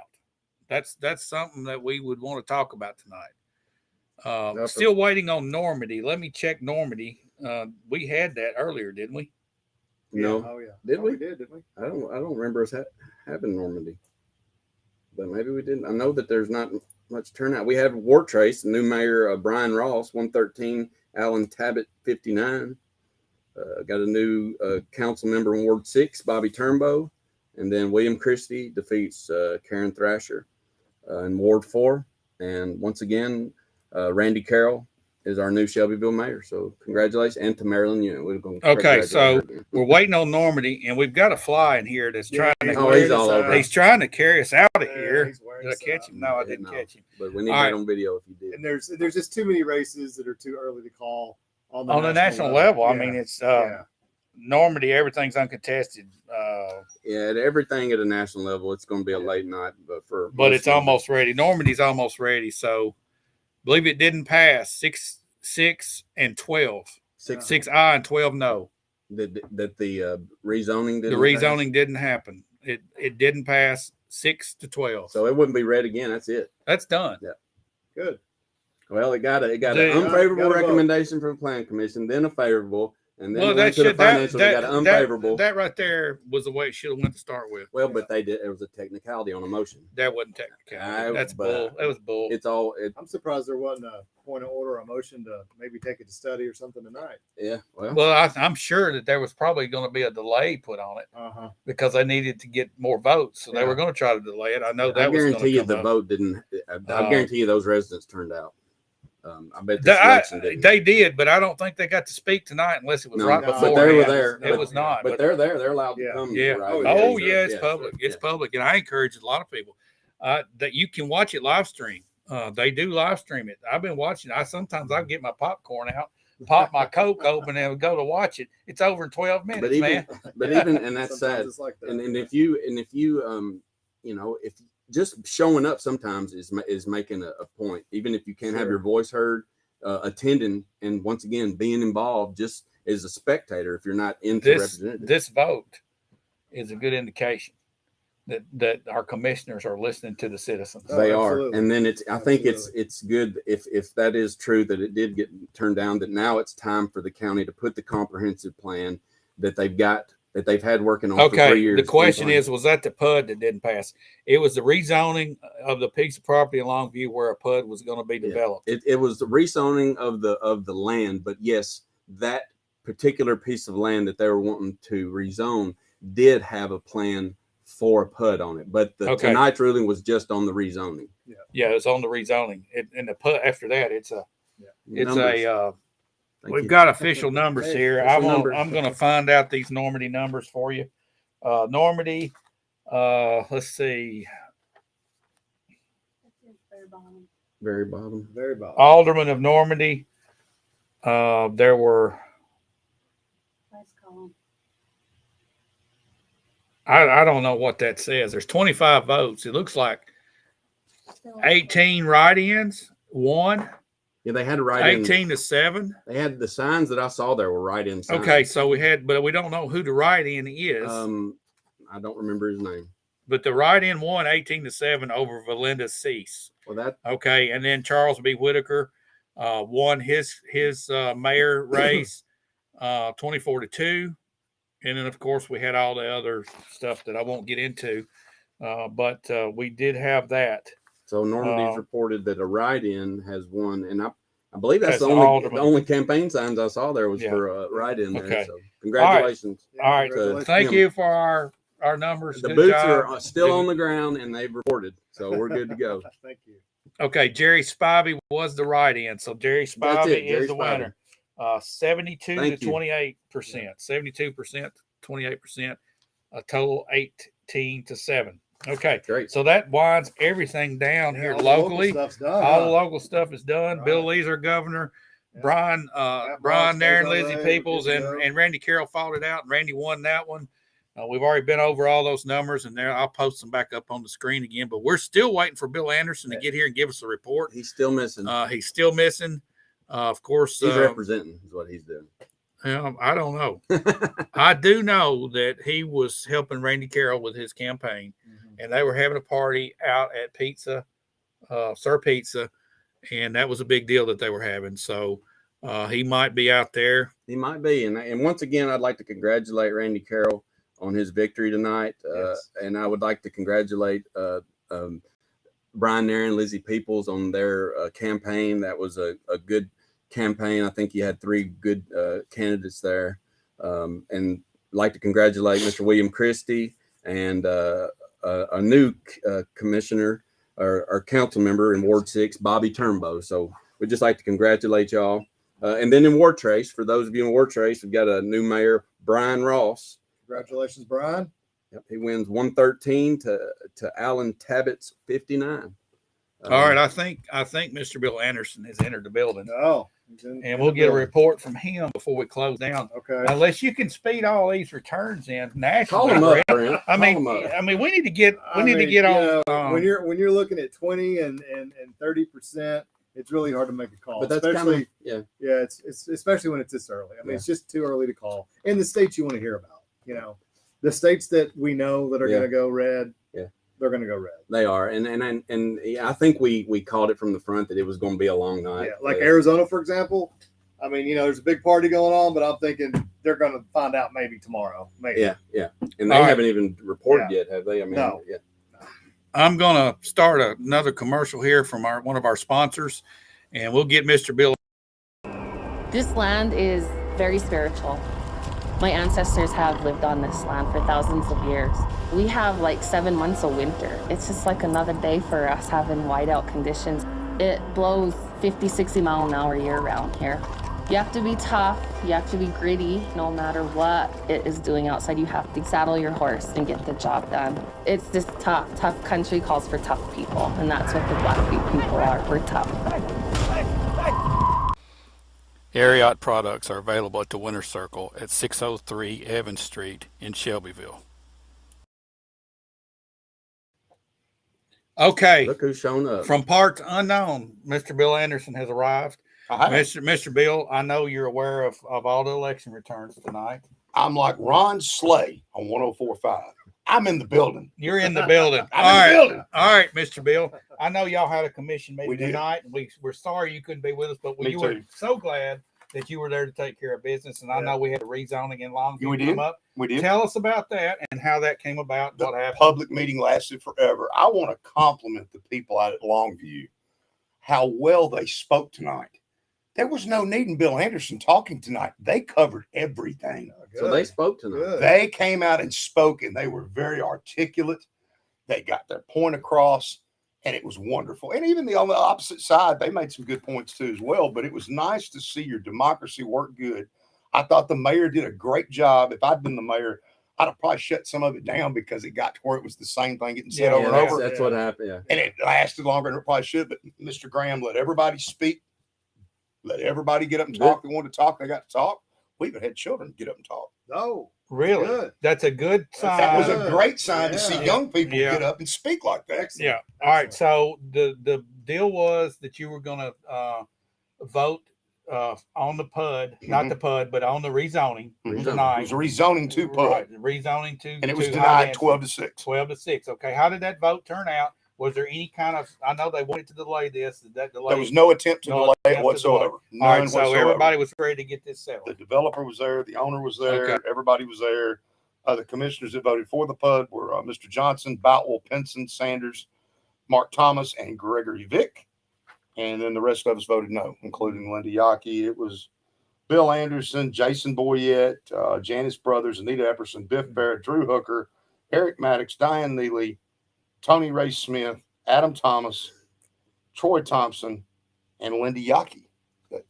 That's something that we would want to talk about tonight. That's Still waiting on Normandy. Let me check Normandy. We had that earlier, didn't we? No, Oh yeah. Did we? We did, didn't we? I don't remember us having Normandy, but maybe we didn't. I know that there's not much turnout. We have War Trace, new mayor Brian Ross, 113, Alan Tabbitt, 59. Got a new council member in Ward 6, Bobby Turnbow, and then William Christie defeats Karen Thrasher in Ward 4. And once again, Randy Carroll is our new Shelbyville mayor. So congratulations, and to Marilyn Ewan. We're going to Okay, so we're waiting on Normandy, and we've got a fly in here that's trying to. Oh, he's all over. He's trying to carry us out of Yeah, here. he's wearing Did I catch him? No, I didn't catch him. But we need All that right. on video if you did. And there's just too many races that are too early to call on The national level. I Yeah. mean, it's Yeah. Normandy. Everything's uncontested. Yeah, everything at a national level, it's going to be a late night, but But it's almost ready. Normandy's almost ready. So, believe it didn't pass 6 and 12. 6 aye and 12 no. that the rezoning The didn't rezoning didn't happen. It didn't pass 6 to 12. pass? So it wouldn't be read again. That's it. That's done. Good. Well, it got an Dude, unfavorable gotta vote. recommendation from the Plan Commission, then a favorable, and then Well, it that went to the should that, financial. They got an that, unfavorable. that right there was the way it should have went to start with. Well, but they did. It was a technicality on a motion. That wasn't technical. That's bull. That was bull. It's all. I'm surprised there wasn't a point of order, a motion to maybe take it to study or something tonight. Yeah. Well. Well, I'm sure that there was probably going to be a delay put on it Uh-huh. because they needed to get more votes, so they Yeah. were going to try to delay it. I know that I was going guarantee to you come the up. vote didn't. I guarantee you those residents turned out. I bet this They, election didn't. they did, but I don't think they got to speak tonight unless it was No, right no, before. but they were it there. was not. But they're there. They're allowed to Yeah. come. Yeah. Right? Oh, Yeah, yeah, it's sure. public. Yeah. It's public, and I encourage a lot of people that you can watch it live stream. They do live stream it. I've been watching. Sometimes I get my popcorn out, pop my Coke open, and go to watch it. It's over in 12 minutes, But even, man. and that's Sometimes sad. it's like that. And if you you know, if just showing up sometimes is making a point, even if you can't have Sure. your voice heard, attending, and once again being involved just as a spectator if you're not into representative. This vote is a good indication that our commissioners are listening to the citizens. Oh, They are, absolutely. and then I think Absolutely. it's good if that is true that it did get turned down. That now it's time for the county to put the comprehensive plan that they've had working on for 3 Okay, years. the question in is, was that the PUD that didn't pass? It was the rezoning of the piece of property in Longview where a PUD was going to be Yeah. developed. It was the rezoning of the land, but yes, that particular piece of land that they were wanting to rezone did have a plan for a PUD on it. But the Okay. tonight's ruling was just on the rezoning. Yeah, it's on the rezoning. And the PUD after that, it's Numbers. Thank we've you. got official numbers Hey, here. official numbers. I'm going to find out these Normandy numbers for you. Normandy, let's see. Very bottom. Very bad. Alderman of Normandy. There were, I don't know what that says. There's 25 votes. It looks like 18 write-ins, 1, Yeah, they had to write in. 18 to 7. They had the signs that I saw there were write-in signs. Okay, so but we don't know who the write-in is. I don't remember his name. But the write-in won 18 to 7 over Valinda Cease. Well, that Okay, and then Charles B. Whitaker won his mayor race 24 to 2. And then, of course, we had all the other stuff that I won't get into. But we did have that. so Normandy's reported that a write-in has won, and I believe that's As the alderman. only campaign signs I saw there was Yeah. for a write-in there. Okay. So congratulations. All right, Congratulations. thank him. you for our numbers. The Good boots job. are still on the ground and they've reported, so we're good to go. Thank you. Okay, Jerry Spivey was the write-in, so Jerry That's Spivey it, Jerry is the Spivey. winner. 72 Thank to you. 28%, 72%, 28%, a total 18 to 7. Okay, Great. so that winds everything down here Yeah, all the local locally. stuff's done, All the huh? local stuff is done. Right. Bill Lee's our governor. Yeah. Brian, Matt Brian Brock there and stays on Lizzie the way. Peoples We're good to go. and Randy Carroll fought it out, and Randy won that one. We've already been over all those numbers, and there I'll post them back up on the screen again. But we're still waiting for Bill Anderson to get here and give us a report. He's still missing. He's still missing. Of course, He's representing is what he's doing. I don't know. I do know that he was helping Randy Carroll with his campaign, and they were having a party out at Pizza, Sir Pizza, and that was a big deal that they were having. So he might be out there. He might be. And once again, I'd like to congratulate Randy Carroll on his victory tonight. Yes. And I would like to congratulate Brian Nair and Lizzie Peoples on their campaign. That was a good campaign. I think you had 3 good candidates there. And I'd like to congratulate Mr. William Christie and a new commissioner or council member in Ward 6, Bobby Turnbow. So we'd just like to congratulate y'all. And then in Ward Trace, for those of you in Ward Trace, we've got a new mayor, Brian Ross. Congratulations, Brian. Yep, he wins 113 to Alan Tabbitt's 59. All right, I think Mr. Bill Anderson has entered the building, Oh, and we'll get a report from him before we close down. Okay. Unless you can speed all these returns in nationally. Call him up, Brent. Brent. I Call him mean, we need to get You on. know, when you're looking at 20 and 30%, it's really hard to make a call. But that's especially yeah. it's especially when it's this early. I mean, Yeah. it's just too early to call. In the states you want to hear about, you know, the states that we know that are Yeah. going to go red. Yeah. They're going to go red. They are, and I think we called it from the front that it was going to be a long night. Yeah, like Arizona, for example. I mean, you know, there's a big party going on, but I'm thinking they're going to find out maybe tomorrow. Maybe. Yeah, and they All right. haven't even reported yet, have they? I mean, No. yeah. I'm gonna start another commercial here from one of our sponsors, and we'll get Mr. Bill. This land is very spiritual. My ancestors have lived on this land for thousands of years. We have like 7 months of winter. It's just like another day for us having whiteout conditions. It blows 50, 60 mile an hour year round here. You have to be tough, you have to be gritty, no matter what it is doing outside. You have to saddle your horse and get the job done. It's this tough country calls for tough people, and that's what the Blackfeet people are. We're tough. Ariat products are available at the Winter Circle at 603 Evans Street in Shelbyville. Okay, Look who's shown up. from parts unknown, Mr. Bill Anderson has arrived. Mr. Bill, I know you're aware of all the election returns tonight. I'm like Ron Slay on 104.5. I'm in the building. You're in the building. I'm in the building. All right, Mr. Bill. I know y'all had a commission meeting We did. tonight, and we're sorry you couldn't be with us, but Me you were too. so glad that you were there to take care of business. And I know we had a rezoning in Longview We did. come up. We did. Tell us about that and how that came about. The What happened? public meeting lasted forever. I want to compliment the people out at Longview, how well they spoke tonight. There was no need in Bill Anderson talking tonight. They covered everything. So they spoke tonight. Good. They came out and spoke, and they were very articulate. They got their point across, and it was wonderful. And even on the opposite side, they made some good points too as well. But it was nice to see your democracy work good. I thought the mayor did a great job. If I'd been the mayor, I'd have probably shut some of it down because it got to where it was the same thing getting said Yeah, over and that's, over. that's what happened. Yeah. And it lasted longer than it probably should. But Mr. Graham let everybody speak. Let everybody get up and talk. They wanted to talk. They got to talk. We even had children get up and talk. Oh, Really? good. That's a good sign. That was Good. a great sign to Yeah. see young people Yeah. get up and speak like that. Excellent. Yeah. All right. So the deal was that you were going to vote on the PUD, not the PUD, but on the rezoning Mhm. tonight. It was a rezoning to PUD, Right, rezoning to, and it was to denied high 12 to 6. 12 to 6. Okay. How did that vote turn out? Was there any kind of, I know they wanted to delay this. Did that delay? There was no attempt to No delay attempt it to whatsoever. All None right. So whatsoever. everybody was ready to get this settled. The developer was there. The owner was there. Okay. Everybody was there. The commissioners that voted for the PUD were Mr. Johnson, Boutwell, Pinson, Sanders, Mark Thomas, and Gregory Vick. And then the rest of us voted no, including Linda Yockey. It was Bill Anderson, Jason Boyette, Janice Brothers, Anita Epperson, Biff Barrett, Drew Hooker, Eric Maddox, Diane Neely, Tony Ray Smith, Adam Thomas, Troy Thompson, and Linda Yockey That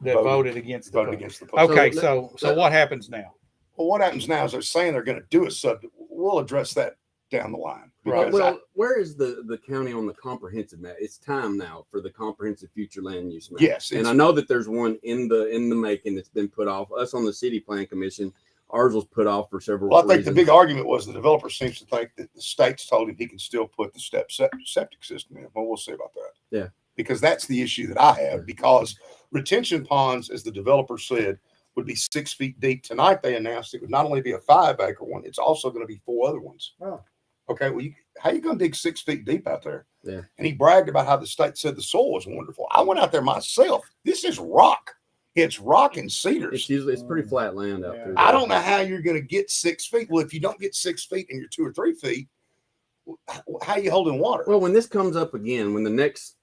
voted- voted against the voted PUD. against the PUD. Okay. So So what happens now? Well, what happens now is they're saying they're going to do a sub. We'll address that down the line. Right. Because Well, where is the county on the comprehensive map? It's time now for the comprehensive future land use map. Yes, and it's- I know that there's one in the making that's been put off. Us on the city plan commission, ours was put off for several. well, I think the reasons. big argument was the developer seems to think that the state's told him he can still put the septic system in. Well, we'll see about that. Yeah. Because that's the issue that I have. Because retention ponds, as the developer said, would be 6 feet deep. Tonight they announced it would not only be a 5-acre one, it's also going to be 4 other ones. Oh. Okay, well, how you going to dig 6 feet deep out there? Yeah. And he bragged about how the state said the soil was wonderful. I went out there myself. This is rock. It's rock and cedars. It's pretty flat land out there. I don't know how you're going to get 6 feet. Well, if you don't get 6 feet and you're 2 or 3 feet, how are you holding water? Well, when this comes up again, when the next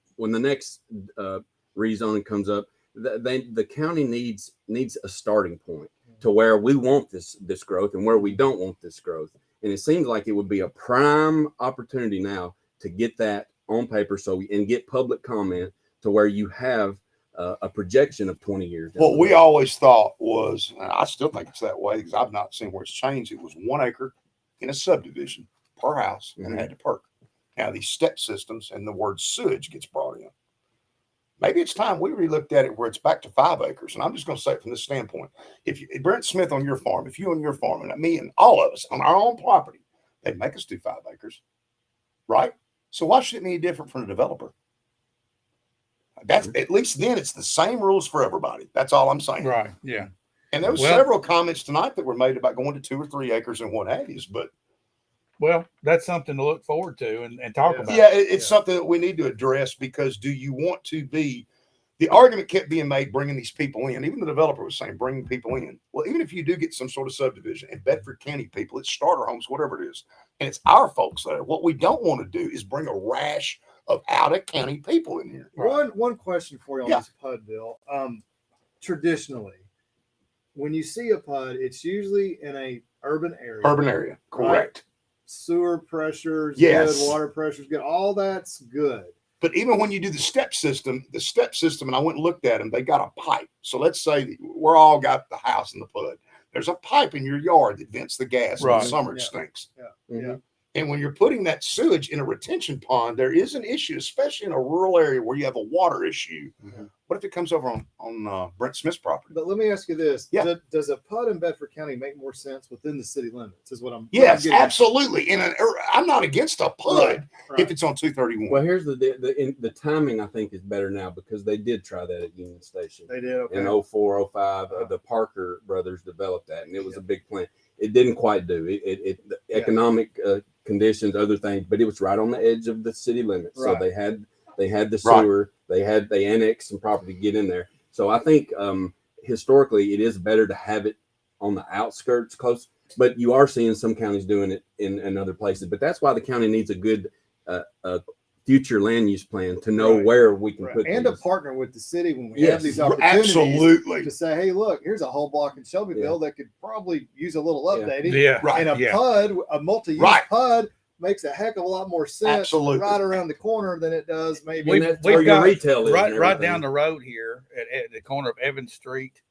rezoning comes up, the county needs a starting point to where we want this growth and where we don't want this growth. And it seems like it would be a prime opportunity now to get that on paper and get public comment to where you have a projection of 20 years. What we always thought was, and I still think it's that way because I've not seen where it's changed. It was 1 acre in a subdivision per house and it had to perk. Now these step systems and the word sewage gets brought in. Maybe it's time we relooked at it where it's back to 5 acres. And I'm just going to say it from this standpoint. If Brent Smith on your farm, if you on your farm, and me and all of us on our own property, they'd make us do 5 acres, right? So why should it be any different from the developer? That's at least then it's the same rules for everybody. That's all I'm saying. Right. Yeah. And there was several comments tonight that were made about going to 2 or 3 acres and what have you, but well, that's something to look forward to and talk about. Yeah, it's something that we need to address because do you want to be the argument kept being made bringing these people in. Even the developer was saying bringing people in. Well, even if you do get some sort of subdivision in Bedford County people, it's starter homes, whatever it is, and it's our folks there. What we don't want to do is bring a rash of out of county people in here. One question for you on this PUD bill. Traditionally, when you see a PUD, it's usually in a urban area. Urban area, correct. Right? Sewer pressures, yes. Good, water pressures, good. All that's good. But even when you do the step system, and I went and looked at them, they got a pipe. So let's say we're all got the house in the PUD. There's a pipe in your yard that vents the gas. Right. In the summer it stinks. Yeah. Mm-hmm. Yeah. And when you're putting that sewage in a retention pond, there is an issue, especially in a rural area where you have a water issue. Mm-hmm. What if it comes over on Brent Smith's property? But let me ask you this. Yeah. Does a PUD in Bedford County make more sense within the city limits is what I'm Yes, absolutely. I'm not against a PUD right. if it's on 231. Well, here's the timing I think is better now because they did try that at Union Station. They did, okay. In 04, 05, the Parker brothers developed that, and it was a big plan. It didn't quite do it. The economic conditions, other things, but it was right on the edge of the city limits. Right. So they had the sewer, they annexed some property to get in there. So I think historically it is better to have it on the outskirts close, but you are seeing some counties doing it in other places. But that's why the county needs a good future land use plan to know where we can put and things. to partner with the city when we have these opportunities. Absolutely. To say, hey, look, here's a whole block in Shelbyville that could probably use a little updating. Yeah. Right. And a PUD, a multi-use PUD, makes a heck of a lot more sense right around the corner than it does maybe. We've got retail right down the road here at the corner of Evans Street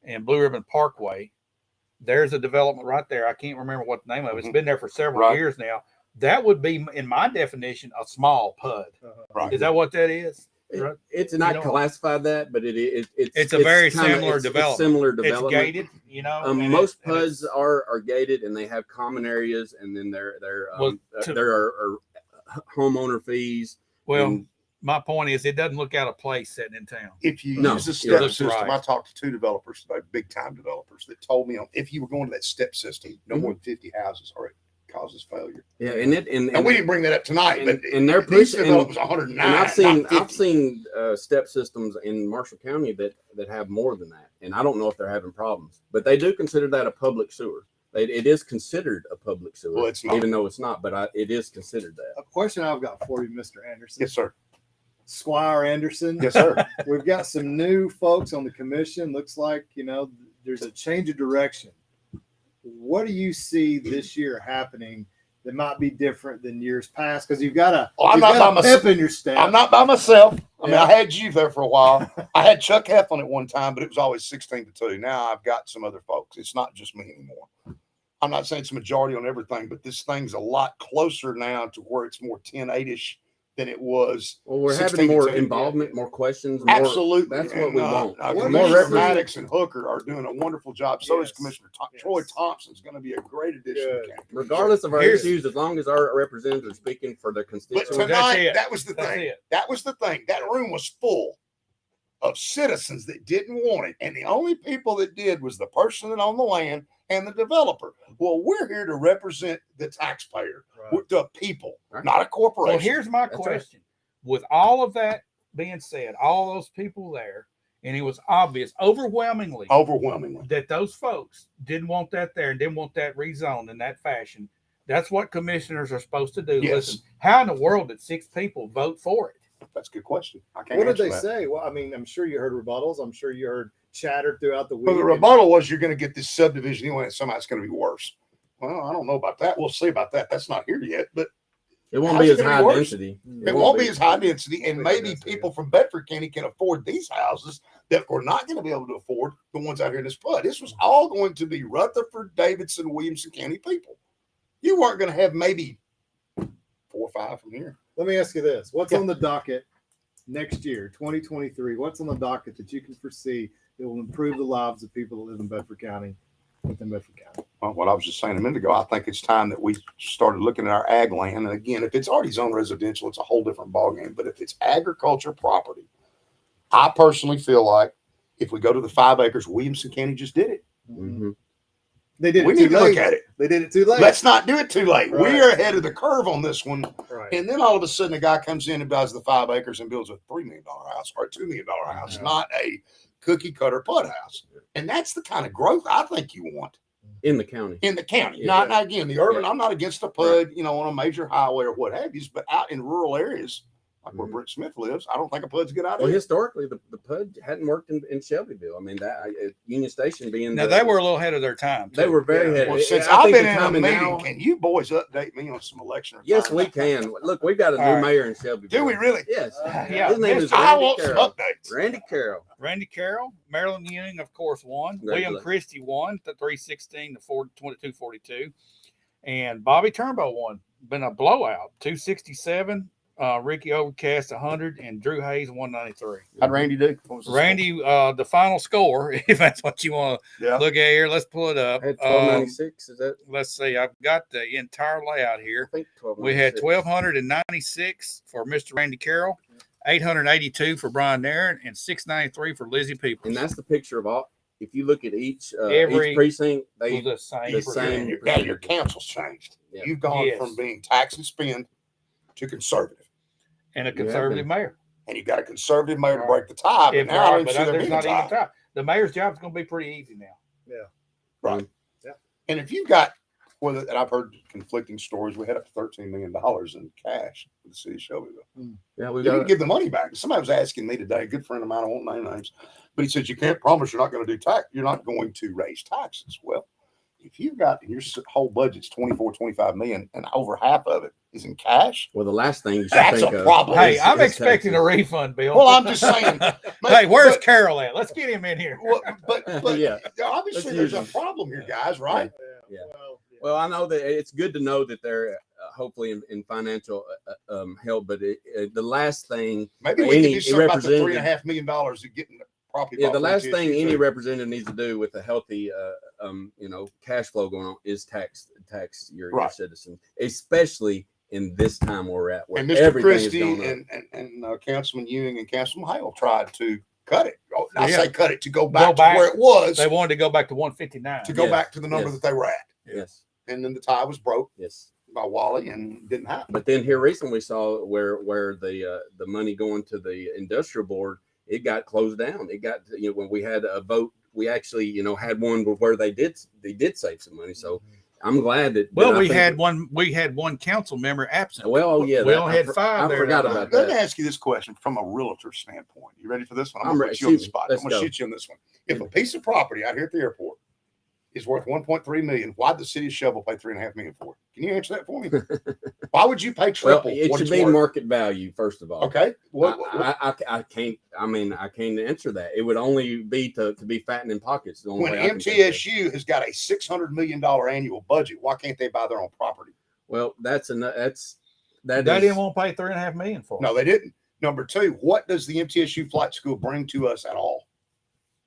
and Blue Ribbon Parkway. There's a development right there. I can't remember what the name of it. It's been there for several years now. That would be, in my definition, a small PUD. Right. Is that what that is? It's not classified that, but it's a very similar development. Similar development. It's gated, most PUDs are gated, and they have common areas, and then there are homeowner fees. Well, my point is, it doesn't look out of place sitting in town. If you use the step system, I talked to 2 developers today, big time developers, that told me if you were going to that step system, no more than 50 houses or it causes failure. Yeah, and we didn't bring that up tonight, but they're pushing. It was 109. And I've seen step systems in Marshall County that have more than that, and I don't know if they're having problems, but they do consider that a public sewer. It is considered a public sewer, well, it's not. Even though it's not, but it is considered that. A question I've got for you, Mr. Anderson. Yes, sir. Squire Anderson. Yes, sir. We've got some new folks on the commission. Looks like, there's a change of direction. What do you see this year happening that might be different than years past? Because you've got a pep in your step. I'm not by myself. I mean, I had you there for a while. I had Chuck Heflin at one time, but it was always 16-2. Now I've got some other folks. It's not just me anymore. I'm not saying it's a majority on everything, but this thing's a lot closer now to where it's more 10-8-ish than it was. Well, we're having more involvement, more questions. Absolutely. That's what we want. Commissioner Maddox and Hooker are doing a wonderful job. So is Commissioner Troy Thompson's going to be a great addition to county. Regardless of our issues, as long as our representatives are speaking for their constituents. But tonight, that was the thing. That was the thing. That room was full of citizens that didn't want it. And the only people that did was the person that owned the land and the developer. Well, we're here to represent the taxpayer, the people, not a corporation. Well, here's my question. With all of that being said, all those people there, and it was obvious, overwhelmingly, that those folks didn't want that there and didn't want that rezoned in that fashion. That's what commissioners are supposed to do. Yes. Listen, how in the world did 6 people vote for it? That's a good question. I can't What did they answer that. say? Well, I mean, I'm sure you heard rebuttals. I'm sure you heard chatter throughout the week. Well, the rebuttal was you're going to get this subdivision anyway, and somehow it's going to be worse. Well, I don't know about that. We'll see about that. That's not here yet, but It won't how's be it as gonna high worse? density. It won't be as high density, and Big maybe density, people from Bedford County can afford these houses that we're not going to be able to afford the ones out here in this flood. This was all going to be Rutherford, Davidson, Williamson County people. You weren't going to have maybe 4 or 5 from here. Let me ask you this. What's on the docket next year, 2023? What's on the docket that you can foresee that will improve the lives of people that live in Bedford County, within Bedford County? Well, what I was just saying a minute ago, I think it's time that we started looking at our ag land. And again, if it's already zoned residential, it's a whole different ballgame. But if it's agriculture property, I personally feel like if we go to the 5 acres, Williamson County just did it. Mm-hmm. They did We it need too to late. look at it. They did it too late. Let's not do it too late. Right. We are ahead of the curve on this one. Right. And then all of a sudden, a guy comes in and buys the 5 acres and builds a $3 million house or a $2 million house, not a cookie cutter PUD house. And that's the kind of growth I think you want In the county. in the county. Yeah. Not again, the urban. Yeah. I'm not against a PUD, on a major highway or what have you, but out in rural areas like where Brent Smith lives, I don't think a PUD's a good idea. Well, historically, the PUD hadn't worked in Shelbyville. I mean, Union Station being Now, they were a little ahead of their time. They were very ahead. Well, since I I've think been the in a timing meeting, now- can you boys update me on some election? Yes, we retirement? can. Look, we've got a All new right. mayor in Shelbyville. Do we really? Yes. Yeah. His name is I Randy want some Carroll. updates. Randy Carroll. Randy Carroll, Marilyn Ewing, of course, won. William Congratulations. Christie won, the 316 to 2242. And Bobby Turnbow won. Been a blowout, 267. Ricky Overcast 100 and Drew Hayes 193. How'd Randy do? What was the Randy, the final score, if that's what you want to Yeah. look at here, let's pull it up. I had 1296. Is that? Let's see, I've got the entire layout here. I think 1296. We had 1,296 for Mr. Randy Carroll, 882 for Brian Narron, and 693 for Lizzie Peoples. And that's the picture of all. If you look at each Every- precinct, It they was the same. the for same- Randy. Yeah, your council's changed. Yeah. You've gone Yes. from being tax and spend to conservative. And a You have conservative mayor. And you've got a conservative mayor to break the tie. But If now I don't but see there there's being a not even tie. time. The mayor's job is going to be pretty easy now. Right. And if you've got, and I've heard conflicting stories, we had up to $13 million in cash for the city of Shelbyville. yeah we You got didn't give the money back. Somebody was asking me today, a good friend of mine, I won't name names, but he says, you can't promise you're not going to do tax. You're not going to raise taxes. Well, if you've got your whole budget's 25 million and over half of it is in cash, Well, the last thing you should that's think a of problem. Hey, is- I'm is expecting taxes. a refund, Bill. Well, I'm just saying. Hey, where's but- Carol at? Let's get him in here. Well, but Yeah. obviously Let's there's use a them. problem here, guys, right? Yeah. Well, Well, I know that it's good to know that they're hopefully in financial help, but the last thing, Maybe we Any can do something about the representative- $3.5 million of getting the property. yeah, off the last TSU thing any too. representative needs to do with a healthy, cash flow going on is tax your Right. citizens, especially in this time where we're at, where And Mr. everything is Christie going up. and Councilman Ewing and Councilman Hale tried to cut it. I Yeah. say cut it to go back, back. to where it was, They wanted to go back to 159. to go Yes, back to the number yes. that they were at. Yes, And then the tie was broke yes. by Wally and didn't happen. But then here recently we saw where the money going to the industrial board, it got closed down. It got when we had a vote, we actually had one where they did save some money. So I'm glad that. Well, that I we think- had one council member absent. Well, oh yeah, we that- only had I 5 there forgot that about Let me that. ask you this question from a realtor standpoint. You ready for this one? I'm I'm going to ready. put you on the Shoot me. spot. Let's I'm going to go. shoot you on this one. If a piece of property out here at the airport is worth 1.3 million, why'd the city of Shelbyville pay 3.5 million for it? Can you answer that for me? Why would you pay Well, triple? it what should it's be worth? market value first of all. Okay. What, I can't. I mean, I can't answer that. It would only be to be fattening pockets. The only when way I can think of it. MTSU has got a $600 million annual budget, why can't they buy their own property? Well, that they is- didn't want to pay $3.5 million for. No, they didn't. Number two, what does the MTSU flight school bring to us at all?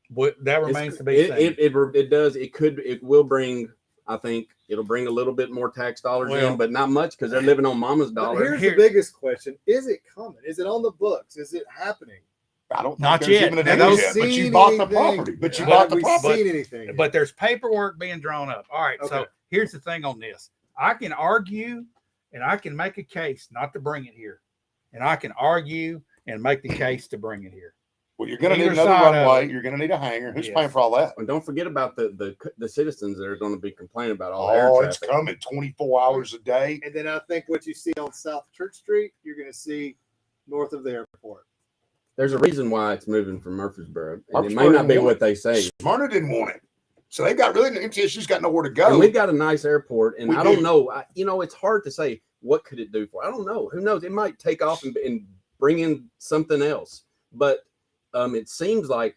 But that remains It's- to be seen. It does. It will bring. I think it'll bring a little bit more tax dollars Well, in, but not much because they're living on mama's But dollar. here's the biggest question: is it coming? Is it on the books? Is it happening? I don't think Not there's yet. even a Now, deed those- yet, but you seen bought the anything. property. But you Have bought the we property. seen anything? But there's paperwork being drawn up. All right. So Okay. here's the thing on this. I can argue and I can make a case not to bring it here. And I can argue and make the case to bring it here. Well, you're going to need Either another side of runway. it. You're going to need a hangar. Who's Yes. paying for all that? And don't forget about the citizens that are going to be complaining about all the air Oh, it's traffic. coming 24 hours a day. And then I think what you see on South Church Street, you're going to see north of the airport. There's a reason why it's moving from Murfreesboro. And it may Murfreesboro not be didn't what they say. Smyrna didn't want it. So they got really, MTSU's got nowhere to go. And we've got a nice airport, and We I do. don't know. It's hard to say what could it do for. I don't know. Who knows? It might take off and bring in something else. But it seems like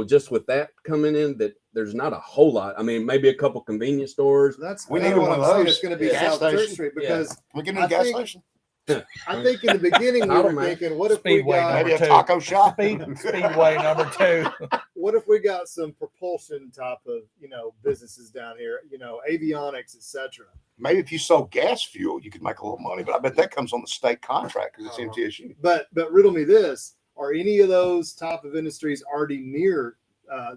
just with that coming in, that there's not a whole lot. I mean, maybe a couple convenience stores. That's We need another one of I'm saying those it's going to be gas South Church station. Street Yeah. because we get in a I gas think- station. I think in the beginning we I were don't know. thinking, what if Speedway we got Maybe a two. taco shop. Speedway number 2. what if we got some propulsion type of businesses down here, avionics, etc. Maybe if you sold gas fuel, you could make a little money. But I bet that comes on the state contract because it's MTSU. But riddle me this: are any of those type of industries already near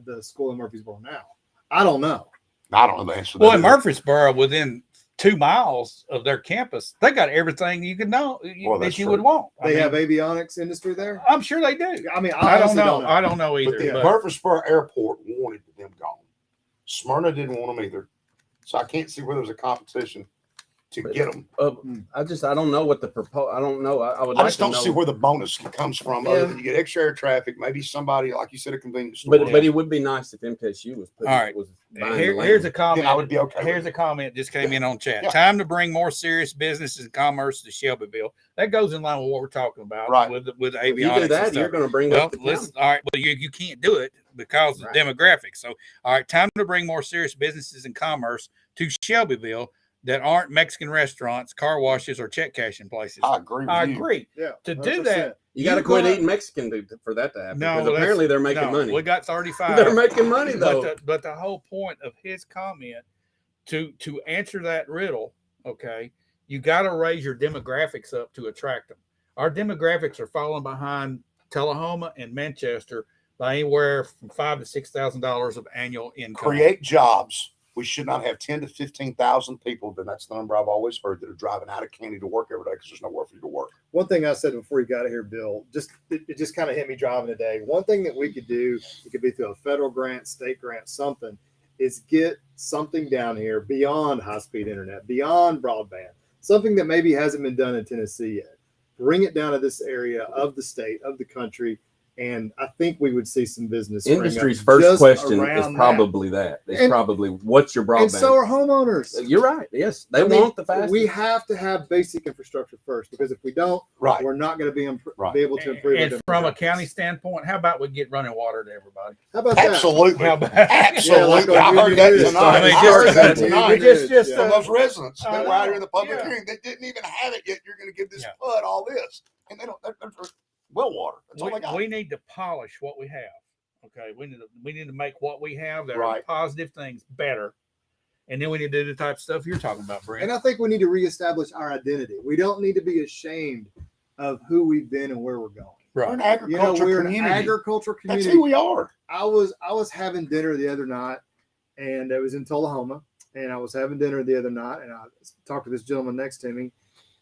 the school in Murfreesboro now? I don't know. I don't know the answer to Well, that in either. Murfreesboro, within 2 miles of their campus, they got everything you could know Well, that that's you true. would want. They have avionics industry there. I'm sure they do. I mean, I don't honestly know. I don't know But either. the But Murfreesboro Airport wanted them gone. Smyrna didn't want them either. So I can't see where there's a competition to get them. I don't know what the I don't know. I would. I like just to don't know. see where the bonus comes from. Yeah. Other than you get extra air traffic, maybe somebody, like you said, a convenience store. But it would be nice if MTSU was putting. All right. Was buying the here's land. a comment. Then I would be okay with Here's it. a comment just came in on chat. Yeah. Time to bring more serious businesses and commerce to Shelbyville. That goes in line with what we're talking about, Right. with If avionics. you do and that, stuff. you're going to bring Well, up the listen. county. All right. Well, you can't do it because of Right. demographics. So, all right, time to bring more serious businesses and commerce to Shelbyville that aren't Mexican restaurants, car washes, or check cashing places. I agree with I you. agree. Yeah, To do 100%. that, You got to quit gotta- eating Mexican for that to happen. No, because that's- apparently they're making no, money. We got 35. They're making money though. But the whole point of his comment to answer that riddle, okay, you got to raise your demographics up to attract them. Our demographics are falling behind Tullahoma and Manchester by anywhere from $5,000 to $6,000 of annual income. Create jobs. We should not have 10 to 15,000 people. Then that's the number I've always heard that are driving out of county to work every day because there's nowhere for you to work. One thing I said before you got here, Bill, it just kind of hit me driving today. One thing that we could do, it could be through a federal grant, state grant, something, is get something down here beyond high-speed internet, beyond broadband, something that maybe hasn't been done in Tennessee yet. Bring it down to this area of the state, of the country, and I think we would see some business. spring up Industry's first just question is around probably that. It's And- probably what's your broadband. And so are homeowners. You're right. Yes, they I mean, want the fastest. We have to have basic infrastructure first, because if we don't, Right. we're not going to be Right. able to improve. And our from a demographics. county standpoint, how about we get running water to everybody? How about that? Absolutely. How about Absolutely. Yeah, I like heard that on tonight. I mean, I just- heard that Yeah. tonight. just Yeah. From those residents that I were out here in know. the public Yeah. hearing, they didn't even have it yet. You're going to give this Yeah. PUD all this. And they don't, they're well water. That's all they got. We need to polish what we have. Okay, we need to make what we have that are Right. positive things better, and then we need to do the type of stuff you're talking about, Brent. And I think we need to reestablish our identity. We don't need to be ashamed of who we've been and where we're going. We're an Right. agriculture We're an community. agricultural That's community. who we are. I was having dinner the other night, and it was in Tullahoma, and I was having dinner the other night, and I talked to this gentleman next to me,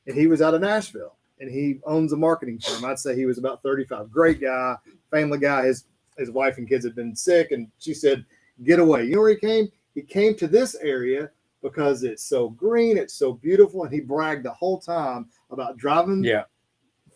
and he was out of Nashville, and he owns a marketing firm. I'd say he was about 35. Great guy, family guy. His wife and kids had been sick, and she said, "Get away." You know where he came? He came to this area because it's so green, it's so beautiful, and he bragged the whole time about driving Yeah.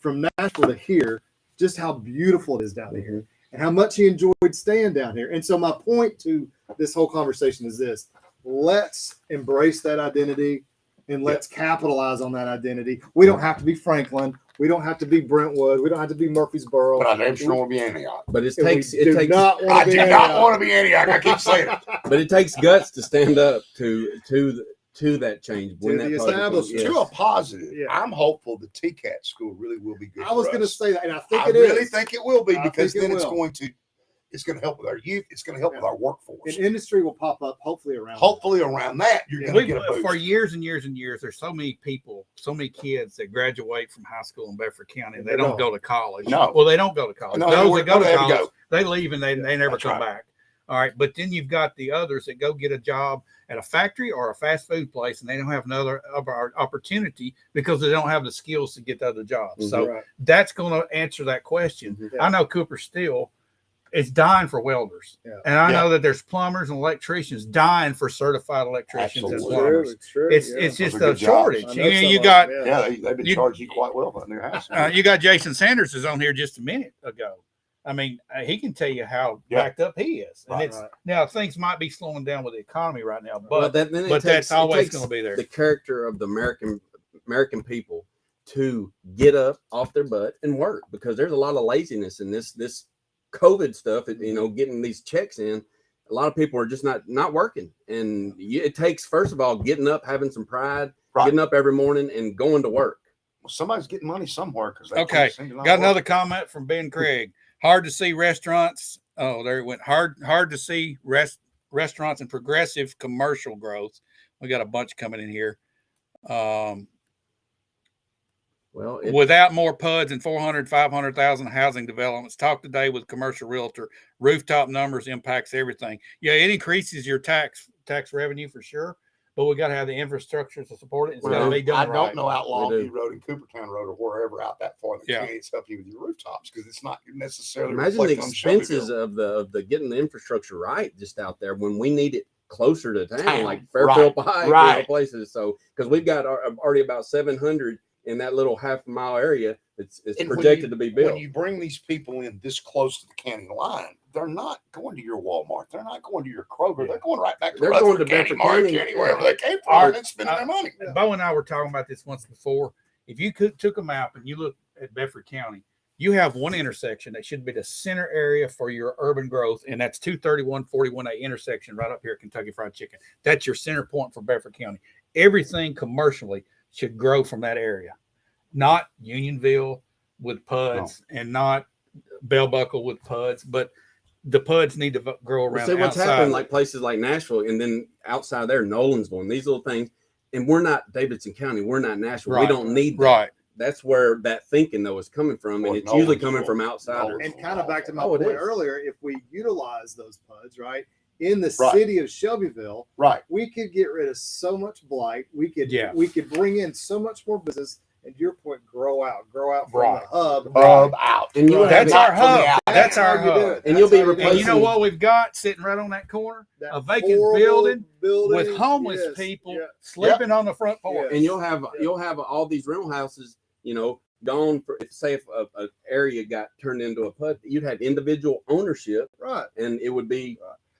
from Nashville to here, just how beautiful it is down here, Mhm. and how much he enjoyed staying down here. And so my point to this whole conversation is this: let's embrace that identity and let's capitalize on that identity. We don't have to be Franklin. We don't have to be Brentwood. We don't have to be Murfreesboro. But I damn sure want to be Antioch. But it And we takes do not wanna I be do not Antioch. want to be Antioch. I keep saying it. but it takes guts to stand up to that change. To the establishment. Yes. To a positive, Yeah. I'm hopeful the TCAT school really will be good. I was for going to us. say that, and I think I it is. really think it will be I because think it then it's will. going to It's going to help with our youth. It's going to help with our workforce. An industry will pop up hopefully around. Hopefully around that, you're going to get a boost. For years and years and years, there's so many people, so many kids that graduate from high school in Bedford County and they don't go to college. No. Well, they don't go to college. No, Those that go to college, go. they leave and they never That's come right. back. All right. But then you've got the others that go get a job at a factory or a fast food place and they don't have another opportunity because they don't have the skills to get the other jobs. So Right. that's going to answer that question. Yeah. I know Cooper Steel is dying for welders. Yeah. And I Yeah. know that there's plumbers and electricians dying for certified electricians Absolutely. and plumbers. It's true. It's yeah. it's just Those are a good jobs. shortage. I know You some got of them, Yeah, they've been You- charging you quite well for that new house. you got Jason Sanders is on here just a minute ago. I mean, he can tell you how Yeah. backed up he is. And Right, it's right. now things might be slowing down with the economy right now, Well, but then it that's takes- it always takes going to be there. the character of the American people to get up off their butt and work, because there's a lot of laziness in this COVID stuff. You know, getting these checks in, a lot of people are just not working, and it takes, first of all, getting up, having some pride, Right. getting up every morning and going to work. Well, somebody's getting money somewhere because Okay, got another comment from Ben Craig. Hard to see restaurants. Oh, there it went. Hard to see restaurants and progressive commercial growth. We got a bunch coming in here. Well, Without more PUDs and 400, 500,000 housing developments, talk today with commercial realtor. Rooftop numbers impacts everything. Yeah, it increases your tax revenue for sure, but we got to have the infrastructure to support it. It's got to be done I right. don't know how We do. Longview Road and Coopertown Road or wherever out that far in the Yeah. county it's helping you with your rooftops because it's not necessarily imagine the reflecting on expenses Shelbyville. of the getting the infrastructure right just out there when we need it closer to town, Town. like Fairfield Right. Pike, Right. places. So because we've got already about 700 in that little half-mile area, it's And when projected you- to be built. When you bring these people in this close to the county line, they're not going to your Walmart. They're not going to your Kroger. They're going right back to They're Rutherford going to County, Bedford Martin County. County, wherever they came from, Our- and spending their money. Bo and I were talking about this once before. If you took a map and you look at Bedford County, you have one intersection that should be the center area for your urban growth, and that's 231-41A intersection right up here at Kentucky Fried Chicken. That's your center point for Bedford County. Everything commercially should grow from that area, not Unionville with PUDs and not Bell Buckle with PUDs, but the PUDs need to grow Well, around see the what's outside. happened, like places like Nashville, and then outside there, Nolansville, and these little things. And we're not Davidson County. We're not Nashville. We Right. don't need that. Right. That's where that thinking though is coming from, and Or it's usually Nolansville. coming from outsiders. And kind of back to my Oh, it point is. earlier, if we utilize those PUDs, right, in the Right. city of Shelbyville, Right. we could get rid of so much blight. We could Yeah. bring in so much more business. And to your point, grow out from Right. the hub. Hub out. And you Right. That's Not our from the hub. outside. That's our how you do hub. it. And you'll That's be how you do it. And you know replacing- what we've got sitting right on that corner? That A vacant horrible building with homeless yes, people yeah. sleeping on the front porch. And you'll have all these rental houses, gone for, say if a area got turned into a PUD, you'd have individual ownership, Right. and it would be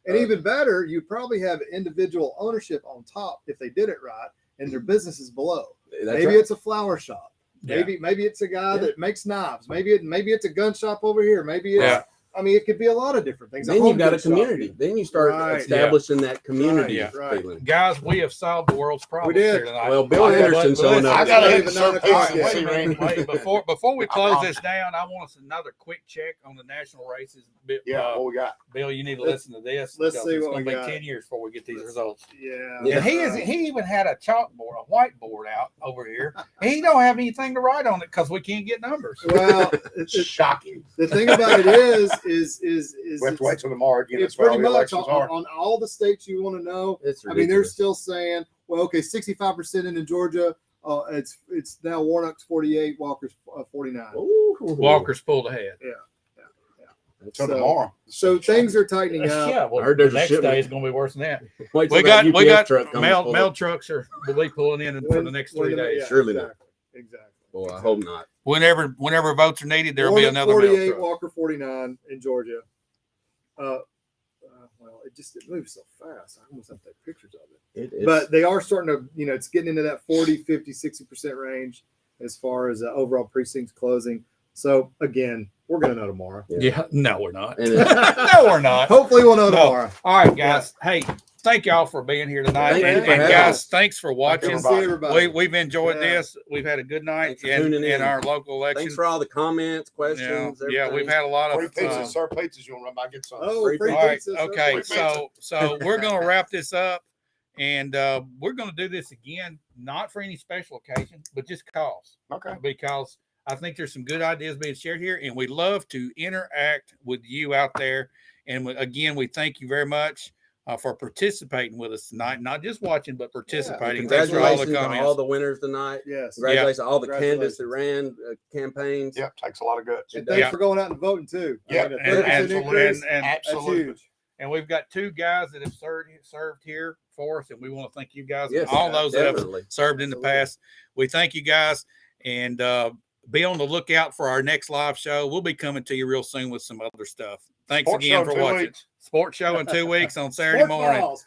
And even better, you probably have individual ownership on top if they did it right, and their business is below. that's Maybe right. it's a flower shop. Yeah. Maybe it's a guy Yeah. that makes knives. Maybe it's a gun shop over here. Maybe it's Yeah. I mean, it could be a lot of different things. Then home you've got a goods shop, community. Then you start Right. establishing that community Right. Right. feeling. Guys, we have solved the world's problems did. here tonight. Well, Bill I got- Anderson but showing listen, up. I gotta Wait, hit the wait, surface wait, and Wait see a minute, Randy. wait, before we close this down, I want us another quick check on the national races. Yeah, what we got? Bill, you need to Let's- listen to this. let's because see it's what going we to be got. 10 years before we get these results. Yeah. Yeah. And he even had a chalkboard, a whiteboard out over here. He don't have anything to write on it because we can't get numbers. Well, Shocking. the thing about it is We have to wait till tomorrow again. it's That's where all pretty the much elections on, are. on all the states you want to know. It's I mean, they're ridiculous. still saying, well, okay, 65% in Georgia. It's now Warnock's 48, Walker's 49. Ooh. Walker's pulled ahead. Till So- tomorrow. So things are tightening up. Yeah, well, I heard the there's a next shipment. day is going to be worse than that. Wait till We that got UPS truck comes mail full of- trucks will be pulling in for the next 3 days. Surely not. Exactly. Well, I hope not. Whenever votes are needed, there'll be Warnock another 48, mail truck. Walker 49 in Georgia. Well, it moves so fast. I almost have to take pictures of it. But they are starting to, it's getting into that 40, 50, 60% range as far as overall precincts closing. So again, we're going to know tomorrow. Yeah, no, we're not. And No, we're not. Hopefully we'll know No. tomorrow. All right, guys. Hey, thank y'all for being here tonight. Thank you And, for and having guys, us. thanks for watching. Good to see everybody. We've enjoyed Yeah. this. We've had a good night Thanks for tuning in in. our local election. Thanks for all the comments, questions. Yeah, we've everything. had a lot Free of pizzas, sir. Pizzas. You want to run by and get some? Oh, Free free all right, pizza, okay. free So we're gonna wrap this up, and we're gonna do this again, not for any special occasion, but just because I think there's some good ideas being shared here, and we love to interact with you out there. And again, we thank you very much for participating with us tonight, not just watching, but participating. Thanks for all the Congratulations to comments. all the winners tonight. Yes. Congratulations to all the Congratulations. candidates that ran campaigns. Yep, takes a lot of guts. And thanks for going out and voting too. I Yep, mean, a and- 30% and- increase, and- that's Absolutely. huge. And we've got two guys that have served here for us, and we want to thank you guys Yes, and all those that have definitely. served in the Absolutely. past. We thank you guys, and be on the lookout for our next live show. We'll be coming to you real soon with some other stuff. Thanks Sports again show for in 2 watching. weeks. Sports show in 2 weeks on Saturday Sports morning. ball, sports